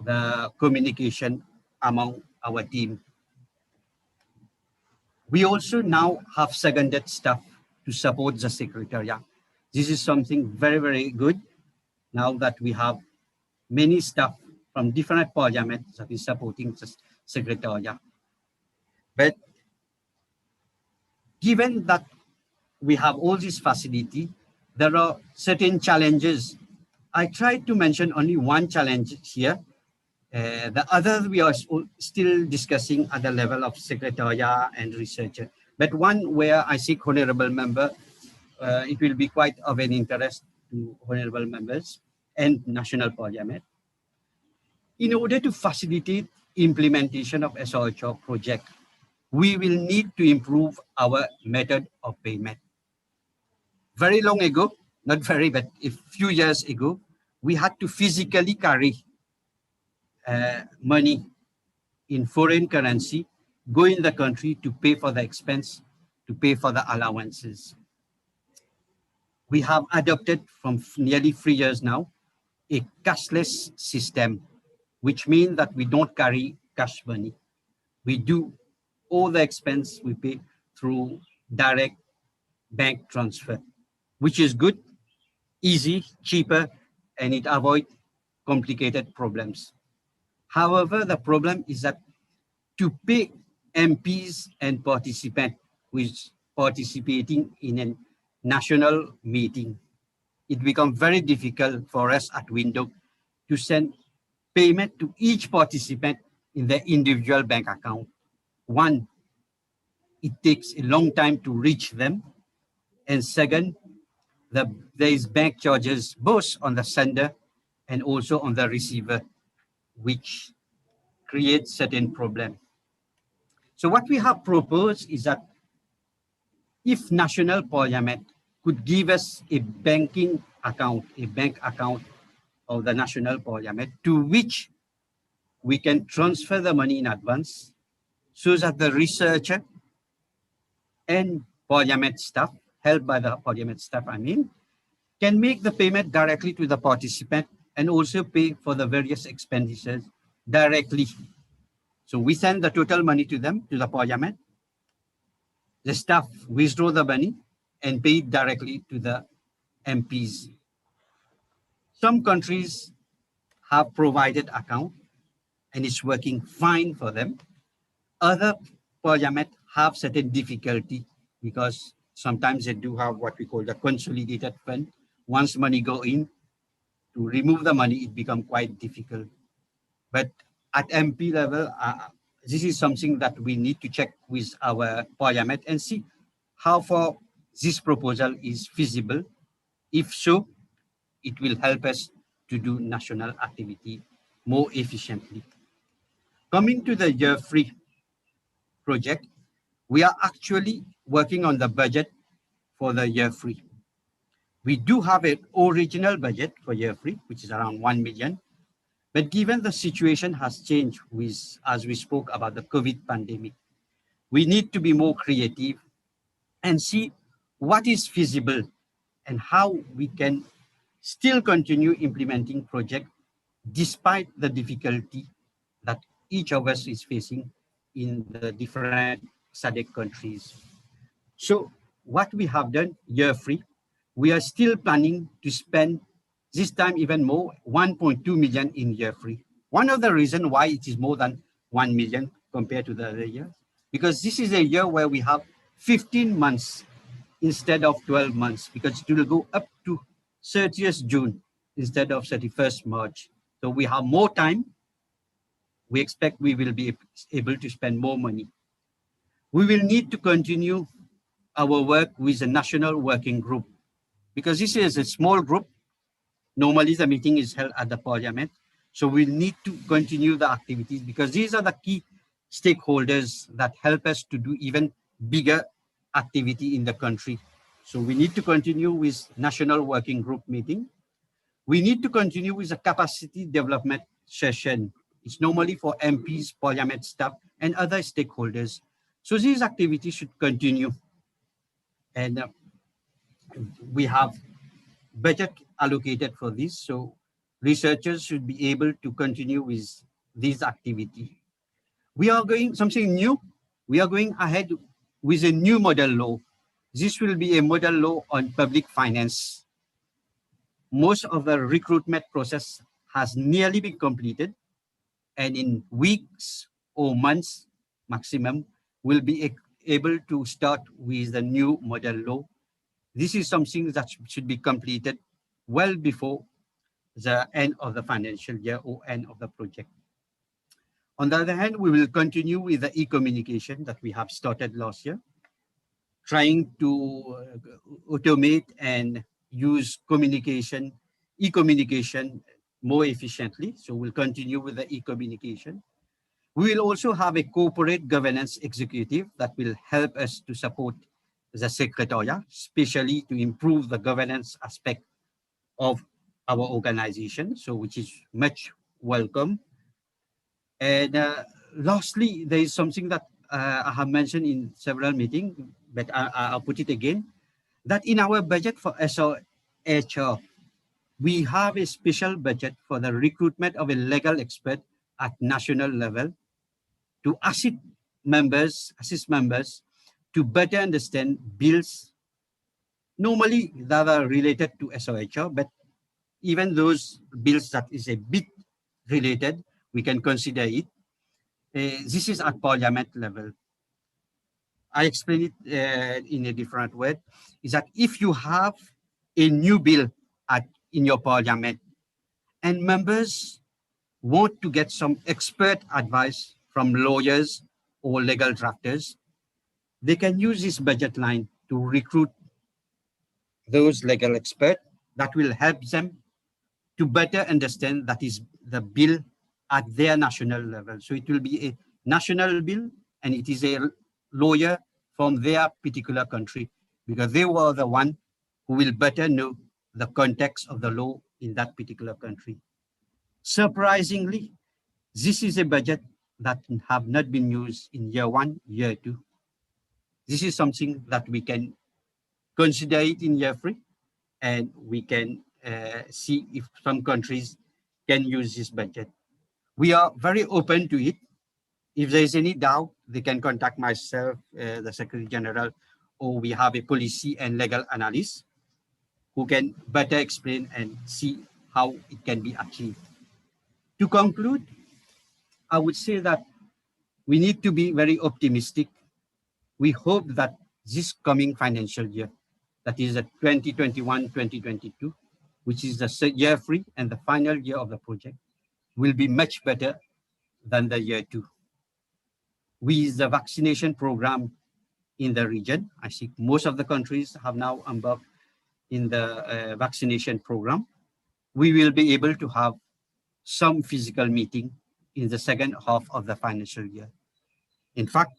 the communication among our team. We also now have seconded staff to support the Secretariat. This is something very, very good now that we have many staff from different parliaments that is supporting the Secretariat. But given that we have all this facility, there are certain challenges. I tried to mention only one challenge here, The other, we are still discussing at the level of secretariat and researcher. But one where I seek honorable member, it will be quite of an interest to honorable members and national parliament. In order to facilitate implementation of SRHR project, we will need to improve our method of payment. Very long ago, not very, but a few years ago, we had to physically carry money in foreign currency, go in the country to pay for the expense, to pay for the allowances. We have adopted from nearly 3 years now, a cashless system, which means that we don't carry cash money. We do all the expense we pay through direct bank transfer, which is good, easy, cheaper, and it avoids complicated problems. However, the problem is that to pay MPs and participants who is participating in a national meeting, it becomes very difficult for us at Windhoek to send payment to each participant in their individual bank account. One, it takes a long time to reach them. And second, there is bank charges both on the sender and also on the receiver, which creates certain problem. So what we have proposed is that if national parliament could give us a banking account, a bank account of the national parliament to which we can transfer the money in advance so that the researcher and parliament staff, helped by the parliament staff, can make the payment directly to the participant and also pay for the various expenditures directly. So we send the total money to them, to the parliament. The staff withdraw the money and pay it directly to the MPs. Some countries have provided account and it's working fine for them. Other parliament have certain difficulty because sometimes they do have what we call the consolidated fund. Once money go in, to remove the money, it becomes quite difficult. But at MP level, this is something that we need to check with our parliament and see how far this proposal is feasible. If so, it will help us to do national activity more efficiently. Coming to the Year 3 project, we are actually working on the budget for the Year 3. We do have an original budget for Year 3, which is around 1 million. But given the situation has changed with, as we spoke about the COVID pandemic, we need to be more creative and see what is feasible and how we can still continue implementing projects despite the difficulty that each of us is facing in the different SADC countries. So what we have done Year 3, we are still planning to spend this time even more, 1.2 million in Year 3. One of the reasons why it is more than 1 million compared to the other years, because this is a year where we have 15 months instead of 12 months, because it will go up to 30th June instead of 31st March. So we have more time. We expect we will be able to spend more money. We will need to continue our work with the National Working Group, because this is a small group. Normally the meeting is held at the parliament. So we need to continue the activities because these are the key stakeholders that help us to do even bigger activity in the country. So we need to continue with National Working Group meeting. We need to continue with the capacity development session. It's normally for MPs, parliament staff, and other stakeholders. So these activities should continue. And we have budget allocated for this. So researchers should be able to continue with this activity. We are going something new. We are going ahead with a new model law. This will be a model law on public finance. Most of the recruitment process has nearly been completed, and in weeks or months maximum, we'll be able to start with the new model law. This is something that should be completed well before the end of the financial year or end of the project. On the other hand, we will continue with the e-communication that we have started last year, trying to automate and use communication, e-communication more efficiently. So we'll continue with the e-communication. We will also have a corporate governance executive that will help us to support the Secretariat, especially to improve the governance aspect of our organization, so which is much welcome. And lastly, there is something that I have mentioned in several meetings, but I'll put it again, that in our budget for SOHR, we have a special budget for the recruitment of a legal expert at national level to assist members to better understand bills, normally that are related to SOHR, but even those bills that is a bit related, we can consider it. This is at parliament level. I explain it in a different way, is that if you have a new bill in your parliament and members want to get some expert advice from lawyers or legal drafters, they can use this budget line to recruit those legal experts that will help them to better understand that is the bill at their national level. So it will be a national bill and it is a lawyer from their particular country because they were the one who will better know the context of the law in that particular country. Surprisingly, this is a budget that have not been used in year 1, year 2. This is something that we can consider it in year 3, and we can see if some countries can use this budget. We are very open to it. If there is any doubt, they can contact myself, the Secretary General, or we have a policy and legal analyst who can better explain and see how it can be achieved. To conclude, I would say that we need to be very optimistic. We hope that this coming financial year, that is the 2021-2022, which is the year 3 and the final year of the project, will be much better than the year 2. With the vaccination program in the region, I think most of the countries have now embarked in the vaccination program. We will be able to have some physical meeting in the second half of the financial year. In fact,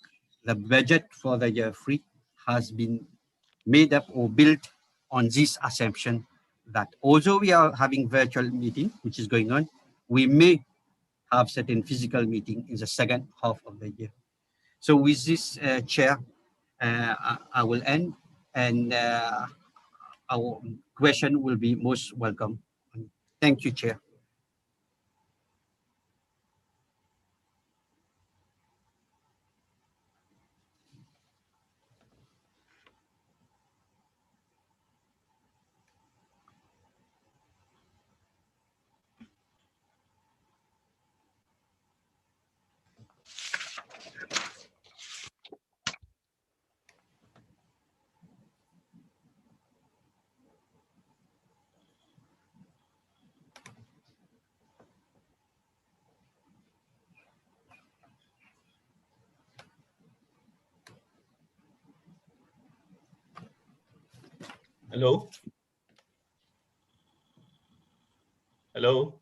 the budget for the year 3 has been made up or built on this assumption that although we are having virtual meeting, which is going on, we may have certain physical meeting in the second half of the year. So with this, Chair, I will end, and our question will be most welcome. Thank you, Chair. Hello? Hello?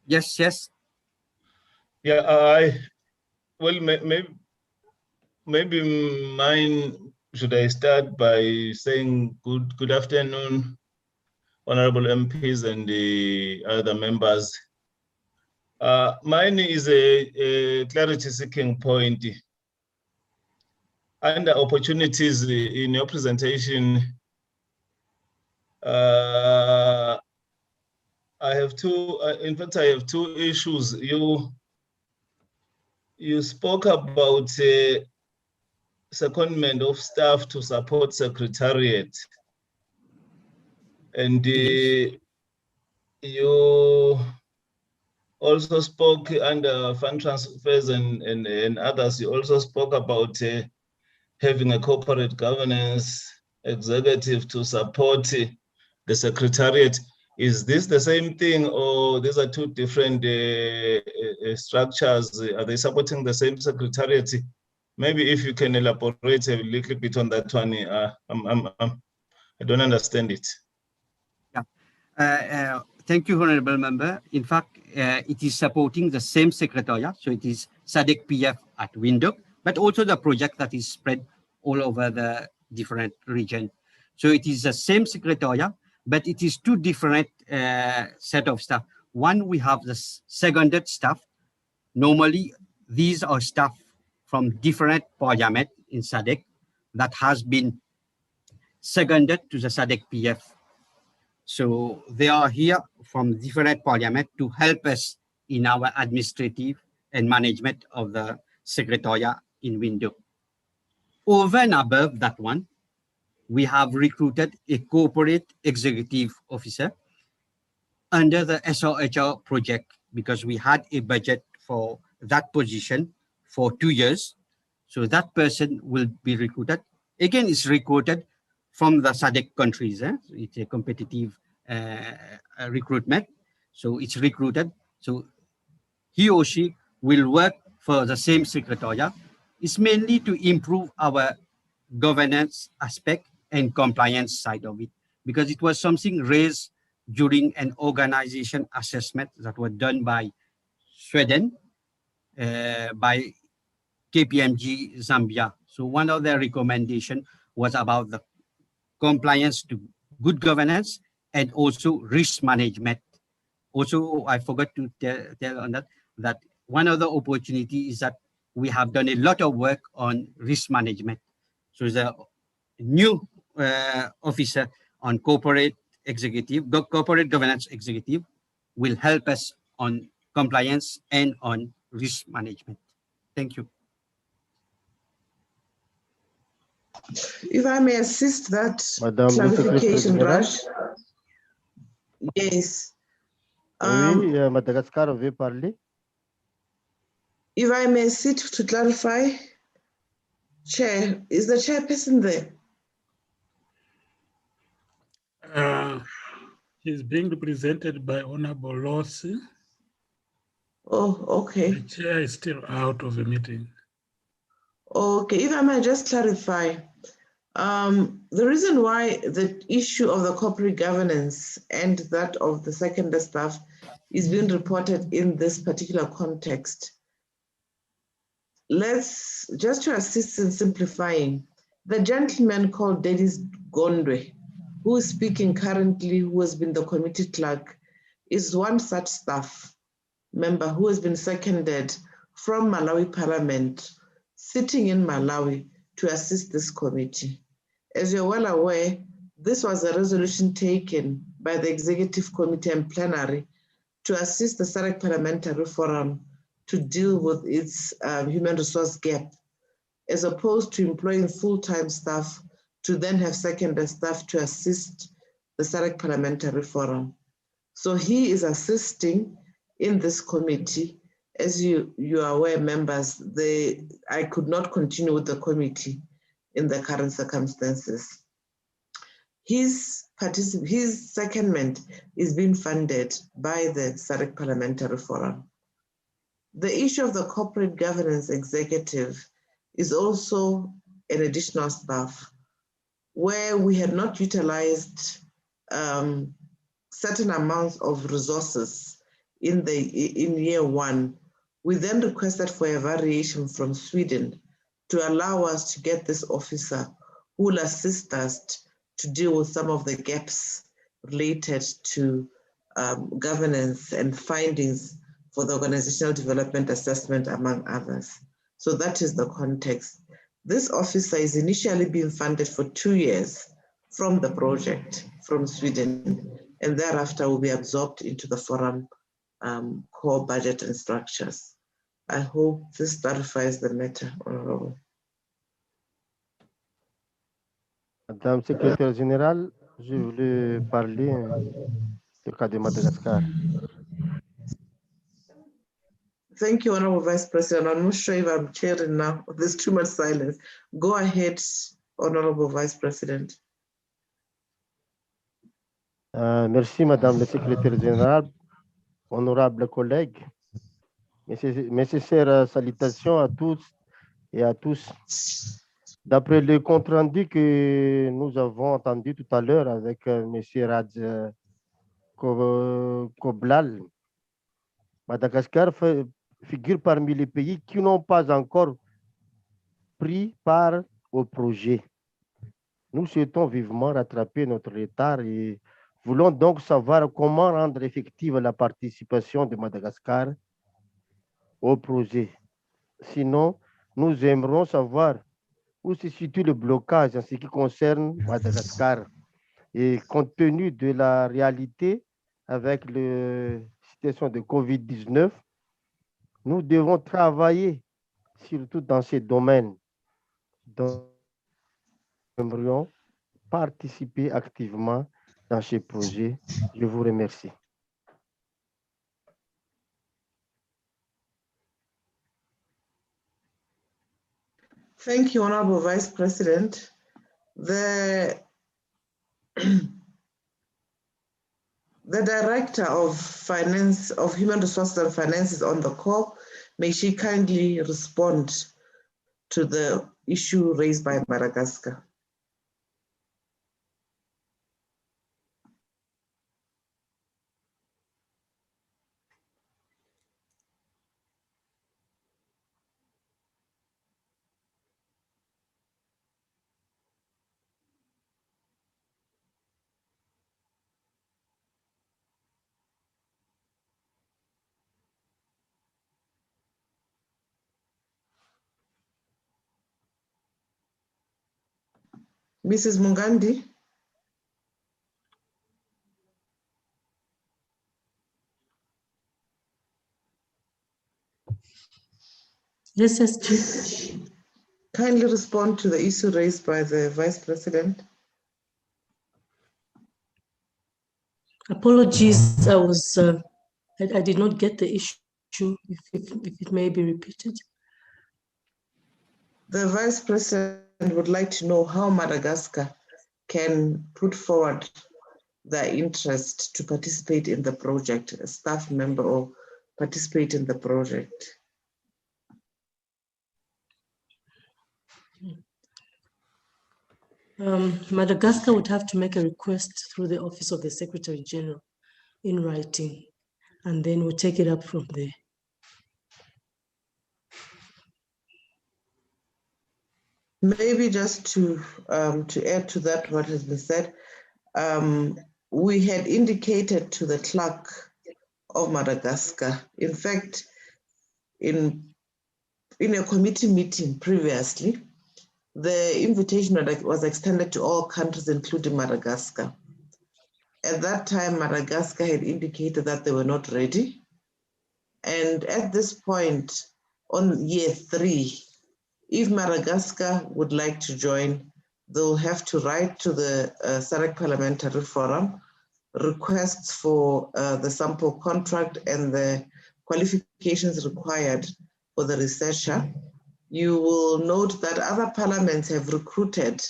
Yes, yes. Yeah, maybe mine, should I start by saying good afternoon, honorable MPs and the other members. Mine is a clarity-seeking point. Under opportunities in your presentation, I have two, in fact, I have two issues. You spoke about secondment of staff to support Secretariat. And you also spoke under fund transfers and others. You also spoke about having a corporate governance executive to support the Secretariat. Is this the same thing, or these are two different structures? Are they supporting the same secretariat? Maybe if you can elaborate a little bit on that one, I don't understand it. Yeah. Thank you, Honorable Member. In fact, it is supporting the same secretariat. So it is SADC PF at Windhoek, but also the project that is spread all over the different region. So it is the same secretariat, but it is two different set of staff. One, we have the seconded staff. Normally, these are staff from different parliament in SADC that has been seconded to the SADC PF. So they are here from different parliament to help us in our administrative and management of the secretariat in Windhoek. Over and above that one, we have recruited a corporate executive officer under the SRHR project because we had a budget for that position for 2 years. So that person will be recruited. Again, it's recruited from the SADC countries. So it's a competitive recruitment. So it's recruited. So he or she will work for the same secretariat. It's mainly to improve our governance aspect and compliance side of it, because it was something raised during an organization assessment that was done by Sweden, by KPMG Zambia. So one of their recommendations was about the compliance to good governance and also risk management. Also, I forgot to tell on that one of the opportunities is that we have done a lot of work on risk management. So the new officer on corporate governance executive will help us on compliance and on risk management. Thank you. If I may assist that Madame clarification, Raj. Yes. Oui, Madagascar veut parler. If I may sit to clarify, Chair, is the chairperson there? He's being represented by Honorable Lossi. Oh, okay. The chair is still out of the meeting. Okay, if I may just clarify, the reason why the issue of the corporate governance and that of the secondary staff is being reported in this particular context. Let's just to assist in simplifying, the gentleman called Dennis Gondwe, who is speaking currently, who has been the committee clerk, is one such staff member who has been seconded from Malawi Parliament, sitting in Malawi to assist this committee. As you're well aware, this was a resolution taken by the Executive Committee and Plenary to assist the SADC Parliamentary Forum to deal with its human resource gap, as opposed to employing full-time staff to then have secondary staff to assist the SADC Parliamentary Forum. So he is assisting in this committee. As you are aware, members, I could not continue with the committee in the current circumstances. His secondment is being funded by the SADC Parliamentary Forum. The issue of the corporate governance executive is also an additional staff where we had not utilized certain amounts of resources in year one. We then requested for a variation from Sweden to allow us to get this officer who will assist us to deal with some of the gaps related to governance and findings for the organizational development assessment, among others. So that is the context. This officer is initially being funded for 2 years from the project from Sweden, and thereafter will be absorbed into the forum core budget and structures. I hope this clarifies the matter, Honorable. Madame Secrétaire Générale, je voulais parler du cas de Madagascar. Thank you, Honorable Vice President. I'm not sure if I'm chairing now. There's too much silence. Go ahead, Honorable Vice President. Merci, Madame la Secrétaire Générale, honorables collègues. Mes sincères salutations à tous et à tous. D'après le compte rendu que nous avons entendu tout à l'heure avec M. Raj Koblal, Madagascar figure parmi les pays qui n'ont pas encore pris part au projet. Nous souhaitons vivement rattraper notre retard et voulons donc savoir comment rendre effective la participation de Madagascar au projet. Sinon, nous aimerions savoir où se situe le blocage en ce qui concerne Madagascar. Et compte tenu de la réalité avec la situation de COVID-19, nous devons travailler surtout dans ces domaines. Donc, nous aimerions participer activement dans ces projets. Je vous remercie. Thank you, Honorable Vice President. The Director of Finance, of Human Resources and Finance is on the call. May she kindly respond to the issue raised by Madagascar. Mrs. Mungandi? Yes, SG. Kindly respond to the issue raised by the Vice President. Apologies, I did not get the issue, if it may be repeated. The Vice President would like to know how Madagascar can put forward their interest to participate in the project, a staff member or participate in the project. Madagascar would have to make a request through the Office of the Secretary General in writing, and then we'll take it up from there. Maybe just to add to that what has been said, we had indicated to the clerk of Madagascar, in fact, in a committee meeting previously, the invitation was extended to all countries, including Madagascar. At that time, Madagascar had indicated that they were not ready. And at this point, on year 3, if Madagascar would like to join, they'll have to write to the SADC Parliamentary Forum, requests for the sample contract and the qualifications required for the researcher. You will note that other parliaments have recruited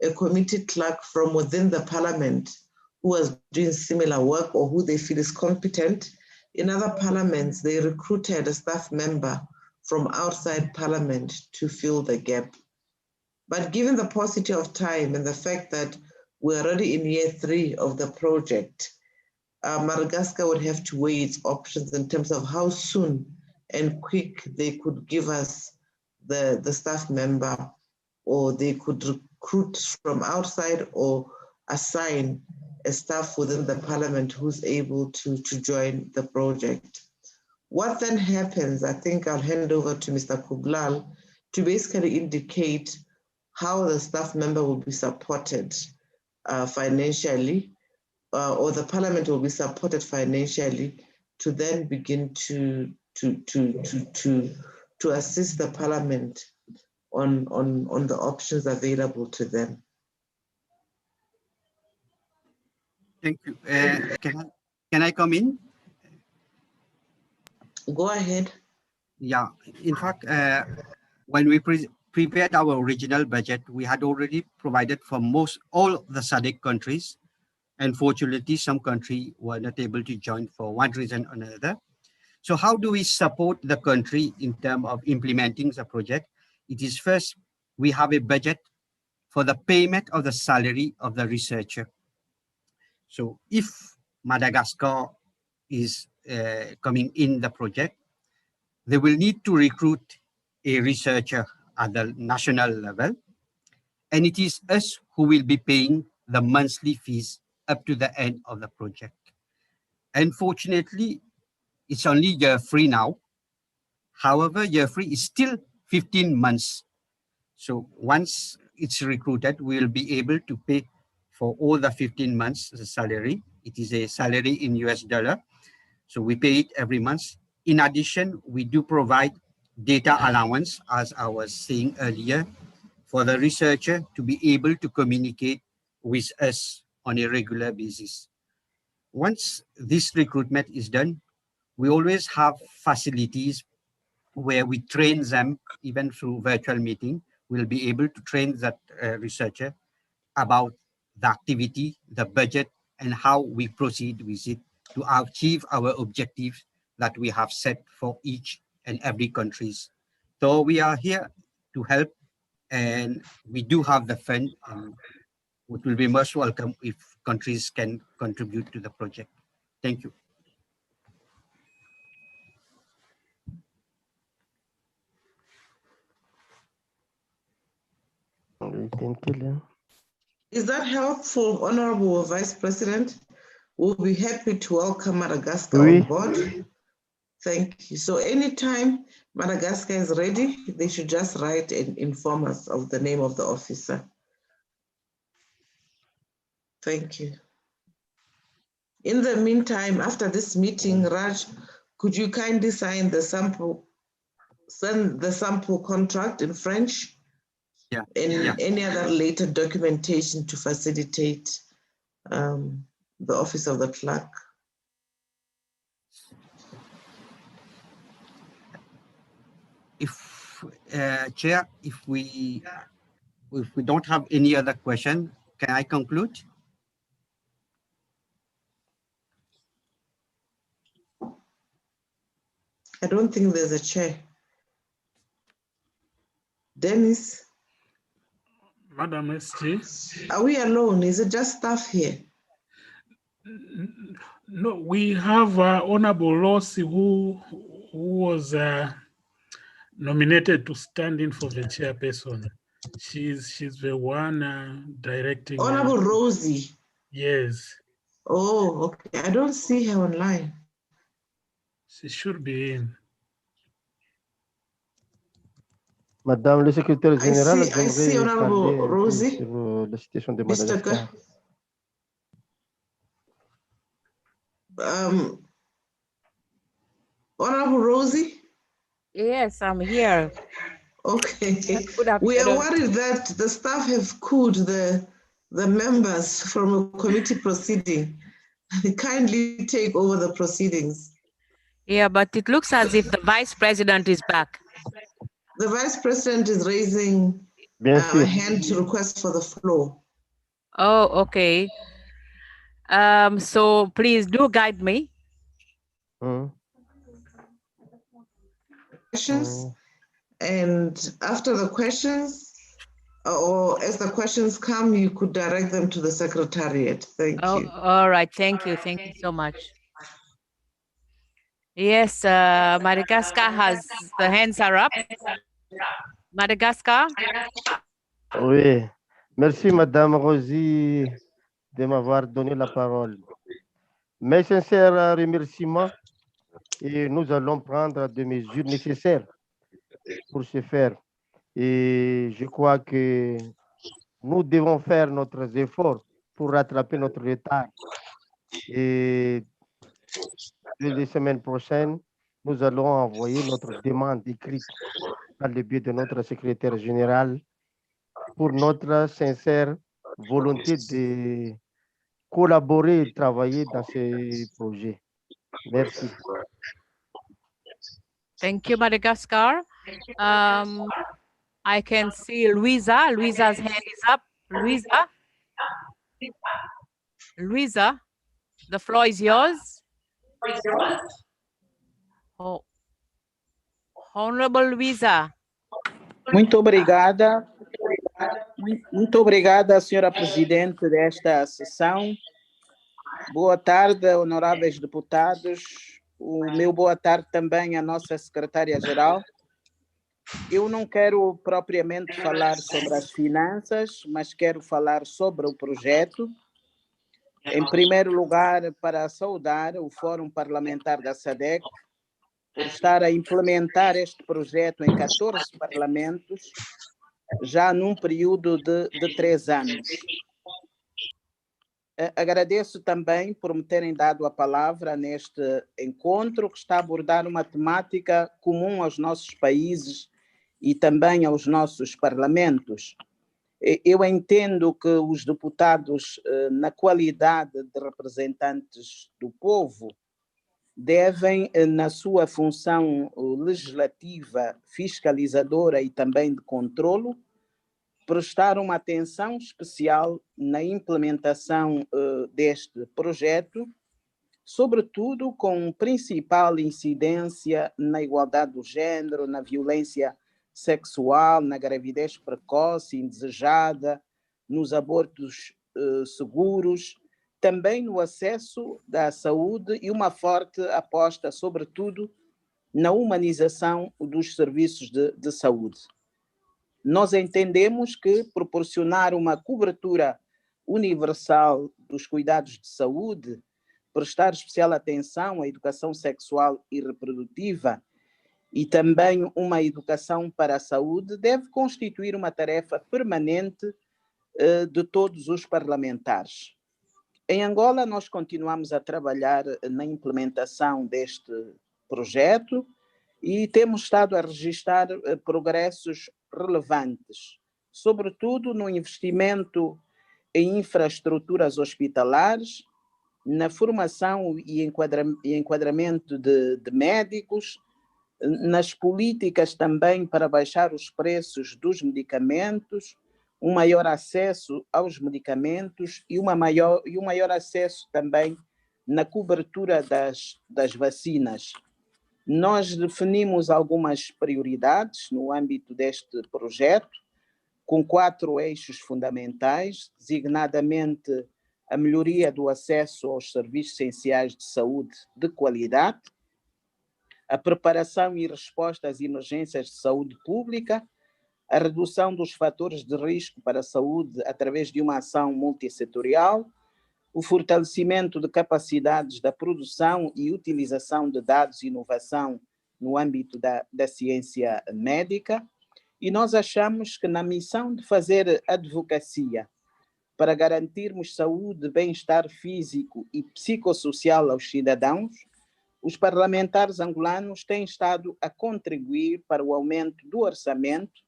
a committee clerk from within the parliament who was doing similar work or who they feel is competent. In other parliaments, they recruited a staff member from outside parliament to fill the gap. But given the paucity of time and the fact that we're already in year 3 of the project, Madagascar would have to weigh its options in terms of how soon and quick they could give us the staff member, or they could recruit from outside or assign a staff within the parliament who's able to join the project. What then happens, I think I'll hand over to Mr. Kublal to basically indicate how the staff member will be supported financially, or the parliament will be supported financially to then begin to assist the parliament on the options available to them. Thank you. Can I come in? Go ahead. Yeah, in fact, when we prepared our original budget, we had already provided for all the SADC countries Unfortunately, some countries were not able to join for one reason or another. So how do we support the country in terms of implementing the project? It is first, we have a budget for the payment of the salary of the researcher. So if Madagascar is coming in the project, they will need to recruit a researcher at the national level. And it is us who will be paying the monthly fees up to the end of the project. Unfortunately, it's only year 3 now. However, year 3 is still 15 months. So once it's recruited, we will be able to pay for all the 15 months the salary. It is a salary in US dollar. So we pay it every month. In addition, we do provide data allowance, as I was saying earlier, for the researcher to be able to communicate with us on a regular basis. Once this recruitment is done, we always have facilities where we train them, even through virtual meeting. We'll be able to train that researcher about the activity, the budget, and how we proceed with it to achieve our objectives that we have set for each and every countries. So we are here to help, and we do have the fund, and it will be most welcome if countries can contribute to the project. Thank you. Is that helpful, Honorable Vice President? We'll be happy to welcome Madagascar on board. Thank you. So anytime Madagascar is ready, they should just write and inform us of the name of the officer. Thank you. In the meantime, after this meeting, Raj, could you kindly sign the sample, send the sample contract in French? Yeah. And any other related documentation to facilitate the office of the clerk. If Chair, if we don't have any other question, can I conclude? I don't think there's a chair. Dennis? Madam SG? Are we alone? Is it just staff here? No, we have Honorable Rossi who was nominated to stand in for the chairperson. She's the one directing. Honorable Rosie? Yes. Oh, okay. I don't see her online. She should be in. Madame le secrétaire général, I see Honorable Rosie. sur la situation de Mr. Madagascar. Honorable Rosie? Yes, I'm here. Okay. We are worried that the staff have cooed the members from a committee proceeding. Kindly take over the proceedings. Yeah, but it looks as if the vice president is back. The vice president is raising a hand to request for the floor. Oh, okay. So please do guide me. Questions, and after the questions, or as the questions come, you could direct them to the secretariat. Thank you. All right. Thank you. Thank you so much. Yes, Madagascar has, the hands are up. Madagascar? Oui, merci Madame Rosie de m'avoir donné la parole. Mes sincères remerciements, et nous allons prendre des mesures nécessaires pour ce faire. Et je crois que nous devons faire notre effort pour rattraper notre retard. Et les semaines prochaines, nous allons envoyer notre demande écrite par le biais de notre secrétaire général pour notre sincère volonté de collaborer et travailler dans ces projets. Merci. Thank you, Madagascar. I can see Louisa. Louisa's hand is up. Louisa? Luisa, the floor is yours. Oh. Honorable Luisa. Muito obrigada. Muito obrigada, senhora presidente desta sessão. Boa tarde, honoráveis deputados. O meu boa tarde também à nossa secretária-geral. Eu não quero propriamente falar sobre as finanças, mas quero falar sobre o projeto. Em primeiro lugar, para saudar o Fórum Parlamentar da SADC por estar a implementar este projeto em 14 parlamentos, já num período de 3 anos. Agradeço também por me terem dado a palavra neste encontro, que está a abordar uma temática comum aos nossos países e também aos nossos parlamentos. Eu entendo que os deputados, na qualidade de representantes do povo, devem, na sua função legislativa, fiscalizadora e também de controlo, prestar uma atenção especial na implementação deste projeto, sobretudo com principal incidência na igualdade do género, na violência sexual, na gravidez precoce, indesejada, nos abortos seguros, também no acesso à saúde e uma forte aposta, sobretudo, na humanização dos serviços de saúde. Nós entendemos que proporcionar uma cobertura universal dos cuidados de saúde, prestar especial atenção à educação sexual e reprodutiva e também uma educação para a saúde, deve constituir uma tarefa permanente de todos os parlamentares. Em Angola, nós continuamos a trabalhar na implementação deste projeto e temos estado a registrar progressos relevantes, sobretudo no investimento em infraestruturas hospitalares, na formação e enquadramento de médicos, nas políticas também para baixar os preços dos medicamentos, um maior acesso aos medicamentos e um maior acesso também na cobertura das vacinas. Nós definimos algumas prioridades no âmbito deste projeto, com 4 eixos fundamentais, designadamente a melhoria do acesso aos serviços essenciais de saúde de qualidade, a preparação e resposta às emergências de saúde pública, a redução dos fatores de risco para a saúde através de uma ação multissetorial, o fortalecimento de capacidades da produção e utilização de dados e inovação no âmbito da ciência médica, e nós achamos que na missão de fazer advocacia para garantirmos saúde, bem-estar físico e psicossocial aos cidadãos, os parlamentares angolanos têm estado a contribuir para o aumento do orçamento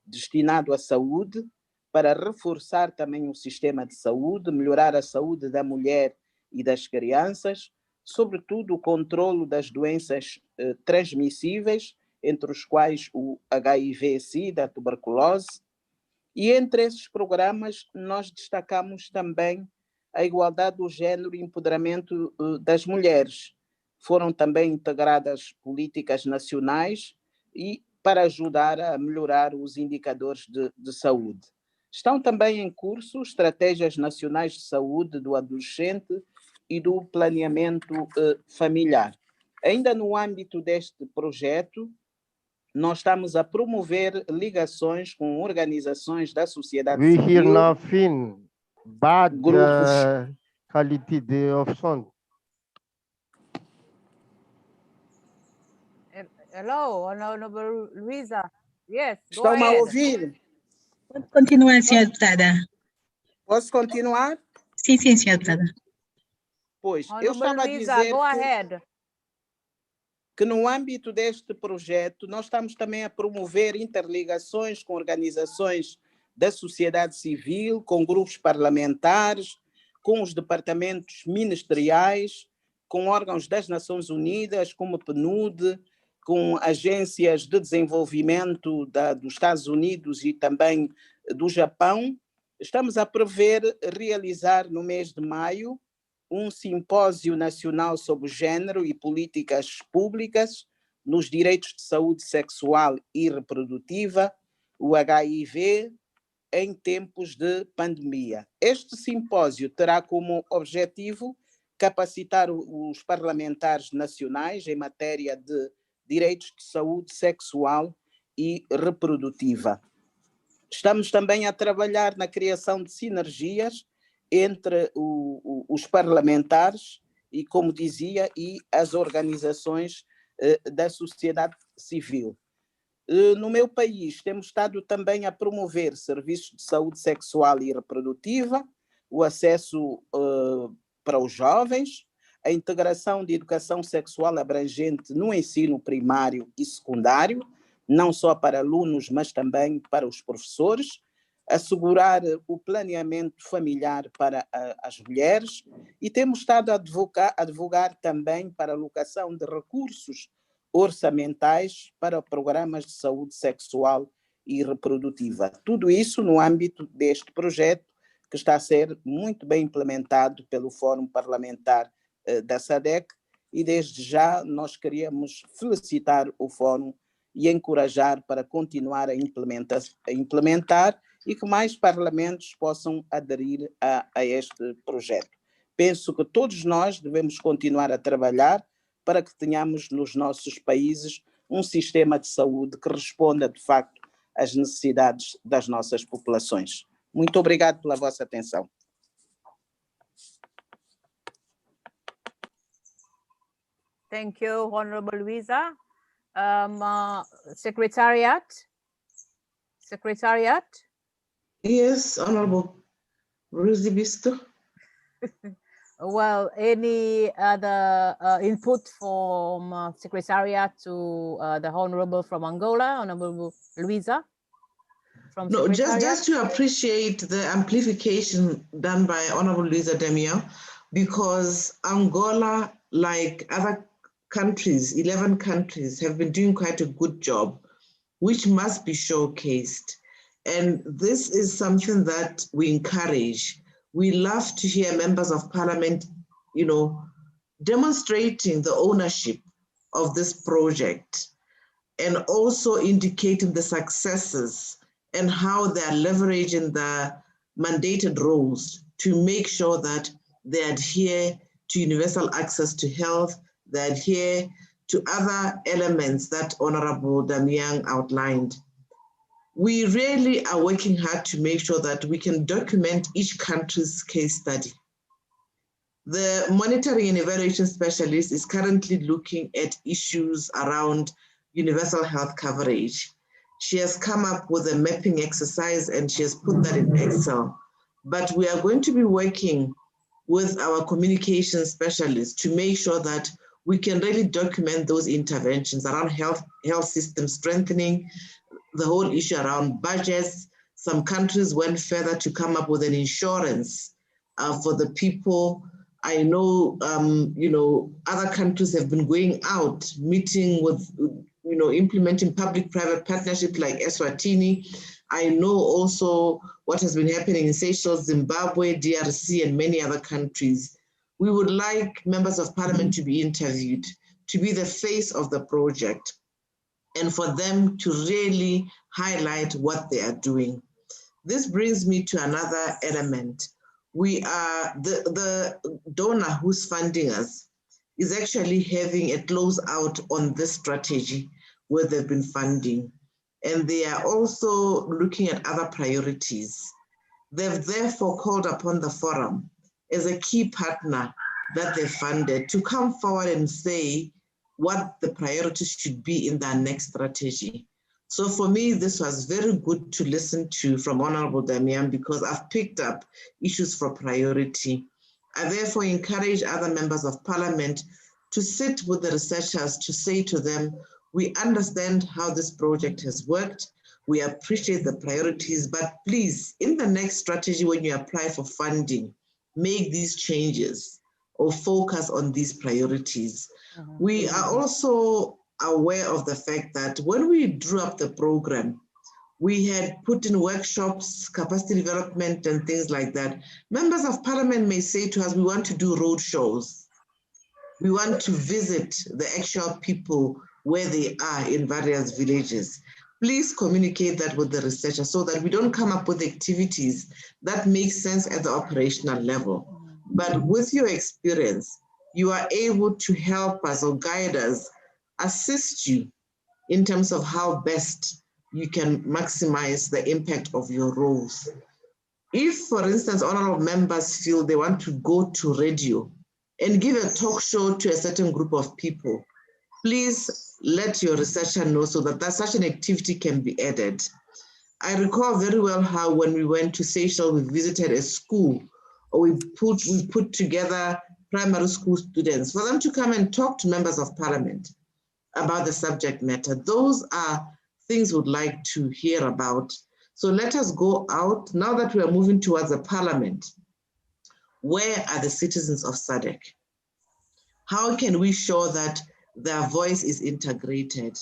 destinado à saúde, para reforçar também o sistema de saúde, melhorar a saúde da mulher e das crianças, sobretudo o controlo das doenças transmissíveis, entre os quais o HIV, SIDA, a tuberculose. E entre esses programas nós destacamos também a igualdade do género e empoderamento das mulheres. Foram também integradas políticas nacionais e para ajudar a melhorar os indicadores de saúde. Estão também em curso estratégias nacionais de saúde do adolescente e do planeamento familiar. Ainda no âmbito deste projeto, nós estamos a promover ligações com organizações da sociedade We hear civil, nothing bad grupos. quality of sound. Hello, Honorable Luisa. Yes, go Estão-me a ahead. ouvir? Pode continuar, senhora deputada. Posso continuar? Sim, sim, senhora deputada. Pois, eu Honorable estava a Luisa, dizer go ahead. que no âmbito deste projeto nós estamos também a promover interligações com organizações da sociedade civil, com grupos parlamentares, com os departamentos ministeriais, com órgãos das Nações Unidas, como o PNUD, com agências de desenvolvimento dos Estados Unidos e também do Japão, Estamos a prever realizar no mês de maio simpósio nacional sobre gênero e políticas públicas nos direitos de saúde sexual e reprodutiva, o HIV, em tempos de pandemia. Este simpósio terá como objetivo capacitar os parlamentares nacionais em matéria de direitos de saúde sexual e reprodutiva. Estamos também a trabalhar na criação de sinergias entre os parlamentares e, como dizia, e as organizações da sociedade civil. No meu país, temos estado também a promover serviços de saúde sexual e reprodutiva, o acesso para os jovens, a integração de educação sexual abrangente no ensino primário e secundário, não só para alunos, mas também para os professores, assegurar o planeamento familiar para as mulheres, e temos estado a advogar também para a alocação de recursos orçamentais para programas de saúde sexual e reprodutiva. Tudo isso no âmbito deste projeto que está a ser muito bem implementado pelo Fórum Parlamentar da SADC, e desde já nós queríamos felicitar o Fórum e encorajar para continuar a implementar e que mais parlamentos possam aderir a este projeto. Penso que todos nós devemos continuar a trabalhar para que tenhamos nos nossos países um sistema de saúde que responda, de facto, às necessidades das nossas populações. Muito obrigado pela vossa atenção. Thank you, Honorable Luisa. Secretariat? Yes, Honorable Rosie Bisto. Well, any other input from Secretariat to the Honorable from Angola, Honorable Luisa? From No, just to appreciate the amplification done by Honorable Luisa Damião, because Angola, like other countries, 11 countries, have been doing quite a good job, which must be showcased. And this is something that we encourage. We love to hear members of parliament, demonstrating the ownership of this project and also indicating the successes and how they're leveraging the mandated roles to make sure that they adhere to universal access to health, they adhere to other elements that Honorable Damião outlined. We really are working hard to make sure that we can document each country's case study. The monitoring and evaluation specialist is currently looking at issues around universal health coverage. She has come up with a mapping exercise and she has put that in Excel. But we are going to be working with our communication specialists to make sure that we can really document those interventions around health system strengthening, the whole issue around budgets. Some countries went further to come up with an insurance for the people. I know, other countries have been going out, meeting with, implementing public-private partnerships like Eswatini. I know also what has been happening in Seychelles, Zimbabwe, DRC, and many other countries. We would like members of parliament to be interviewed, to be the face of the project, and for them to really highlight what they are doing. This brings me to another element. We are, the donor who's funding us is actually having a close out on this strategy where they've been funding. And they are also looking at other priorities. They've therefore called upon the forum as a key partner that they funded to come forward and say what the priorities should be in their next strategy. So for me, this was very good to listen to from Honorable Damião, because I've picked up issues for priority. I therefore encourage other members of parliament to sit with the researchers to say to them, we understand how this project has worked. We appreciate the priorities, but please, in the next strategy, when you apply for funding, make these changes or focus on these priorities. We are also aware of the fact that when we drew up the program, We had put in workshops, capacity development and things like that. Members of parliament may say to us, we want to do road shows. We want to visit the actual people where they are in various villages. Please communicate that with the researcher so that we don't come up with activities that make sense at the operational level. But with your experience, you are able to help us or guide us, assist you in terms of how best you can maximize the impact of your roles. If, for instance, honorable members feel they want to go to radio and give a talk show to a certain group of people, please let your researcher know so that such an activity can be added. I recall very well how when we went to Seychelles, we visited a school, or we put together primary school students for them to come and talk to members of parliament about the subject matter. Those are things we'd like to hear about. So let us go out, now that we are moving towards a parliament, where are the citizens of SADC? How can we show that their voice is integrated?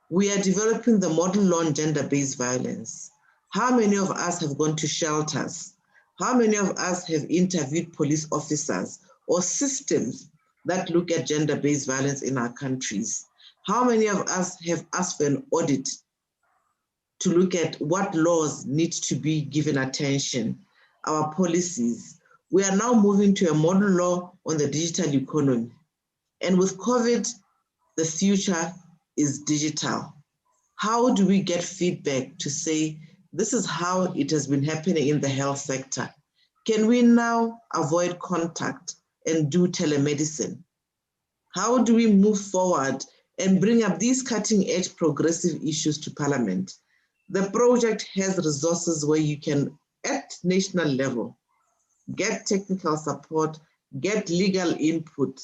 We are developing the model law on gender-based violence. How many of us have gone to shelters? How many of us have interviewed police officers or systems that look at gender-based violence in our countries? How many of us have asked for an audit to look at what laws need to be given attention, our policies? We are now moving to a model law on the digital economy. And with COVID, the future is digital. How do we get feedback to say, this is how it has been happening in the health sector? Can we now avoid contact and do telemedicine? How do we move forward and bring up these cutting-edge progressive issues to Parliament? The project has resources where you can, at national level, get technical support, get legal input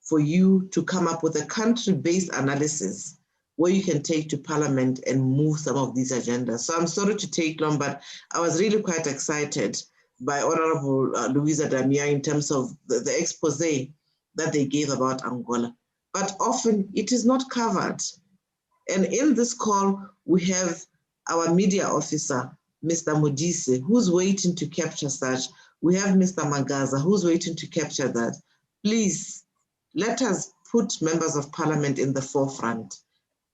for you to come up with a country-based analysis where you can take to Parliament and move some of these agendas. So I'm sorry to take long, but I was really quite excited by Honorable Louisa Damia in terms of the expose that they gave about Angola. But often it is not covered. And in this call, we have our media officer, Mr. Modise, who's waiting to capture such. We have Mr. Magaza, who's waiting to capture that. Please, let us put members of Parliament in the forefront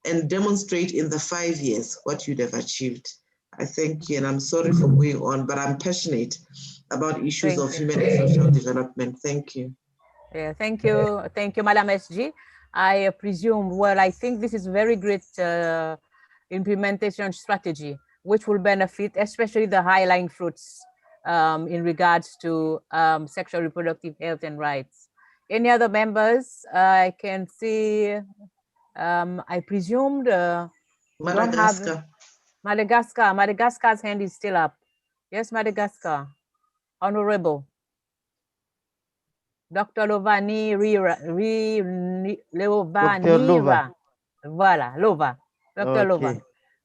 and demonstrate in the 5 years what you'd have achieved. I thank you, and I'm sorry for going on, but I'm passionate about issues of human and social development. Thank you. Yeah, thank you, Madam SG. I presume, well, I think this is very great implementation strategy, which will benefit especially the high-lying fruits in regards to sexual reproductive health and rights. Any other members? I can see, I presumed Madagascar. Madagascar. Madagascar's hand is still up. Yes, Madagascar. Honorable. Dr. Lovani Lovanira. Voilà, Lova. Dr. Lova.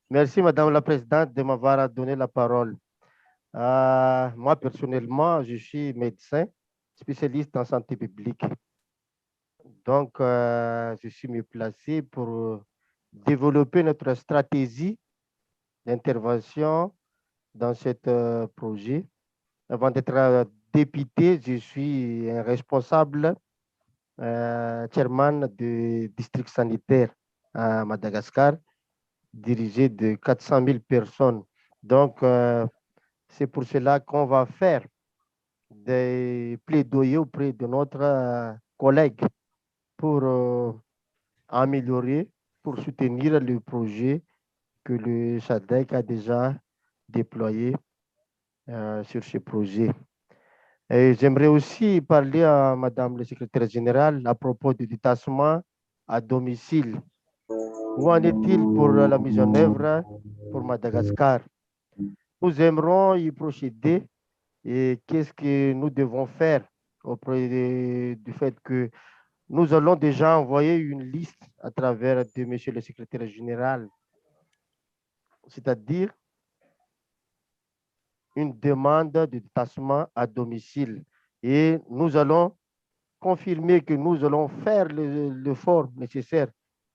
Merci, Madame la Présidente, de m'avoir donné la parole. Moi, personnellement, je suis médecin, spécialiste en santé publique. Donc, je suis mieux placé pour développer notre stratégie d'intervention dans ce projet. Avant d'être député, je suis un responsable chairman du district sanitaire à Madagascar, dirigé de 400 000 personnes. Donc, c'est pour cela qu'on va faire des plaidoyers auprès de notre collègue pour améliorer, pour soutenir le projet que le SADC a déjà déployé sur ce projet. Et j'aimerais aussi parler à Madame le secrétaire général à propos du détachement à domicile. Où en est-il pour la mise en œuvre pour Madagascar? Nous aimerons y procéder et qu'est-ce que nous devons faire auprès du fait que nous allons déjà envoyer une liste à travers de Monsieur le secrétaire général, c'est-à-dire une demande de détachement à domicile. Et nous allons confirmer que nous allons faire l'effort nécessaire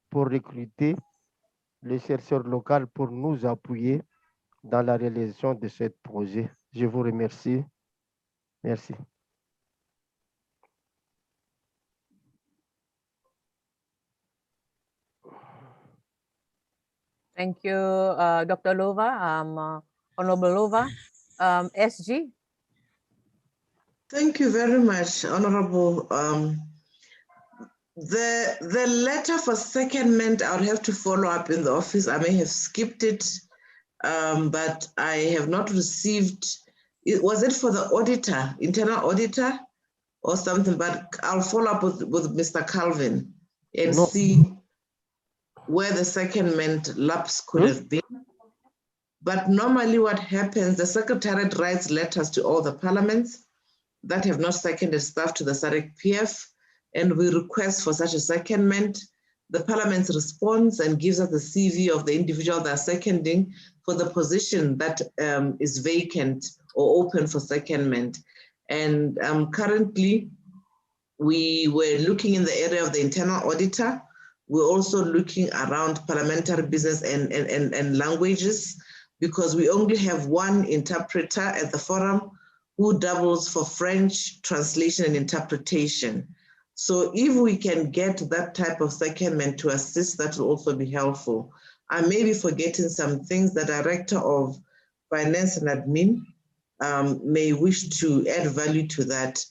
pour recruter les chercheurs locaux pour nous appuyer dans la réalisation de ce projet. Je vous remercie. Merci. Thank you, Dr. Lova, Honorable Lova. SG. Thank you very much, Honorable. The letter for secondment, I would have to follow up in the office. I may have skipped it, but I have not received. Was it for the auditor, internal auditor, or something? But I'll follow up with Mr. Calvin and see where the secondment lapse could have been. But normally what happens, the Secretariat writes letters to all the parliaments that have not seconded staff to the SADC-PF, and we request for such a secondment. The parliament responds and gives us the CV of the individual they're seconding for the position that is vacant or open for secondment. And currently, we were looking in the area of the internal auditor. We're also looking around parliamentary business and languages, because we only have one interpreter at the forum who doubles for French translation and interpretation. So if we can get that type of secondment to assist, that will also be helpful. I may be forgetting some things. The Director of Finance and Admin may wish to add value to that,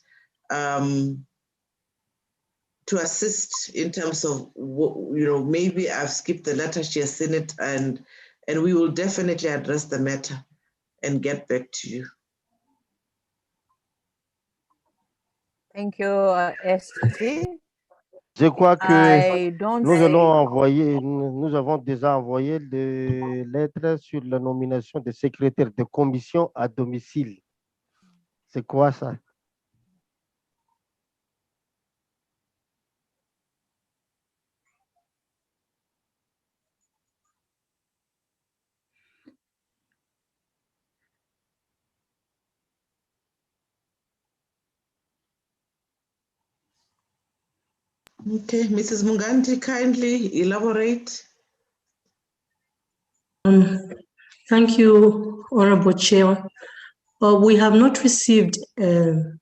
to assist in terms of, maybe I've skipped the letter, she has seen it, and we will definitely address the matter and get back to you. Thank you, SG. Je crois que nous avons déjà envoyé des lettres sur la nomination des secrétaires de commission à domicile. C'est quoi ça? Okay, Mrs. Munganti, kindly elaborate. Thank you, Honorable Chair. We have not received the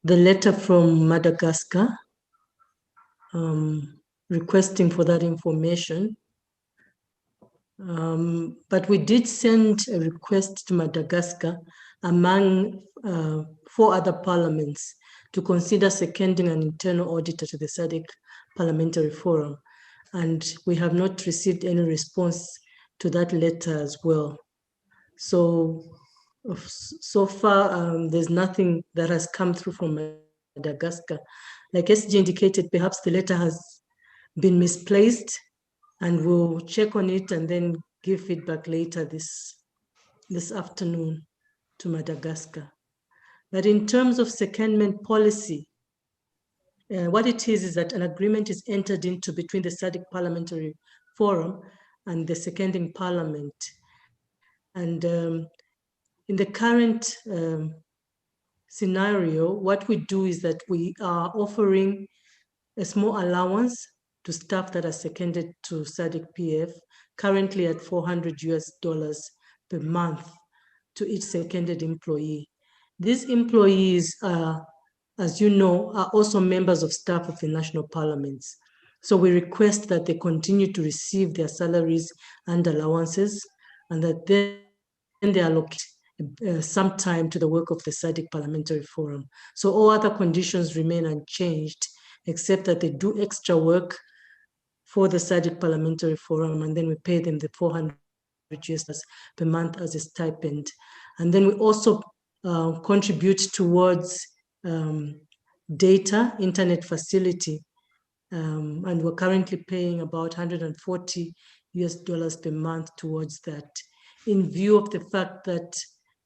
letter from Madagascar requesting for that information. But we did send a request to Madagascar among 4 other parliaments to consider seconding an internal auditor to the SADC Parliamentary Forum. And we have not received any response to that letter as well. So far, there's nothing that has come through from Madagascar. Like SG indicated, perhaps the letter has been misplaced, and we'll check on it and then give feedback later this afternoon to Madagascar. But in terms of secondment policy, what it is that an agreement is entered into between the SADC Parliamentary Forum and the seconding parliament. And in the current scenario, what we do is that we are offering a small allowance to staff that are seconded to SADC-PF, currently at $400 per month to each seconded employee. These employees, as you know, are also members of staff of the national parliaments. So we request that they continue to receive their salaries and allowances, and that then they allocate some time to the work of the SADC Parliamentary Forum. So all other conditions remain unchanged, except that they do extra work for the SADC Parliamentary Forum, and then we pay them the $400 per month as a stipend. And then we also contribute towards data, internet facility, and we're currently paying about $140 per month towards that, in view of the fact that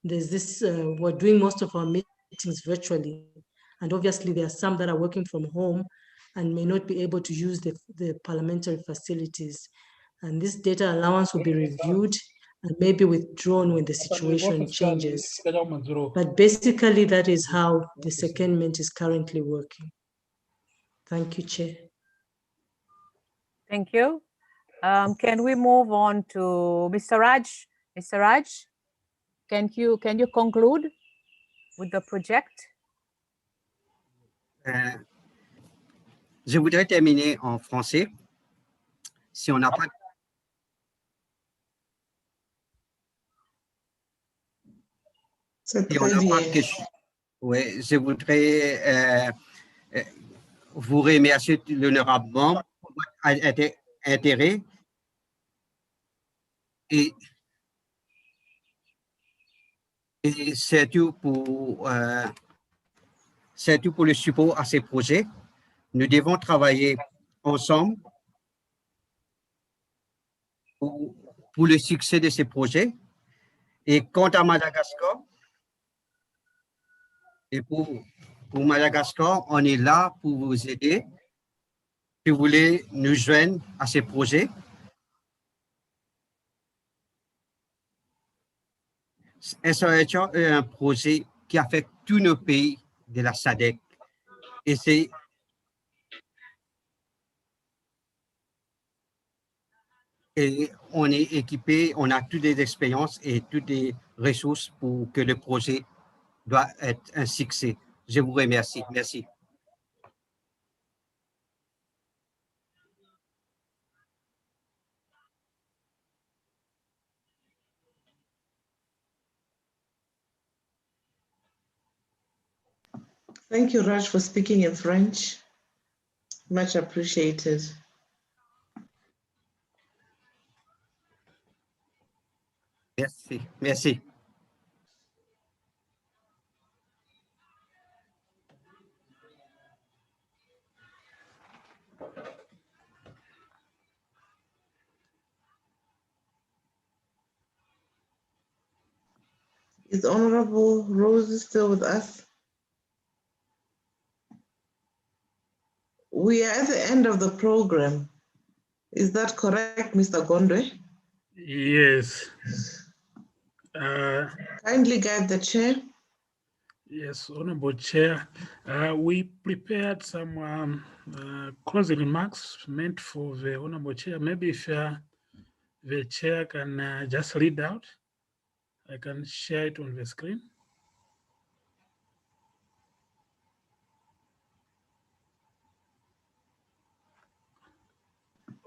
there's this, we're doing most of our meetings virtually, and obviously there are some that are working from home and may not be able to use the parliamentary facilities. And this data allowance will be reviewed and maybe withdrawn when the situation changes. But basically, that is how the secondment is currently working. Thank you, Chair. Thank you. Can we move on to Mr. Raj? Mr. Raj, can you conclude with the project? Je voudrais terminer en français. Si on n'a pas C'est si on très n'a pas bien. de questions, oui, je voudrais vous remercier l'honorable membre pour votre intérêt et c'est tout pour le support à ces projets. Nous devons travailler ensemble pour le succès de ces projets. Et quant à Madagascar, et pour Madagascar, on est là pour vous aider. Si vous voulez nous joindre à ces projets, SOHR est un projet qui affecte tous nos pays de la SADC. Et on est équipé, on a toutes les expériences et toutes les ressources pour que le projet doit être un succès. Je vous remercie. Merci. Thank you, Raj, for speaking in French. Much appreciated. Merci. Merci. Is Honorable Rose still with us? We are at the end of the program. Is that correct, Mr. Gondwe? Yes. Kindly guide the chair. Yes, Honorable Chair. We prepared some closing remarks meant for the Honorable Chair. Maybe if the Chair can just read out, I can share it on the screen.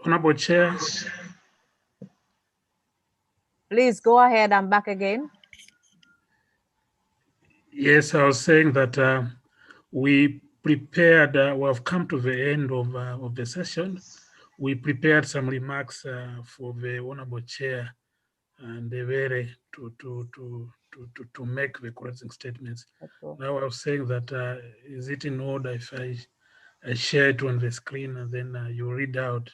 Honorable Chair. Please go ahead. I'm back again. Yes, I was saying that we prepared, we have come to the end of the session. We prepared some remarks for the Honorable Chair and the very to make the closing statements. Now I was saying that is it in order if I share it on the screen and then you read out?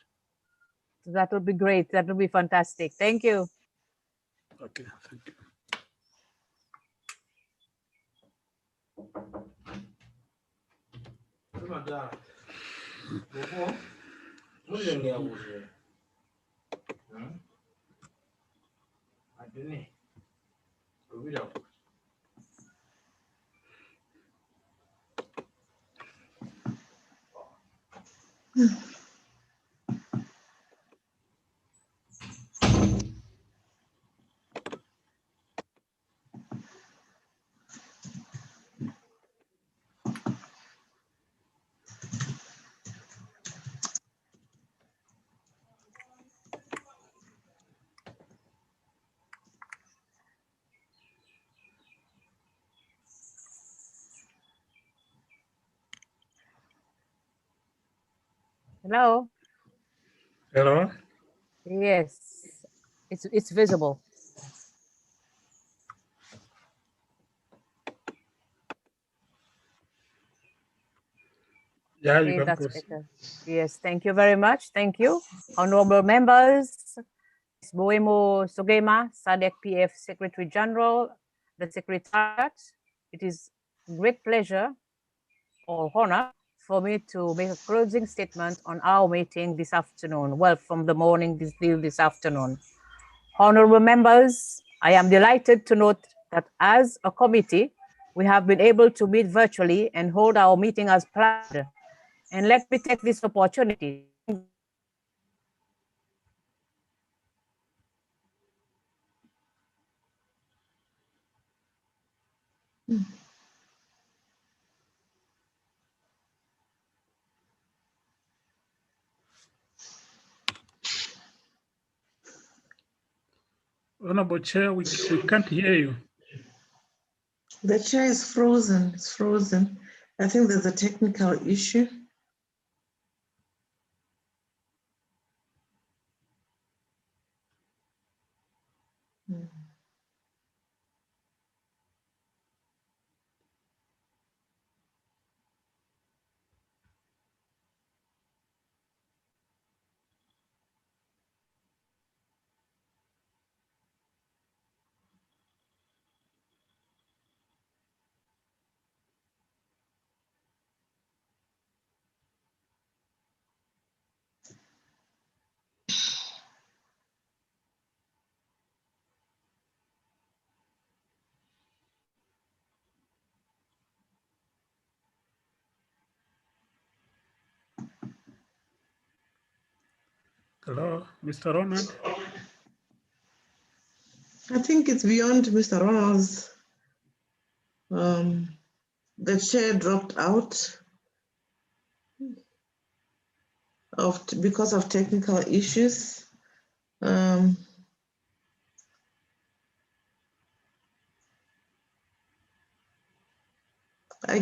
That would be great. That would be fantastic. Thank you. Okay, thank you. Hello. Hello. Yes, it's visible. Yeah, you Okay, can that's proceed. better. Yes, thank you very much. Thank you. Honorable members, Ms. Boemo Sogema, SADC PF Secretary General, the Secretariat. It is great pleasure or honor for me to make a closing statement on our meeting this afternoon. Well, from the morning till this afternoon. Honorable members, I am delighted to note that as a committee, we have been able to meet virtually and hold our meeting as planned. And let me take this opportunity Honorable Chair, we can't hear you. The chair is frozen. It's frozen. I think there's a technical issue. Hello, Mr. Ronald. I think it's beyond Mr. Ronald's. The chair dropped out because of technical issues. I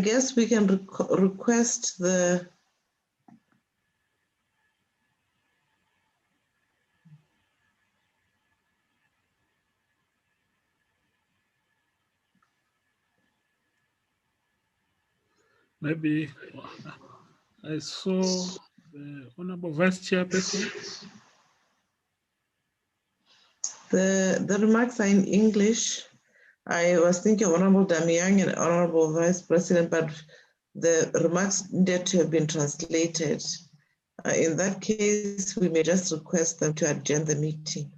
guess we can request the Maybe I saw the Honorable Vice Chairperson. The remarks are in English. I was thinking Honorable Damian and Honorable Vice President, but the remarks needed to have been translated. In that case, we may just request them to adjourn the meeting.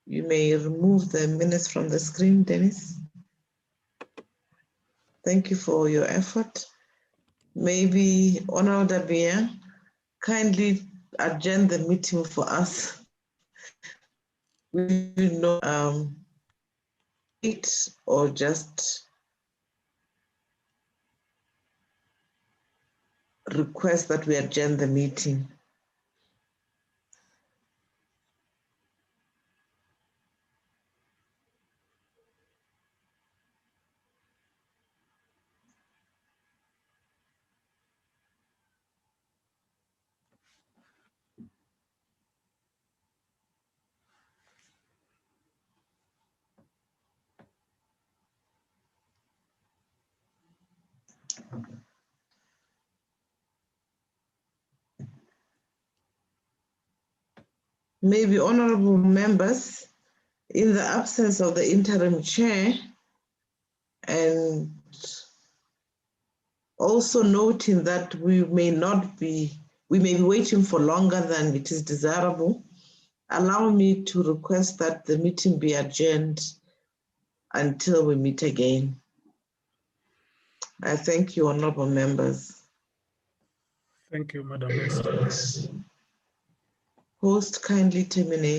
You may remove the minutes from the screen, Dennis. Thank you for your effort. Maybe Honorable Damian, kindly adjourn the meeting for us. We know it or just request that we adjourn the meeting. Maybe honorable members, in the absence of the interim chair, and also noting that we may be waiting for longer than it is desirable, allow me to request that the meeting be adjourned until we meet again. I thank you, honorable members. Thank you, Madam Minister. Host, kindly terminate.